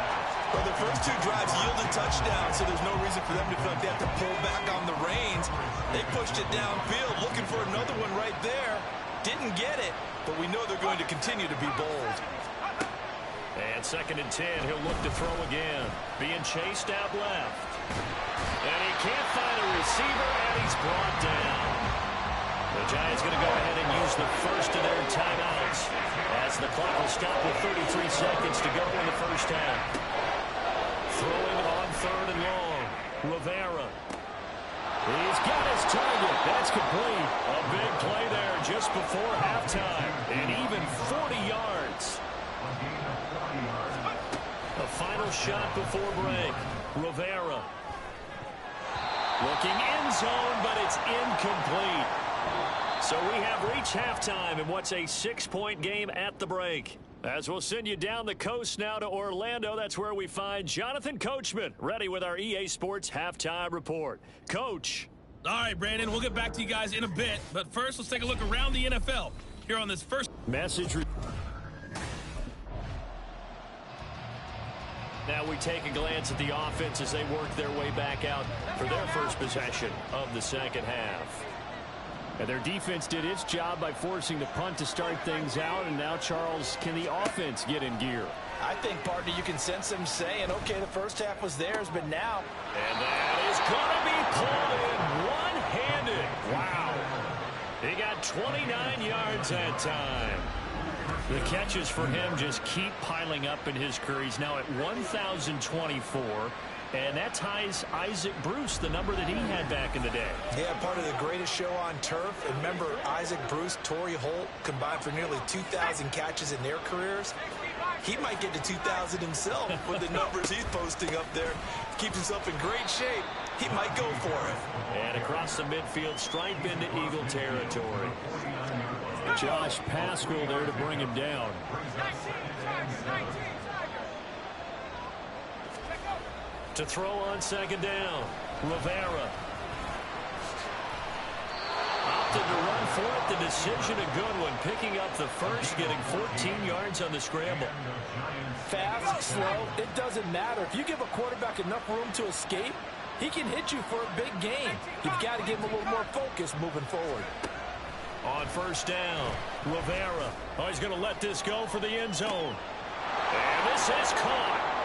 Well, the first 2 drives yielded touchdowns, so there's no reason for them to feel like they have to pull back on the reins. They pushed it downfield, looking for another one right there. Didn't get it, but we know they're going to continue to be bold. And 2nd and 10, he'll look to throw again. Being chased out left. And he can't find a receiver, and he's brought down. The Giants going to go ahead and use the first of their timeouts as the clock will stop with 33 seconds to go in the 1st half. Throwing on 3rd and long. Rivera. He's got his target. That's complete. A big play there just before halftime. And even 40 yards. A final shot before break. Rivera. Looking end zone, but it's incomplete. So we have reached halftime in what's a 6-point game at the break. As we'll send you down the coast now to Orlando, that's where we find Jonathan Coachman, ready with our EA Sports Halftime Report. Coach. All right, Brandon, we'll get back to you guys in a bit. But first, let's take a look around the NFL here on this first message. Now we take a glance at the offense as they work their way back out for their first possession of the second half. And their defense did its job by forcing the punt to start things out. And now, Charles, can the offense get in gear? I think, partner, you can sense them saying, okay, the first half was theirs, but now. And that is going to be pulled in one-handed. Wow. He got 29 yards that time. The catches for him just keep piling up in his career. He's now at 1,024. And that ties Isaac Bruce, the number that he had back in the day. Yeah, part of the greatest show on turf. And remember, Isaac Bruce, Torrey Holt combined for nearly 2,000 catches in their careers. He might get to 2,000 himself with the numbers he's posting up there. Keeps himself in great shape. He might go for it. And across the midfield, stripe into Eagle territory. Josh Pascal there to bring him down. To throw on second down, Rivera. Opted to run for it. The decision a good one. Picking up the first, getting 14 yards on the scramble. Fast, slow, it doesn't matter. If you give a quarterback enough room to escape, he can hit you for a big gain. You've got to give him a little more focus moving forward. On first down, Rivera. Oh, he's going to let this go for the end zone. And this is caught.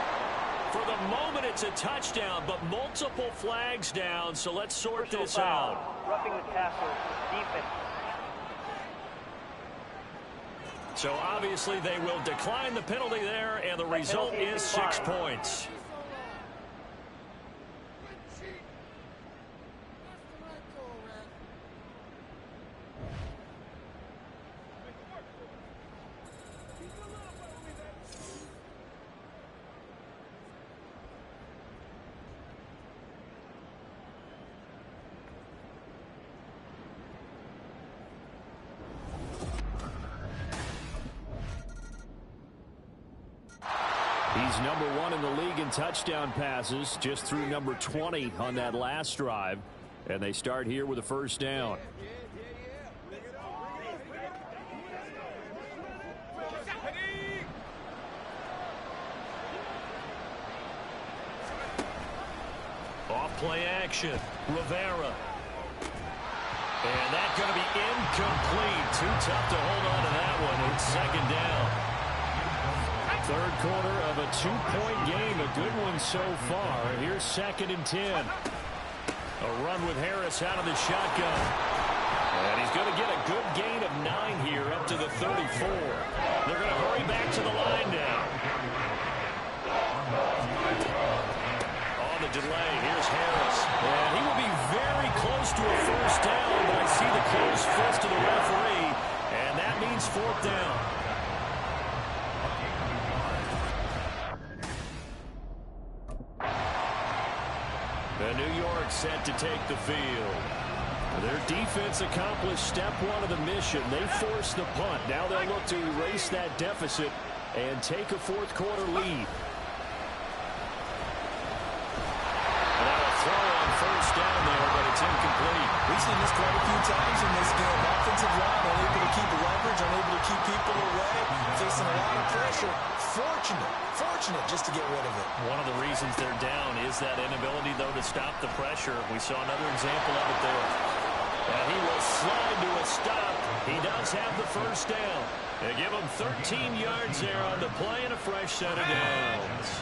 For the moment, it's a touchdown, but multiple flags down, so let's sort this out. Roughing the passer, defense. So obviously they will decline the penalty there, and the result is 6 points. He's number 1 in the league in touchdown passes, just threw number 20 on that last drive. And they start here with a first down. Off play action, Rivera. And that's going to be incomplete. Too tough to hold on to that one. It's second down. Third quarter of a 2-point game. A good one so far. Here's 2nd and 10. A run with Harris out of the shotgun. And he's going to get a good gain of 9 here up to the 34. They're going to hurry back to the line now. On the delay, here's Harris. And he will be very close to a first down, but I see the closed fist of the referee. And that means 4th down. New York set to take the field. Their defense accomplished step 1 of the mission. They forced the punt. Now they'll look to erase that deficit and take a 4th quarter lead. And a throw on first down there, but it's incomplete. We've seen this quite a few times in this game. Offensive line unable to keep leverage, unable to keep people away, facing a lot of pressure. Fortunate just to get rid of it. One of the reasons they're down is that inability, though, to stop the pressure. We saw another example of it there. And he will slide to a stop. He does have the first down. They give him 13 yards there on the play and a fresh set of downs.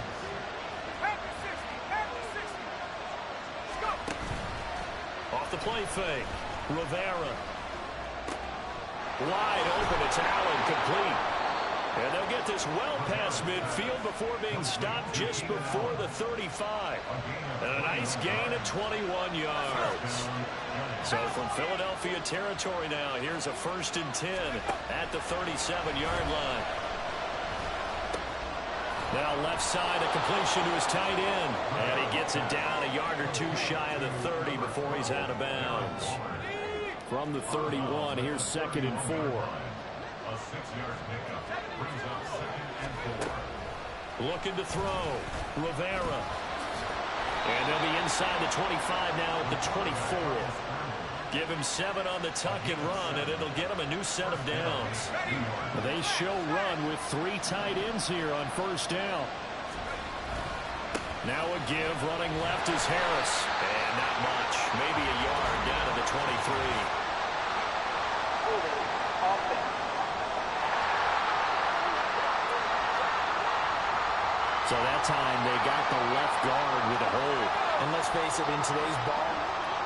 Off the play fake, Rivera. Wide open, it's Allen, complete. And they'll get this well past midfield before being stopped just before the 35. And a nice gain of 21 yards. So from Philadelphia territory now, here's a 1st and 10 at the 37-yard line. Now left side, a completion to his tight end. And he gets it down a yard or two shy of the 30 before he's out of bounds. From the 31, here's 2nd and 4. A 6-yard pickup brings up 2nd and 4. Looking to throw. Rivera. And they'll be inside the 25 now at the 24. Give him 7 on the tuck and run, and it'll get him a new set of downs. They show run with 3 tight ends here on 1st down. Now a give, running left is Harris. And not much, maybe a yard down to the 23. So that time they got the left guard with a hold. And let's face it, in today's ball,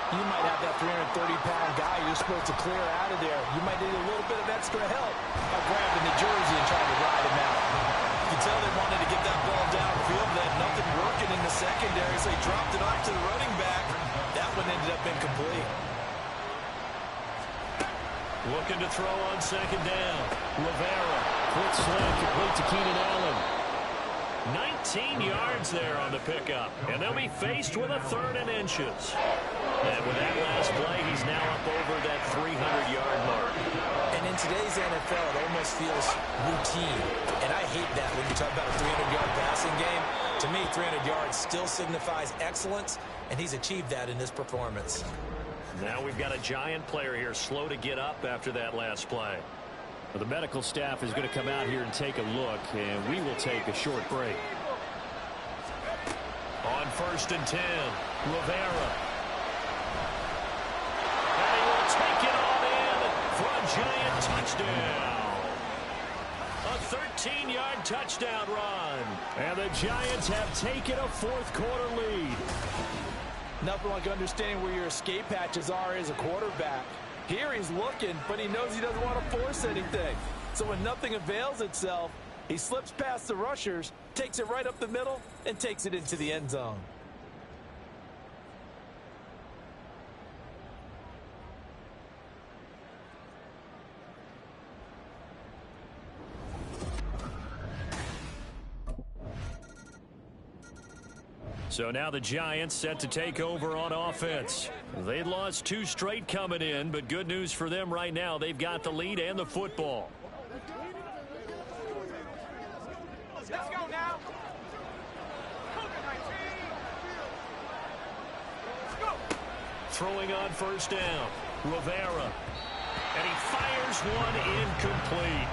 you might have that 330-pound guy you're supposed to clear out of there. You might need a little bit of extra help by grabbing the jersey and trying to ride him out. You can tell they wanted to get that ball downfield. They had nothing working in the secondary, so they dropped it off to the running back. That one ended up incomplete. Looking to throw on 2nd down. Rivera. Quick slant complete to Keenan Allen. 19 yards there on the pickup. And they'll be faced with a 3rd and inches. And with that last play, he's now up over that 300-yard mark. And in today's NFL, it almost feels routine. And I hate that when you talk about a 300-yard passing game. To me, 300 yards still signifies excellence, and he's achieved that in this performance. Now we've got a Giant player here slow to get up after that last play. Well, the medical staff is going to come out here and take a look, and we will take a short break. On 1st and 10, Rivera. And he will take it on in for a Giant touchdown. A 13-yard touchdown run. And the Giants have taken a 4th quarter lead. Nothing like understanding where your escape hatches are as a quarterback. Here he's looking, but he knows he doesn't want to force anything. So when nothing avails itself, he slips past the rushers, takes it right up the middle, and takes it into the end zone. So now the Giants set to take over on offense. They'd lost 2 straight coming in, but good news for them right now. They've got the lead and the football. Let's go now. Throwing on 1st down, Rivera. And he fires one incomplete.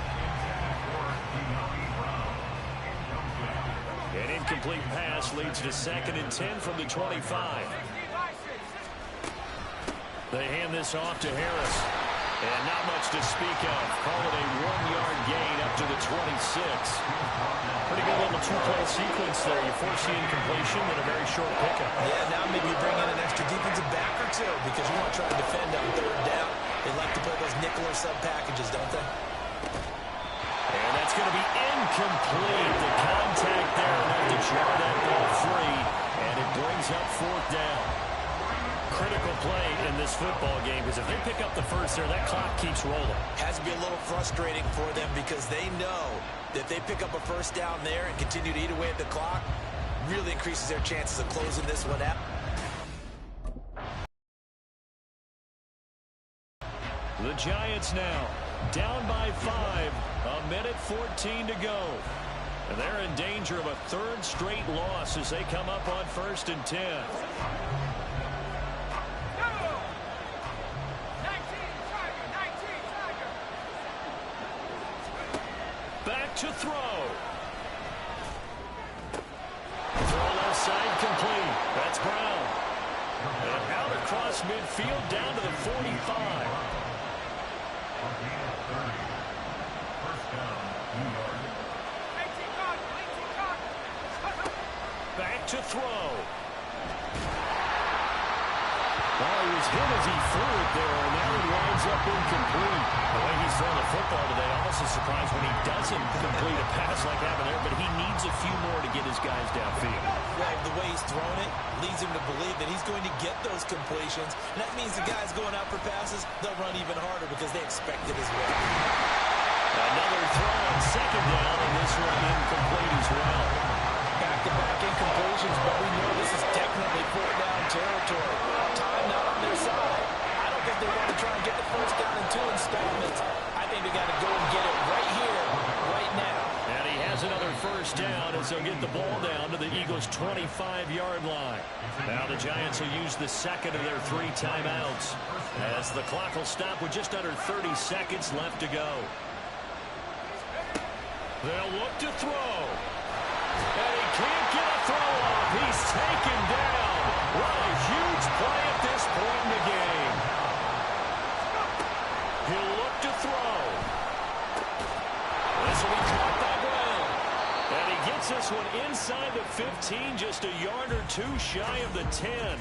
An incomplete pass leads to 2nd and 10 from the 25. They hand this off to Harris. And not much to speak of. Call it a 1-yard gain up to the 26. Pretty good little 2-play sequence there. You force the incompletion and a very short pickup. Yeah, now maybe you bring in an extra defensive back or two because you want to try to defend on 3rd down. They like to play those nickel or sub packages, don't they? And that's going to be incomplete. The contact there enough to jar that ball free. And it brings up 4th down. Critical play in this football game because if they pick up the first there, that clock keeps rolling. Has to be a little frustrating for them because they know that if they pick up a 1st down there and continue to eat away at the clock, really increases their chances of closing this one out. The Giants now down by 5, a minute 14 to go. And they're in danger of a 3rd straight loss as they come up on 1st and 10. Back to throw. Throw left side complete. That's Brown. And out across midfield down to the 45. Back to throw. Well, he was hit as he threw it there, and now it winds up incomplete. The way he's throwing the football today, almost a surprise when he doesn't complete a pass like happened there, but he needs a few more to get his guys downfield. Well, the way he's thrown it leads him to believe that he's going to get those completions. And that means the guys going out for passes, they'll run even harder because they expect it as well. Another throw on 2nd down, and this one incomplete as well. first down as they'll get the ball down to the Eagles' 25-yard line. Now the Giants will use the second of their 3 timeouts as the clock will stop with just under 30 seconds left to go. They'll look to throw. And he can't get a throw off. He's taken down. What a huge play at this point in the game. He'll look to throw. This will be caught back well. And he gets this one inside the 15, just a yard or 2 shy of the 10.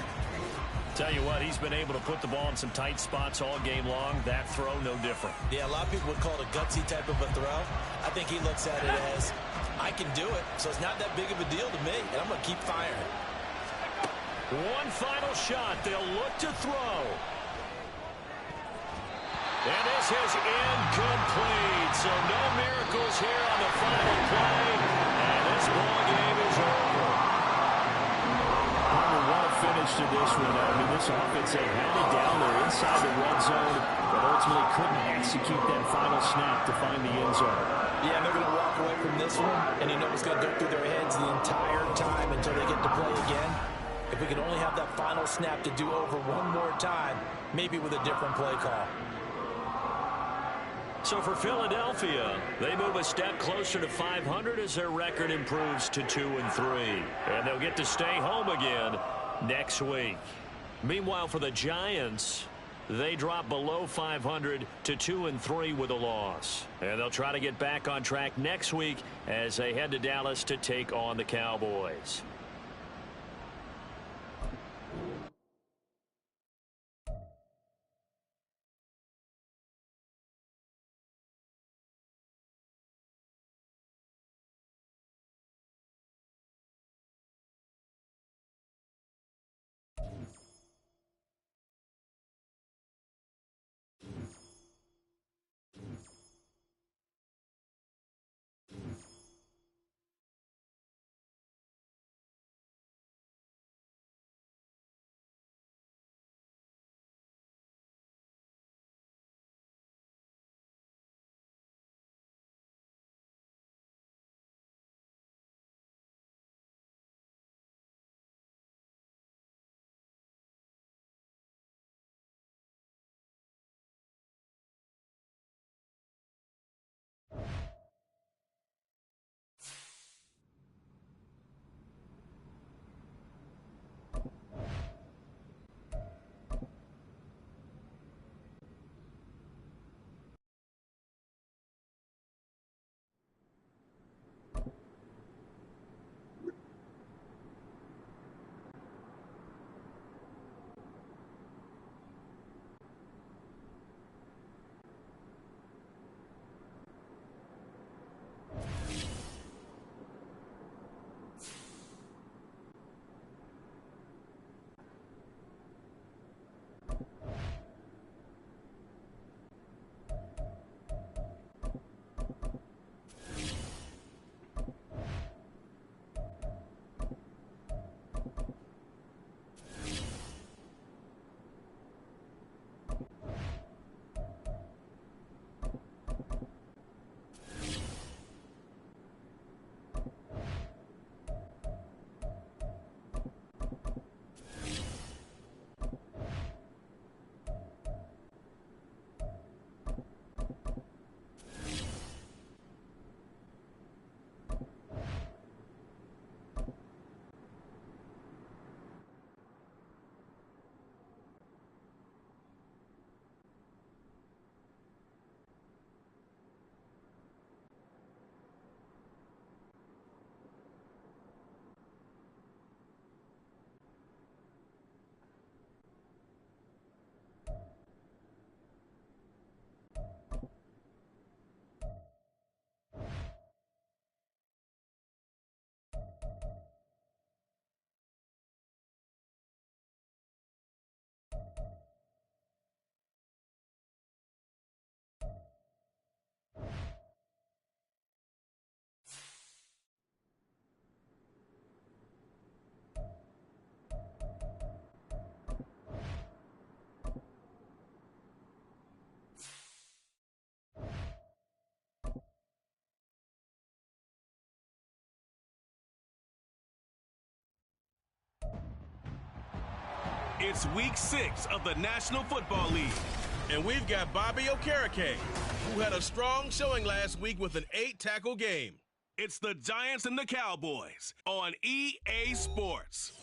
Tell you what, he's been able to put the ball in some tight spots all game long. That throw, no different. Yeah, a lot of people would call it a gutsy type of a throw. I think he looks at it as, I can do it, so it's not that big of a deal to me, and I'm going to keep firing. One final shot. They'll look to throw. And this is incomplete. So no miracles here on the final play. And this ball game is over. What a finish to this one. I mean, this offense, they had it down there inside the red zone, but ultimately couldn't execute that final snap to find the end zone. Yeah, they're going to walk away from this one, and you know what's going to go through their heads the entire time until they get to play again. If we could only have that final snap to do over one more time, maybe with a different play call. So for Philadelphia, they move a step closer to 500 as their record improves to 2-3. And they'll get to stay home again next week. Meanwhile, for the Giants, they drop below 500 to 2-3 with a loss. And they'll try to get back on track next week as they head to Dallas to take on the Cowboys. It's week 6 of the National Football League. And we've got Bobby Okereke, who had a strong showing last week with an 8-tackle game. It's the Giants and the Cowboys on EA Sports.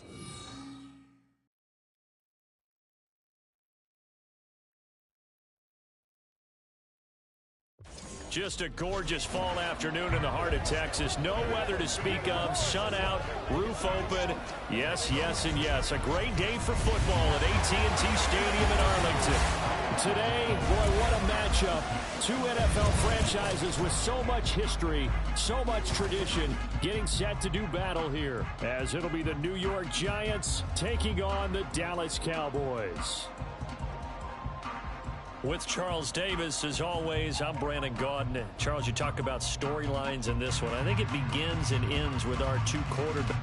Just a gorgeous fall afternoon in the heart of Texas. No weather to speak of. Sun out, roof open. Yes, yes, and yes. A great day for football at AT&T Stadium in Arlington. Today, boy, what a matchup. Two NFL franchises with so much history, so much tradition, getting set to do battle here, as it'll be the New York Giants taking on the Dallas Cowboys. With Charles Davis, as always, I'm Brandon Gaudin. Charles, you talk about storylines in this one. I think it begins and ends with our two quarterbacks.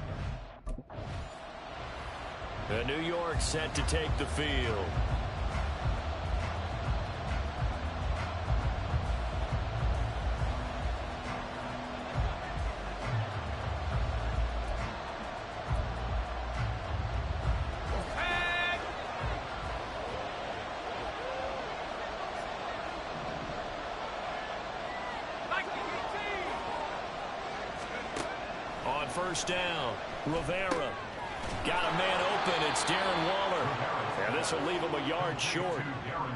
New York set to take the field. First down, Rivera got a man open. It's Darren Waller, and this will leave him a yard short.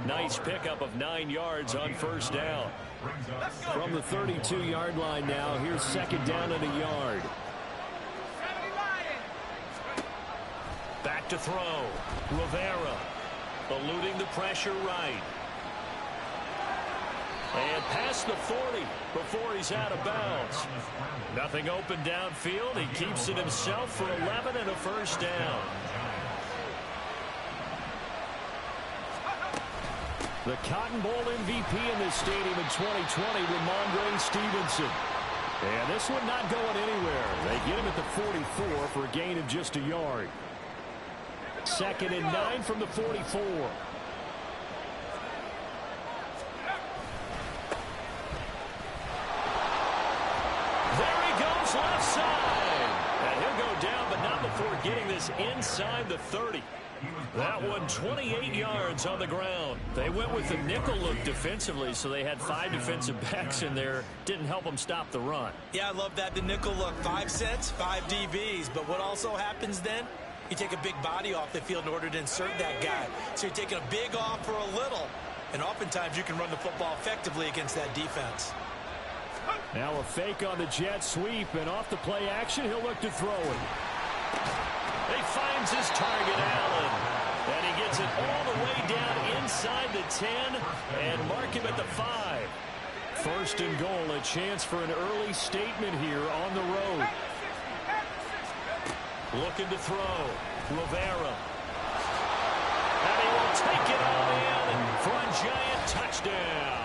Nice pickup of 9 yards on first down. From the 32-yard line now, here's second down and a yard. Back to throw, Rivera eluding the pressure right. And past the 40 before he's out of bounds. Nothing open downfield. He keeps it himself for 11 and a first down. The Cotton Bowl MVP in this stadium in 2020, Ramondre Stevenson. And this one not going anywhere. They get him at the 44 for a gain of just a yard. Second and 9 from the 44. Left side, and he'll go down, but not before getting this inside the 30. That one 28 yards on the ground. They went with the nickel look defensively, so they had 5 defensive backs in there. Didn't help them stop the run. Yeah, I love that, the nickel look. 5 cents, 5 DBs. But what also happens then? You take a big body off the field in order to insert that guy. So you're taking a big off for a little. And oftentimes you can run the football effectively against that defense. Now a fake on the jet sweep, and off the play action, he'll look to throw it. He finds his target, Allen. And he gets it all the way down inside the 10 and mark him at the 5. First and goal, a chance for an early statement here on the road. Looking to throw, Rivera. And he will take it all in for a Giant touchdown.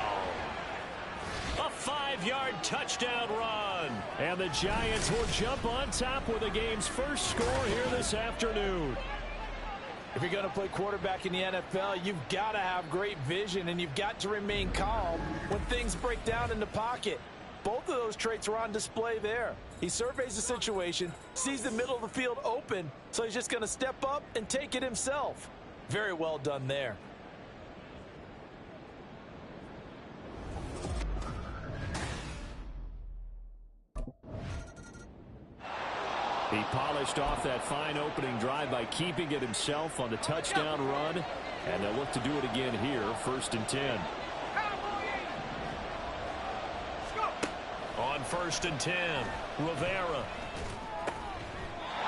A 5-yard touchdown run. And the Giants will jump on top with the game's first score here this afternoon. If you're going to play quarterback in the NFL, you've got to have great vision, and you've got to remain calm when things break down in the pocket. Both of those traits are on display there. He surveys the situation, sees the middle of the field open, so he's just going to step up and take it himself. Very well done there. He polished off that fine opening drive by keeping it himself on the touchdown run, and they'll look to do it again here, first and 10. On first and 10, Rivera.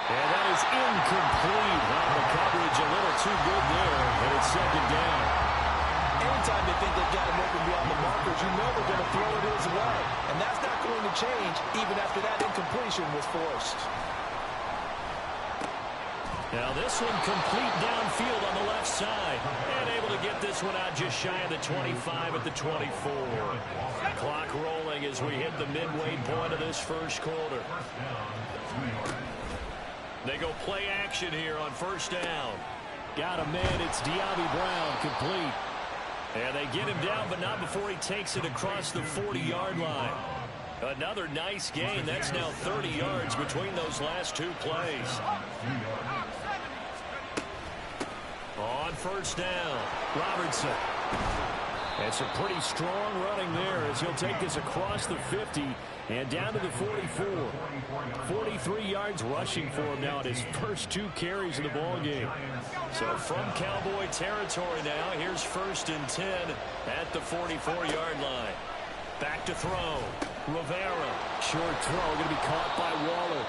And that is incomplete. Well, the coverage a little too good there, and it's second down. Anytime they think they've got him open beyond the markers, you know they're going to throw it his way. And that's not going to change even after that incompletion was forced. Now this one complete downfield on the left side. And able to get this one out just shy of the 25 at the 24. Clock rolling as we hit the midway point of this first quarter. They go play action here on first down. Got a man, it's De'Ami Brown, complete. And they get him down, but not before he takes it across the 40-yard line. Another nice gain. That's now 30 yards between those last two plays. On first down, Robertson. And some pretty strong running there as he'll take this across the 50 and down to the 44. 43 yards rushing for him now at his first 2 carries of the ball game. So from Cowboy territory now, here's 1st and 10 at the 44-yard line. Back to throw. Rivera. Short throw going to be caught by Waller.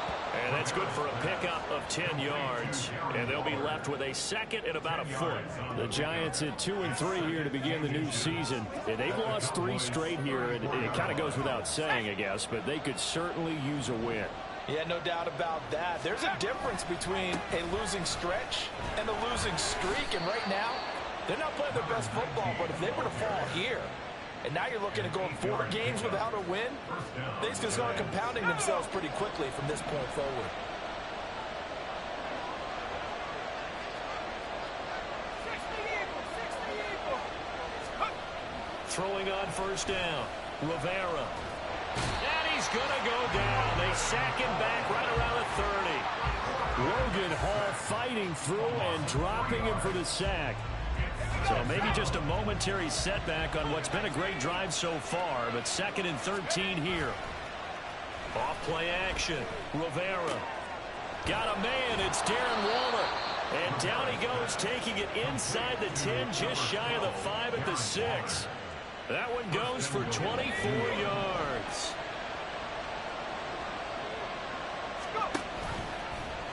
And that's good for a pickup of 10 yards. And they'll be left with a 2nd and about a foot. The Giants at 2-3 here to begin the new season. And they've lost 3 straight here. And it kind of goes without saying, I guess. But they could certainly use a win. Yeah, no doubt about that. There's a difference between a losing stretch and a losing streak. And right now, they're not playing their best football. But if they were to fall here, and now you're looking at going 4 games without a win, things can start compounding themselves pretty quickly from this point forward. Throwing on first down, Rivera. And he's going to go down. They sack him back right around the 30. Logan Hall fighting through and dropping him for the sack. So maybe just a momentary setback on what's been a great drive so far, but 2nd and 13 here. Off play action. Rivera. Got a man. It's Darren Waller. And down he goes, taking it inside the 10, just shy of the 5 at the 6. That one goes for 24 yards.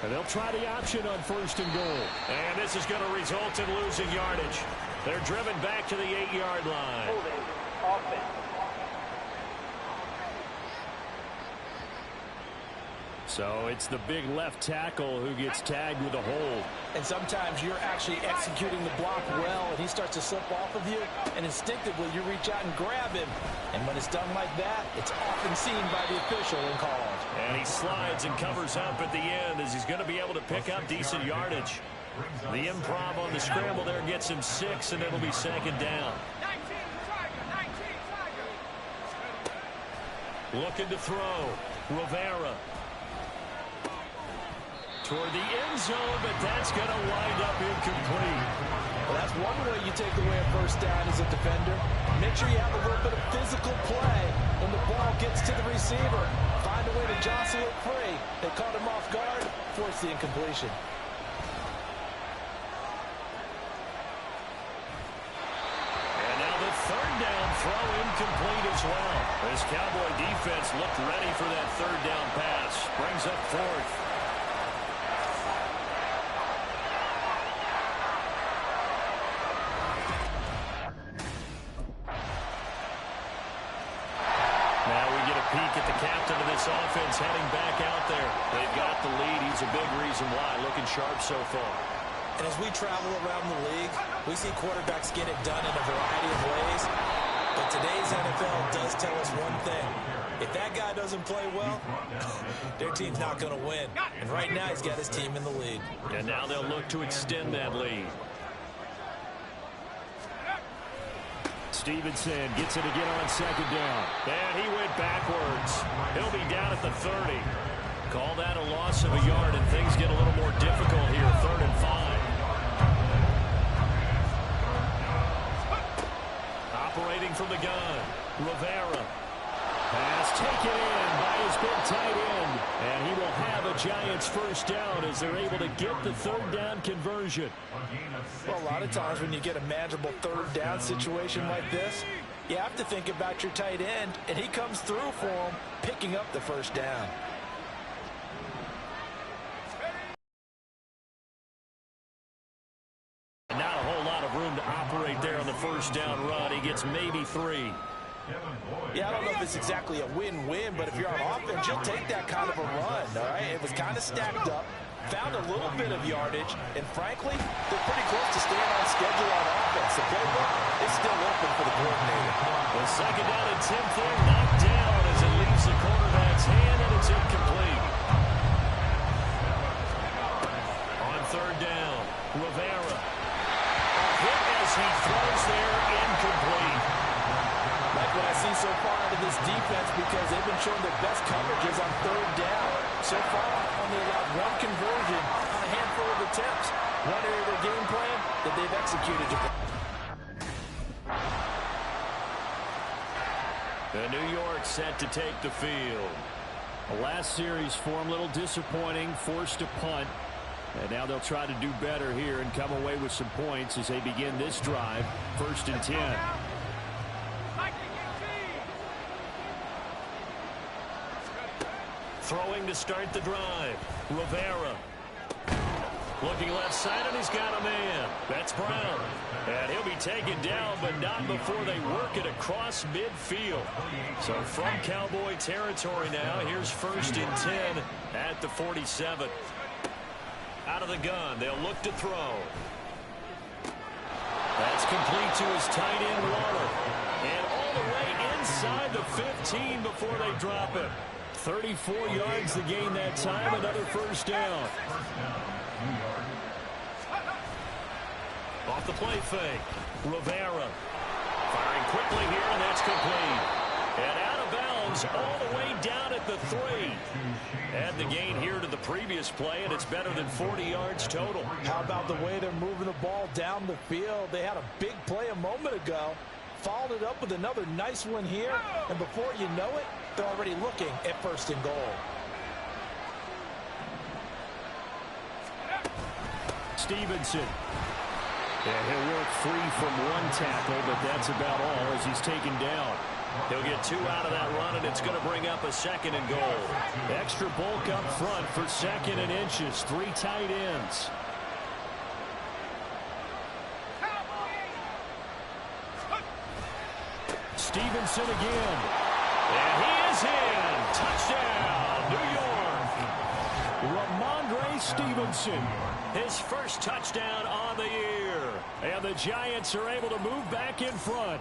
And they'll try the option on 1st and goal. And this is going to result in losing yardage. They're driven back to the 8-yard line. Offense. So it's the big left tackle who gets tagged with a hold. And sometimes you're actually executing the block well, and he starts to slip off of you, and instinctively you reach out and grab him. And when it's done like that, it's often seen by the official and called. And he slides and covers up at the end as he's going to be able to pick up decent yardage. The improv on the scramble there gets him 6, and it'll be 2nd down. Looking to throw. Rivera. Toward the end zone, but that's going to wind up incomplete. Well, that's one way you take away a first down as a defender. Make sure you have a little bit of physical play when the ball gets to the receiver. Find a way to jostle it free. They caught him off guard, force the incompletion. And now the 3rd down throw incomplete as well. This Cowboy defense looked ready for that 3rd down pass. Brings up 4th. Peek at the captain of this offense heading back out there. They've got the lead. He's a big reason why. Looking sharp so far. And as we travel around the league, we see quarterbacks get it done in a variety of ways. But today's NFL does tell us one thing. If that guy doesn't play well, their team's not going to win. And right now he's got his team in the lead. And now they'll look to extend that lead. Stevenson gets it again on 2nd down. And he went backwards. He'll be down at the 30. Call that a loss of a yard, and things get a little more difficult here. 3rd and 5. Operating from the gun. Rivera. Pass taken in by his big tight end. And he will have a Giants 1st down as they're able to get the 3rd down conversion. Well, a lot of times when you get a manageable 3rd down situation like this, you have to think about your tight end, and he comes through for him, picking up the 1st down. Not a whole lot of room to operate there on the 1st down run. He gets maybe 3. Yeah, I don't know if it's exactly a win-win, but if you're on offense, you'll take that kind of a run, all right? It was kind of stacked up, found a little bit of yardage, and frankly, they're pretty close to staying on schedule on offense. The playbook is still open for the coordinator. The 2nd down and 10 there, knocked down as it leaves the quarterback's hand, and it's incomplete. On 3rd down, Rivera. A hit as he throws there, incomplete. Like what I see so far out of this defense, because they've been showing their best coverages on 3rd down. So far, only allowed 1 conversion on a handful of attempts. one area of their game plan that they've executed. The New York set to take the field. The last series for them, a little disappointing, forced a punt. And now they'll try to do better here and come away with some points as they begin this drive. 1st and 10. Throwing to start the drive. Rivera. Looking left side, and he's got a man. That's Brown. And he'll be taken down, but not before they work it across midfield. So from Cowboy territory now, here's 1st and 10 at the 47. Out of the gun, they'll look to throw. That's complete to his tight end, Waller. And all the way inside the 15 before they drop it. 34 yards the gain that time, another 1st down. Off the play fake. Rivera firing quickly here, and that's complete. And out of bounds all the way down at the 3. Add the gain here to the previous play, and it's better than 40 yards total. How about the way they're moving the ball down the field? They had a big play a moment ago. Followed it up with another nice one here, and before you know it, they're already looking at 1st and goal. Stevenson. And he'll work free from one tackle, but that's about all as he's taken down. He'll get 2 out of that run, and it's going to bring up a 2nd and goal. Extra bulk up front for 2nd and inches. 3 tight ends. Stevenson again. And he is in. Touchdown, New York. Ramondre Stevenson. His first touchdown on the year. And the Giants are able to move back in front.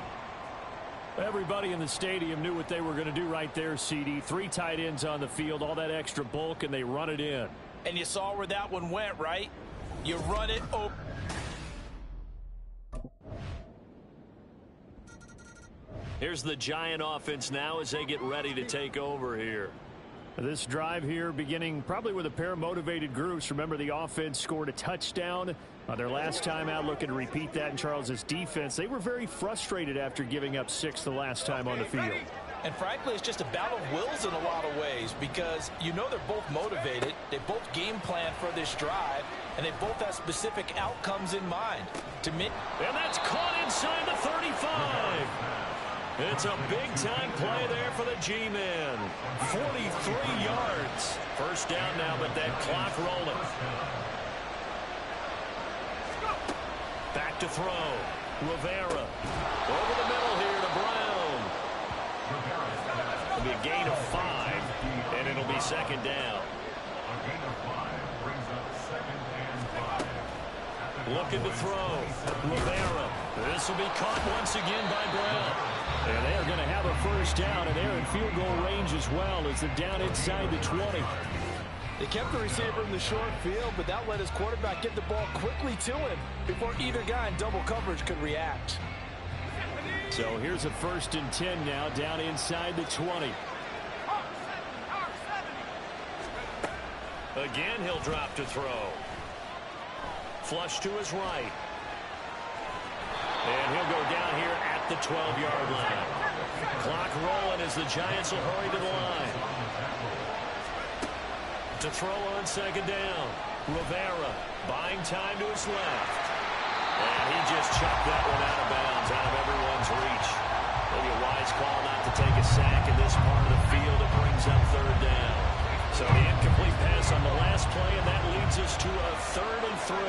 Everybody in the stadium knew what they were going to do right there, CD. 3 tight ends on the field, all that extra bulk, and they run it in. And you saw where that one went, right? You run it over. Here's the Giant offense now as they get ready to take over here. This drive here beginning probably with a pair of motivated groups. Remember, the offense scored a touchdown on their last time out, looking to repeat that in Charles's defense. They were very frustrated after giving up 6 the last time on the field. And frankly, it's just a battle of wills in a lot of ways because you know they're both motivated. They both game plan for this drive, and they both have specific outcomes in mind. And that's caught inside the 35. It's a big-time play there for the G-men. 43 yards. 1st down now, but that clock rolling. Back to throw. Rivera. Over the middle here to Brown. It'll be a gain of 5, and it'll be 2nd down. A gain of 5 brings up 2nd and 5. Looking to throw. Rivera. This will be caught once again by Brown. And they are going to have a 1st down, and they're in field goal range as well as they're down inside the 20. They kept the receiver in the short field, but that let his quarterback get the ball quickly to him before either guy in double coverage could react. So here's a 1st and 10 now, down inside the 20. Again, he'll drop to throw. Flush to his right. And he'll go down here at the 12-yard line. Clock rolling as the Giants will hurry to the line. To throw on 2nd down. Rivera buying time to his left. And he just chucked that one out of bounds, out of everyone's reach. Maybe a wise call not to take a sack in this part of the field. It brings up 3rd down. So the incomplete pass on the last play, and that leads us to a 3rd and 3.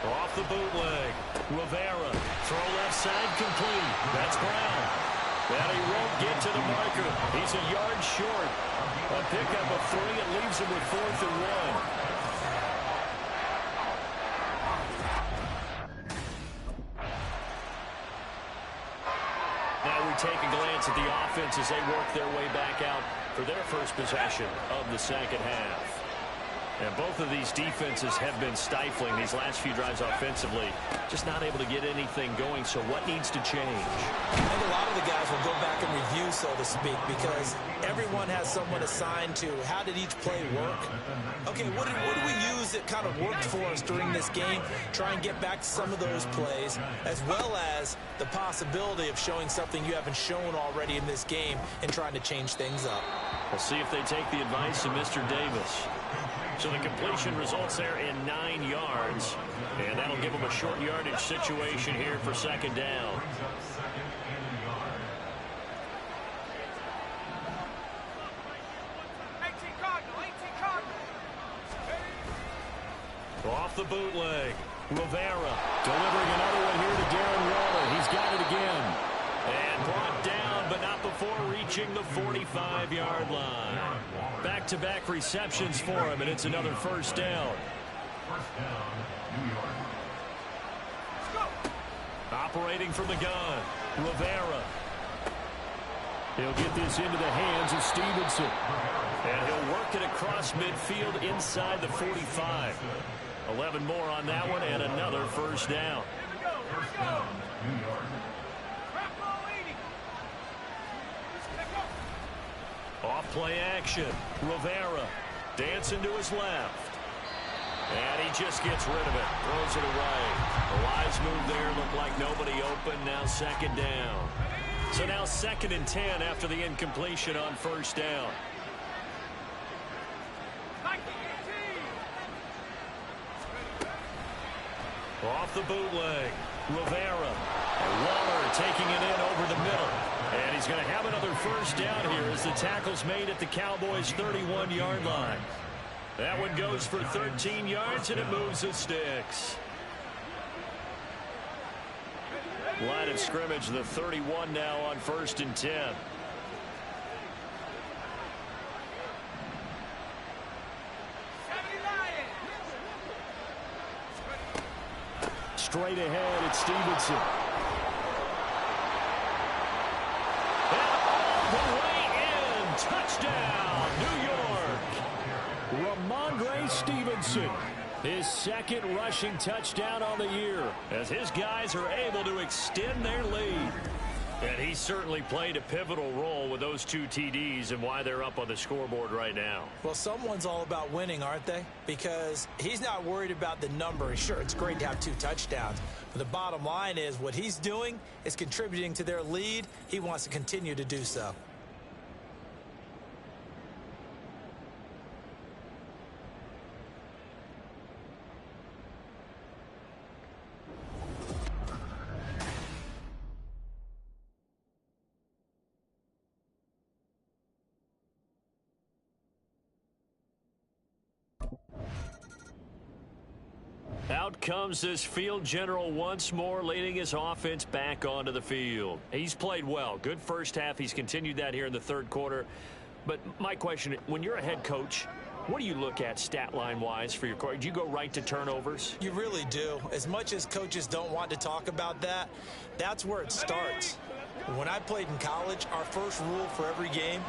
Off the bootleg. Rivera. Throw left side complete. That's Brown. And he won't get to the marker. He's a yard short. A pickup of 3. It leaves him with 4th and 1. Now we take a glance at the offense as they work their way back out for their first possession of the 2nd half. And both of these defenses have been stifling these last few drives offensively. Just not able to get anything going, so what needs to change? I think a lot of the guys will go back and review so to speak, because everyone has someone assigned to how did each play work. Okay, what did we use that kind of worked for us during this game? Try and get back to some of those plays, as well as the possibility of showing something you haven't shown already in this game and trying to change things up. We'll see if they take the advice of Mr. Davis. So the completion results there in 9 yards, and that'll give them a short yardage situation here for second down. Off the bootleg, Rivera delivering another one here to Darren Waller. He's got it again. And brought down, but not before reaching the 45-yard line. Back-to-back receptions for him, and it's another first down. Operating from the gun, Rivera. He'll get this into the hands of Stevenson. And he'll work it across midfield inside the 45. 11 more on that one, and another first down. Off play action. Rivera dancing to his left. And he just gets rid of it. Throws it away. The wise move there. Looked like nobody open. Now second down. So now 2nd and 10 after the incompletion on first down. Off the bootleg. Rivera. And Waller taking it in over the middle. And he's going to have another first down here as the tackle's made at the Cowboys' 31-yard line. That one goes for 13 yards, and it moves the sticks. Line of scrimmage, the 31 now on 1st and 10. Straight ahead, it's Stevenson. Touchdown, New York. Ramondre Stevenson, his 2nd rushing touchdown on the year, as his guys are able to extend their lead. And he certainly played a pivotal role with those 2 TDs and why they're up on the scoreboard right now. Well, someone's all about winning, aren't they? Because he's not worried about the number. Sure, it's great to have 2 touchdowns. But the bottom line is what he's doing is contributing to their lead. He wants to continue to do so. Out comes this field general once more, leading his offense back onto the field. He's played well. Good first half. He's continued that here in the 3rd quarter. But my question, when you're a head coach, what do you look at stat line-wise for your coach? Do you go right to turnovers? You really do. As much as coaches don't want to talk about that, that's where it starts. When I played in college, our first rule for every game,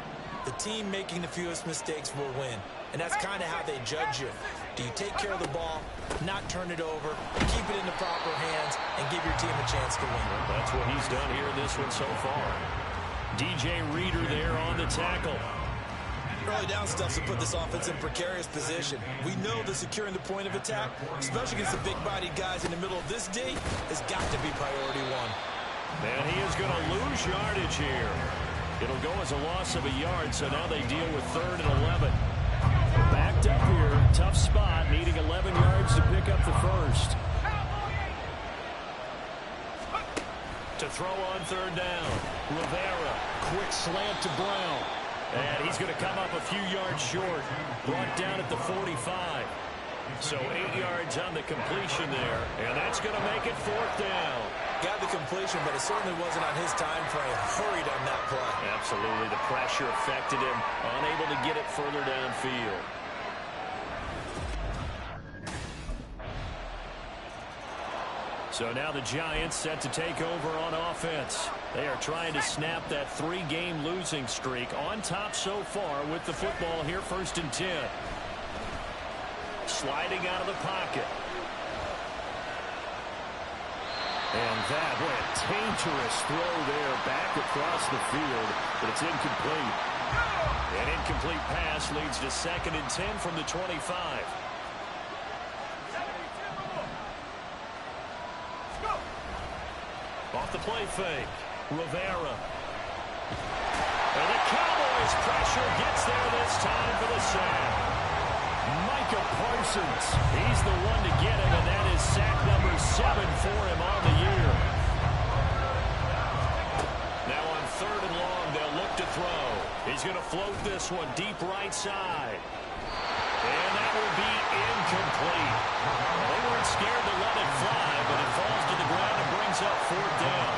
the team making the fewest mistakes will win. And that's kind of how they judge you. Do you take care of the ball, not turn it over, keep it in the proper hands, and give your team a chance to win? That's what he's done here in this one so far. DJ Reader there on the tackle. Early down stuff to put this offense in precarious position. We know that securing the point of attack, especially against the big-bodied guys in the middle of this D, has got to be priority 1. And he is going to lose yardage here. It'll go as a loss of a yard, so now they deal with 3rd and 11. Backed up here, tough spot, needing 11 yards to pick up the first. To throw on 3rd down, Rivera, quick slant to Brown. And he's going to come up a few yards short, brought down at the 45. So 8 yards on the completion there, and that's going to make it 4th down. Got the completion, but it certainly wasn't on his time frame. Hurried on that play. Absolutely. The pressure affected him. Unable to get it further downfield. So now the Giants set to take over on offense. They are trying to snap that 3-game losing streak. On top so far with the football here, 1st and 10. Sliding out of the pocket. And that, boy, a dangerous throw there back across the field, but it's incomplete. An incomplete pass leads to 2nd and 10 from the 25. Off the play fake, Rivera. And the Cowboys pressure gets there this time for the sack. Micah Parsons, he's the one to get him, and that is sack number 7 for him on the year. Now on 3rd and long, they'll look to throw. He's going to float this one deep right side. And that will be incomplete. They weren't scared to let it fly, but it falls to the ground and brings up 4th down.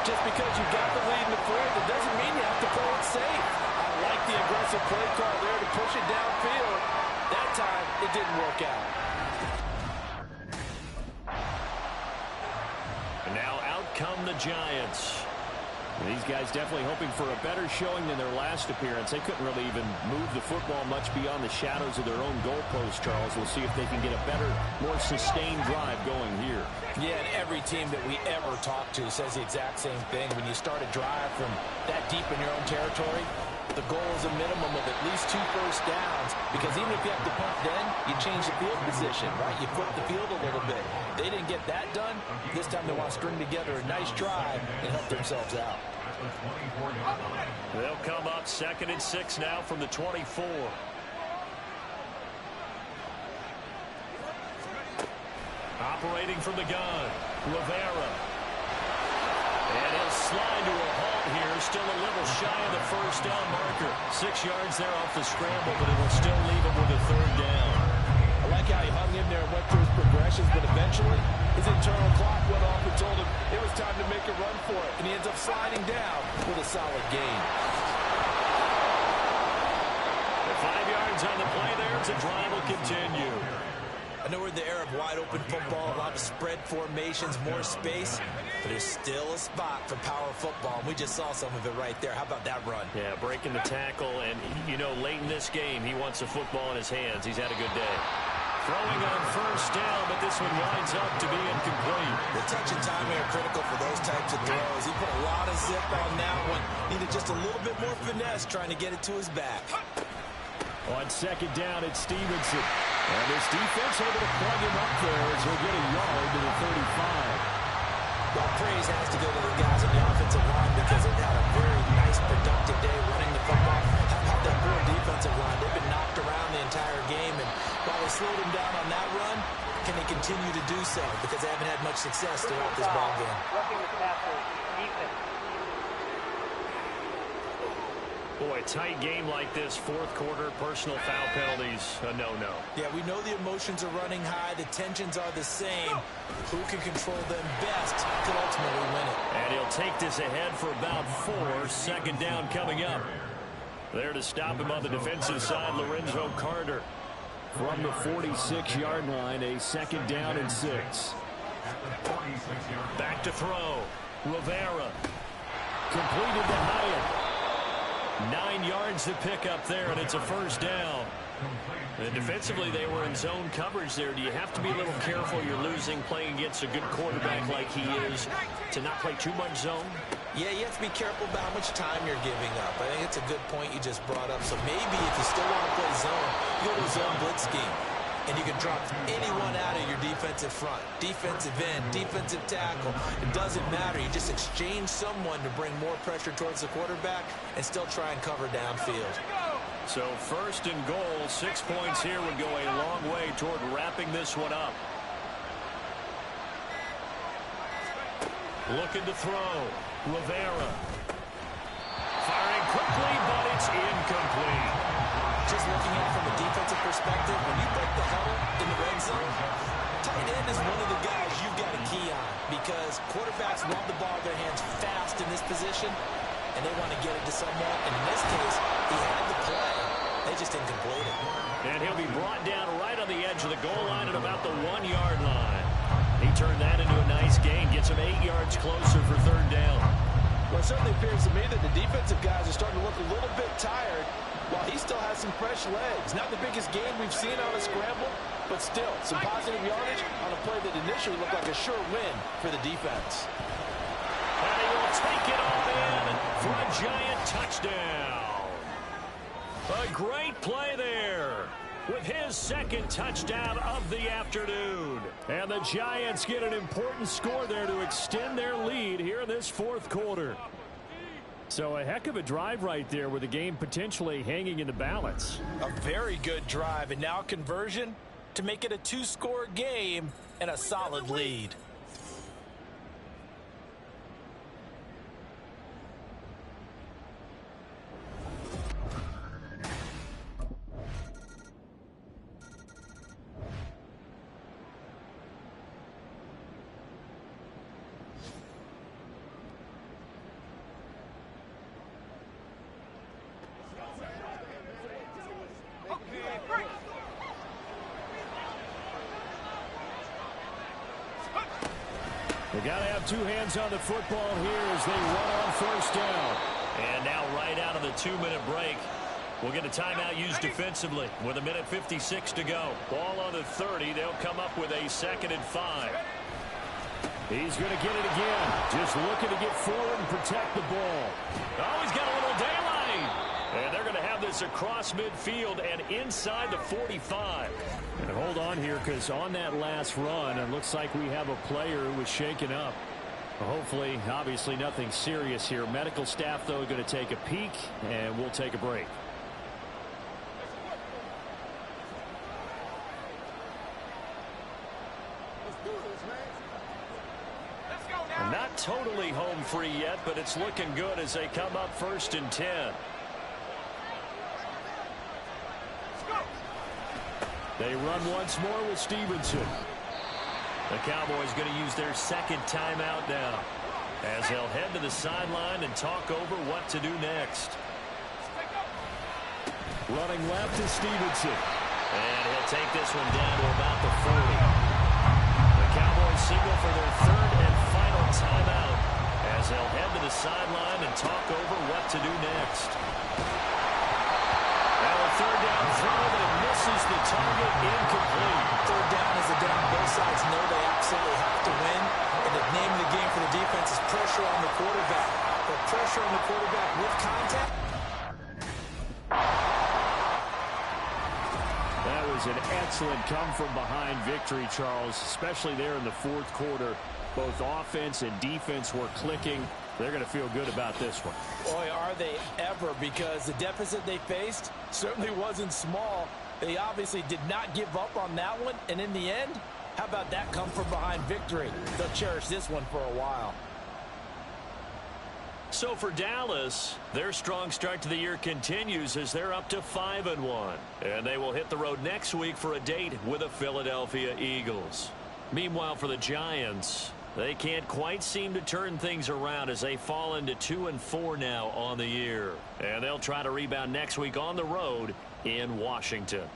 Just because you got the lead in the 4th, it doesn't mean you have to play it safe. I like the aggressive play call there to push it downfield. That time, it didn't work out. And now out come the Giants. These guys definitely hoping for a better showing than their last appearance. They couldn't really even move the football much beyond the shadows of their own goalpost, Charles. We'll see if they can get a better, more sustained drive going here. Yeah, and every team that we ever talk to says the exact same thing. When you start a drive from that deep in your own territory, the goal is a minimum of at least 2 first downs, because even if you have to punt then, you change the field position, right? You flip the field a little bit. They didn't get that done. This time they want to string together a nice drive and help themselves out. They'll come up 2nd and 6 now from the 24. Operating from the gun, Rivera. And he'll slide to a halt here, still a little shy of the 1st down marker. 6 yards there off the scramble, but it will still leave him with a 3rd down. I like how he hung in there and went through his progressions, but eventually his internal clock went off and told him it was time to make a run for it, and he ends up sliding down with a solid gain. 5 yards on the play there, the drive will continue. I know we're in the era of wide-open football, a lot of spread formations, more space, but there's still a spot for power football, and we just saw some of it right there. How about that run? Yeah, breaking the tackle, and, you know, late in this game, he wants the football in his hands. He's had a good day. Throwing on 1st down, but this one winds up to be incomplete. The touch and timing are critical for those types of throws. He put a lot of zip on that one. Needed just a little bit more finesse trying to get it to his back. On 2nd down, it's Stevenson. And this defense able to plug him up there as he'll get a yard to the 35. Well, praise has to go to the guys on the offensive line because they've had a very nice, productive day running the football. How about that poor defensive line? They've been knocked around the entire game, and while they slowed him down on that run, can they continue to do so? Because they haven't had much success throughout this ball game. Roughing the passer, defense. Boy, tight game like this, 4th quarter, personal foul penalties, a no-no. Yeah, we know the emotions are running high, the tensions are the same. Who can control them best could ultimately win it. And he'll take this ahead for about 4, 2nd down coming up. There to stop him on the defensive side, Lorenzo Carter. From the 46-yard line, a 2nd down and 6. Back to throw, Rivera. Completed to Hyatt. 9 yards to pick up there, and it's a 1st down. And defensively, they were in zone coverage there. Do you have to be a little careful? You're losing playing against a good quarterback like he is to not play too much zone? Yeah, you have to be careful about how much time you're giving up. I think it's a good point you just brought up. So maybe if you still want to play zone, you go to a zone blitz scheme. And you can drop anyone out of your defensive front. Defensive end, defensive tackle. It doesn't matter. You just exchange someone to bring more pressure towards the quarterback and still try and cover downfield. So 1st and goal, 6 points here would go a long way toward wrapping this one up. Looking to throw, Rivera. Firing quickly, but it's incomplete. Just looking at it from a defensive perspective, when you break the huddle in the red zone, tight end is one of the guys you've got a key on because quarterbacks want the ball in their hands fast in this position, and they want to get it to someone. And in this case, he had the play. They just didn't complete it. And he'll be brought down right on the edge of the goal line at about the 1-yard line. He turned that into a nice gain, gets him 8 yards closer for 3rd down. Well, it certainly appears to me that the defensive guys are starting to look a little bit tired while he still has some fresh legs. Not the biggest gain we've seen on a scramble, but still some positive yardage on a play that initially looked like a sure win for the defense. And he will take it all in for a Giant touchdown. A great play there with his second touchdown of the afternoon. And the Giants get an important score there to extend their lead here in this fourth quarter. So a heck of a drive right there with the game potentially hanging in the balance. A very good drive, and now conversion to make it a two-score game and a solid lead. They got to have two hands on the football here as they run on first down. And now right out of the 2-minute break, we'll get a timeout used defensively with 1:56 to go. Ball on the 30. They'll come up with a 2nd and 5. He's going to get it again. Just looking to get forward and protect the ball. Oh, he's got a little daylight. And they're going to have this across midfield and inside the 45. And hold on here, because on that last run, it looks like we have a player who was shaken up. Hopefully, obviously nothing serious here. Medical staff, though, going to take a peek, and we'll take a break. Not totally home free yet, but it's looking good as they come up 1st and 10. They run once more with Stevenson. The Cowboys going to use their 2nd timeout now as they'll head to the sideline and talk over what to do next. Running left is Stevenson. And he'll take this one down to about the 40. The Cowboys signal for their 3rd and final timeout as they'll head to the sideline and talk over what to do next. Now a 3rd down throw, but it misses the target, incomplete. 3rd down is a down both sides know they absolutely have to win. And the name of the game for the defense is pressure on the quarterback. But pressure on the quarterback with contact. That was an excellent come-from-behind victory, Charles, especially there in the 4th quarter. Both offense and defense were clicking. They're going to feel good about this one. Boy, are they ever, because the deficit they faced certainly wasn't small. They obviously did not give up on that one, and in the end, how about that come-from-behind victory? They'll cherish this one for a while. So for Dallas, their strong start to the year continues as they're up to 5-1. And they will hit the road next week for a date with the Philadelphia Eagles. Meanwhile, for the Giants, they can't quite seem to turn things around as they fall into 2-4 now on the year. And they'll try to rebound next week on the road in Washington.